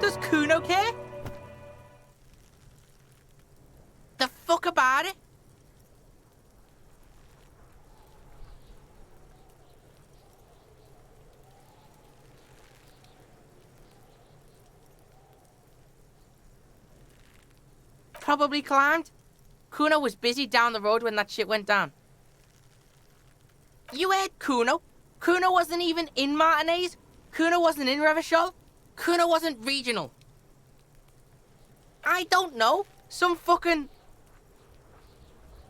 Does Kuno care? The fuck about it? Probably climbed. Kuno was busy down the road when that shit went down. You heard Kuno? Kuno wasn't even in Martinez. Kuno wasn't in Revachol. Kuno wasn't regional. I don't know. Some fucking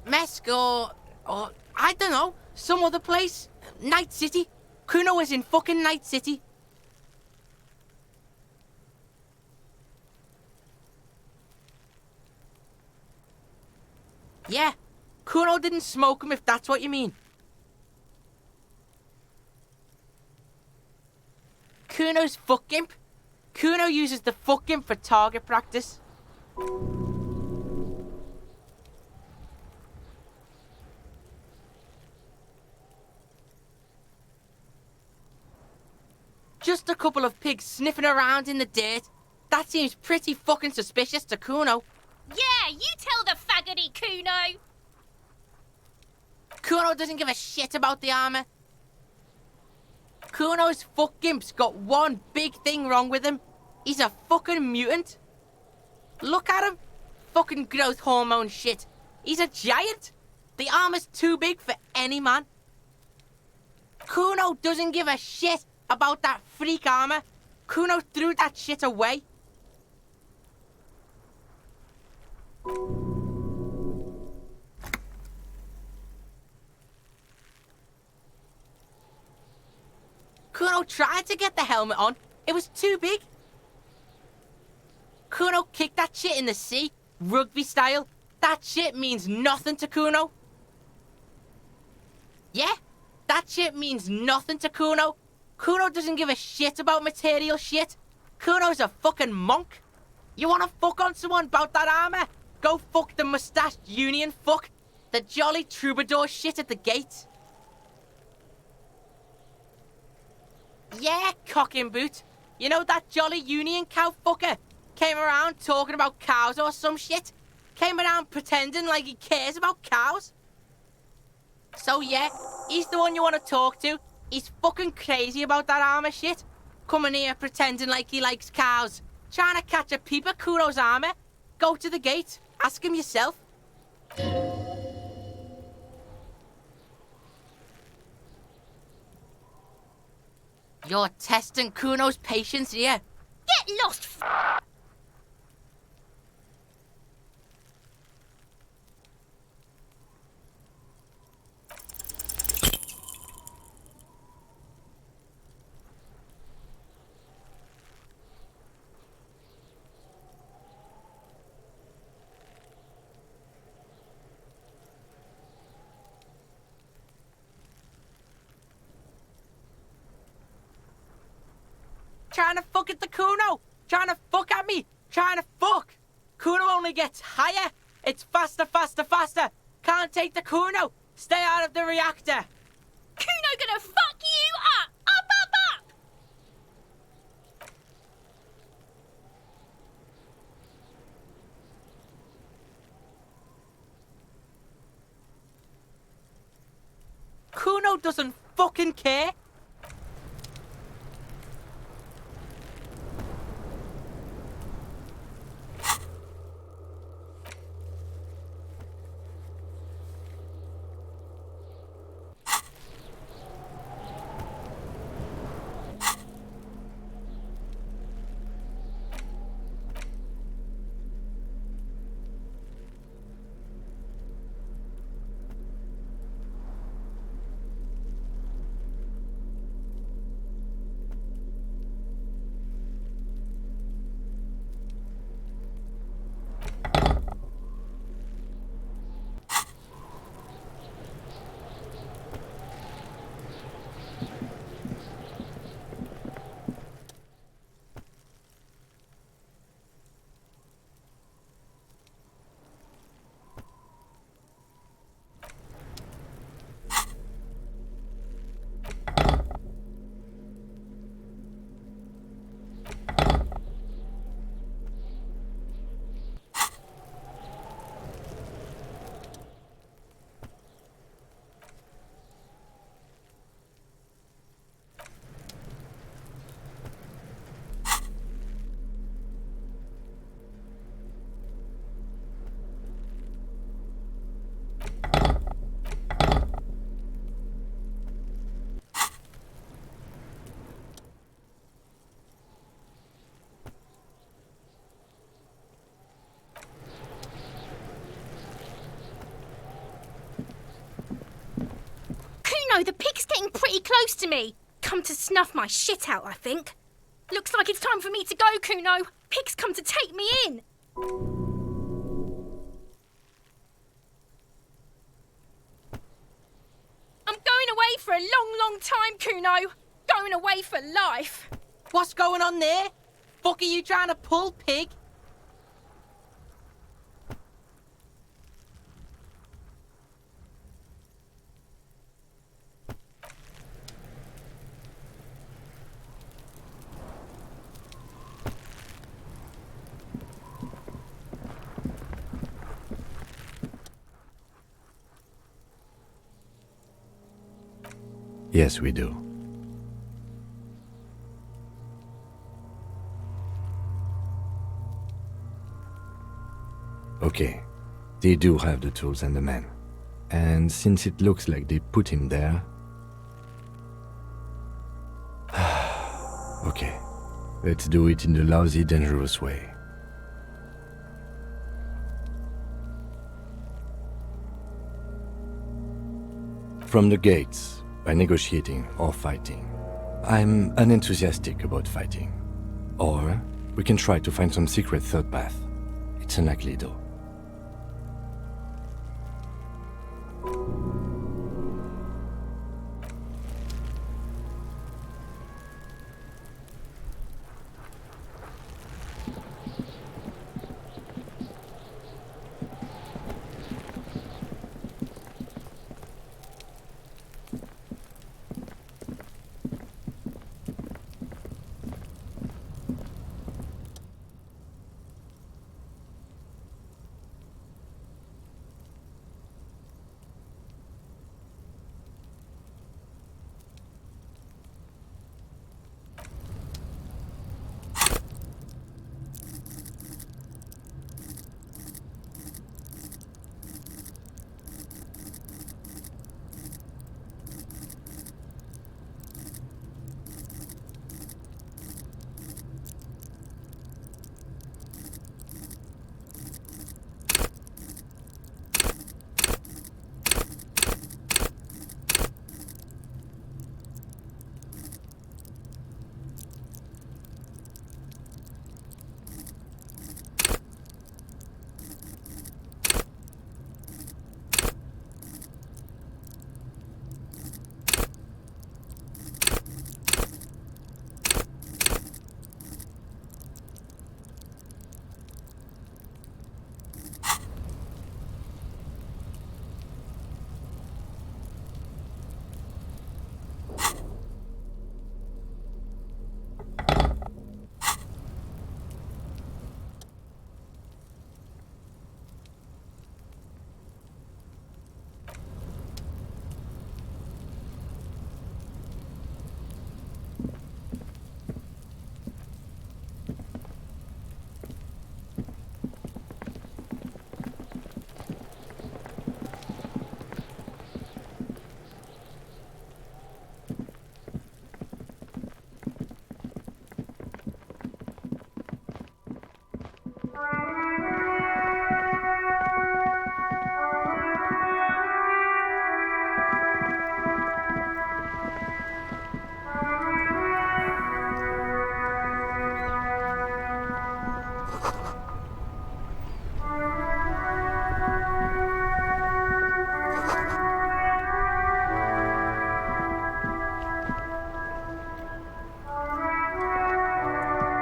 Mesk or I don't know. Some other place. Night City. Kuno is in fucking Night City. Yeah. Kuno didn't smoke him, if that's what you mean. Kuno's fuck gimp. Kuno uses the fuck gimp for target practice. Just a couple of pigs sniffing around in the dirt. That seems pretty fucking suspicious to Kuno. Yeah, you tell the faggoty, Kuno. Kuno doesn't give a shit about the armor. Kuno's fuck gimp's got one big thing wrong with him. He's a fucking mutant. Look at him. Fucking growth hormone shit. He's a giant. The armor's too big for any man. Kuno doesn't give a shit about that freak armor. Kuno threw that shit away. Kuno tried to get the helmet on. It was too big. Kuno kicked that shit in the sea, rugby style. That shit means nothing to Kuno. Yeah, that shit means nothing to Kuno. Kuno doesn't give a shit about material shit. Kuno's a fucking monk. You wanna fuck on someone about that armor? Go fuck the mustached union fuck. The jolly troubadour shit at the gate. Yeah, cocking boot. You know that jolly union cow fucker? Came around talking about cows or some shit. Came around pretending like he cares about cows. So yeah, he's the one you want to talk to. He's fucking crazy about that armor shit. Coming here pretending like he likes cows. Trying to catch a peep at Kuno's armor. Go to the gate. Ask him yourself. You're testing Kuno's patience here. Get lost, Trying to fuck at the Kuno. Trying to fuck at me. Trying to fuck. Kuno only gets higher. It's faster, faster, faster. Can't take the Kuno. Stay out of the reactor. Kuno gonna fuck you up! Up, up, up! Kuno doesn't fucking care. close to me. Come to snuff my shit out, I think. Looks like it's time for me to go, Kuno. Pig's come to take me in. I'm going away for a long, long time, Kuno. Going away for life. What's going on there? Fuck are you trying to pull, pig? Yes, we do. Okay, they do have the tools and the men. And since it looks like they put him there... Okay, let's do it in the lousy, dangerous way. From the gates, by negotiating or fighting. I'm unenthusiastic about fighting. Or we can try to find some secret third path. It's unlikely though.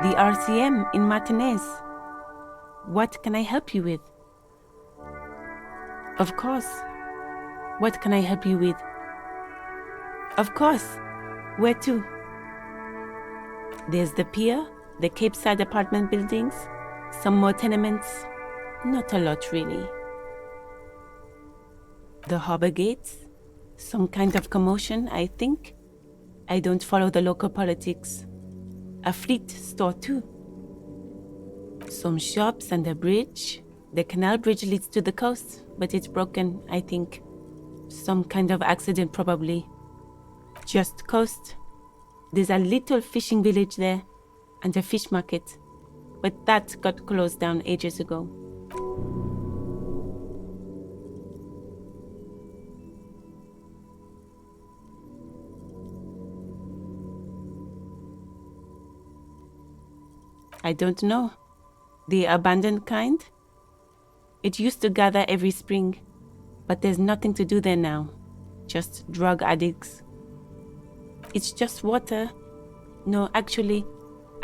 The RCM in Martinez. What can I help you with? Of course. What can I help you with? Of course. Where to? There's the pier, the Cape Side apartment buildings, some more tenements. Not a lot, really. The harbor gates? Some kind of commotion, I think. I don't follow the local politics. A fleet store, too. Some shops and a bridge. The canal bridge leads to the coast, but it's broken, I think. Some kind of accident, probably. Just coast. There's a little fishing village there, and a fish market. But that got closed down ages ago. I don't know. The abandoned kind? It used to gather every spring, but there's nothing to do there now. Just drug addicts. It's just water. No, actually,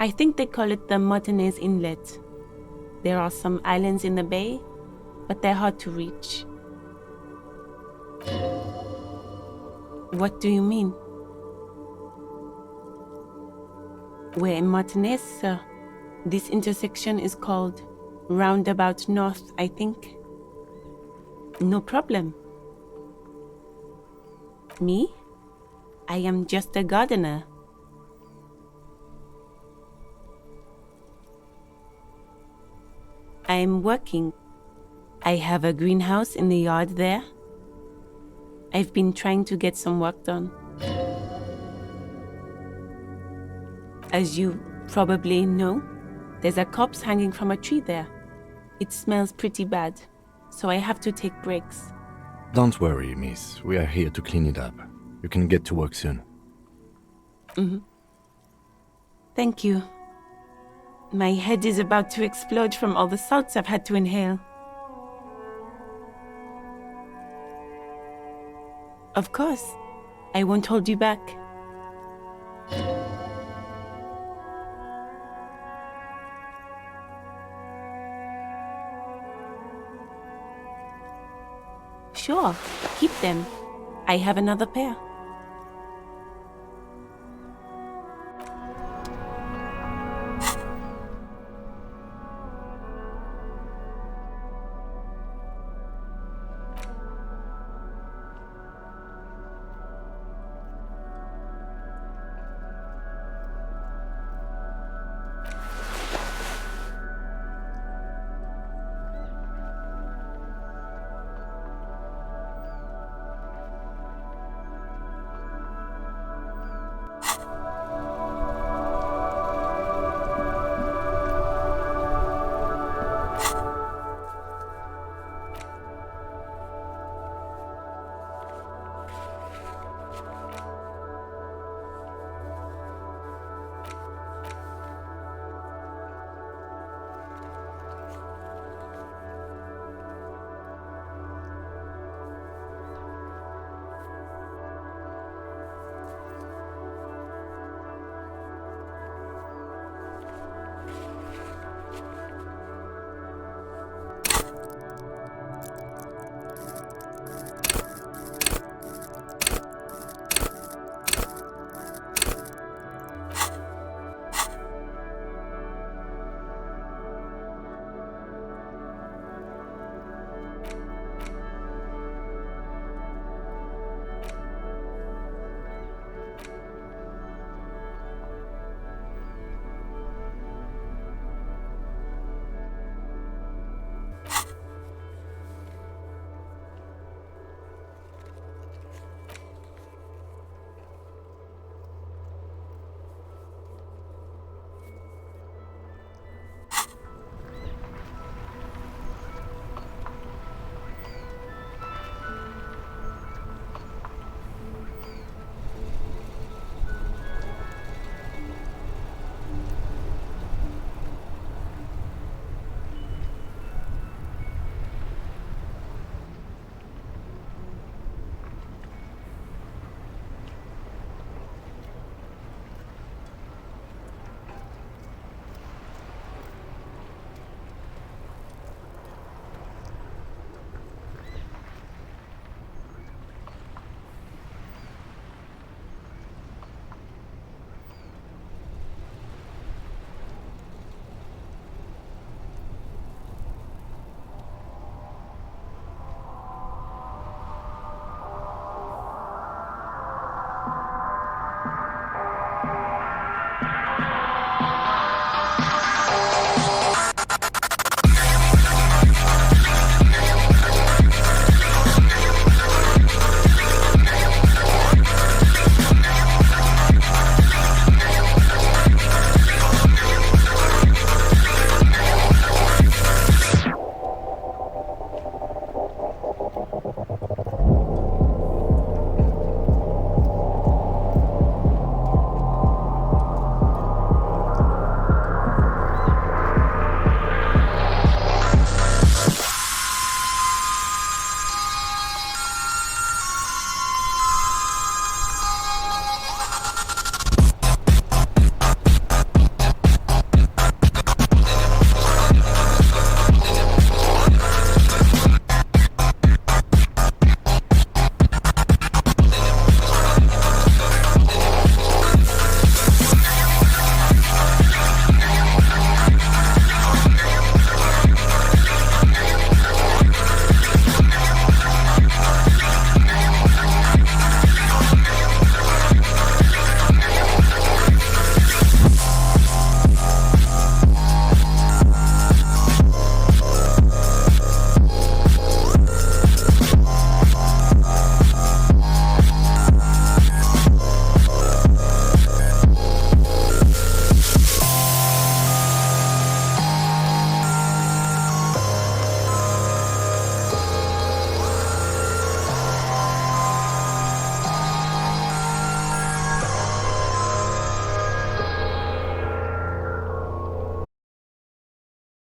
I think they call it the Martinez Inlet. There are some islands in the bay, but they're hard to reach. What do you mean? We're in Martinez, sir. This intersection is called Roundabout North, I think. No problem. Me? I am just a gardener. I am working. I have a greenhouse in the yard there. I've been trying to get some work done. As you probably know, there's a corpse hanging from a tree there. It smells pretty bad, so I have to take breaks. Don't worry, miss. We are here to clean it up. You can get to work soon. Thank you. My head is about to explode from all the salts I've had to inhale. Of course. I won't hold you back. Sure, keep them. I have another pair.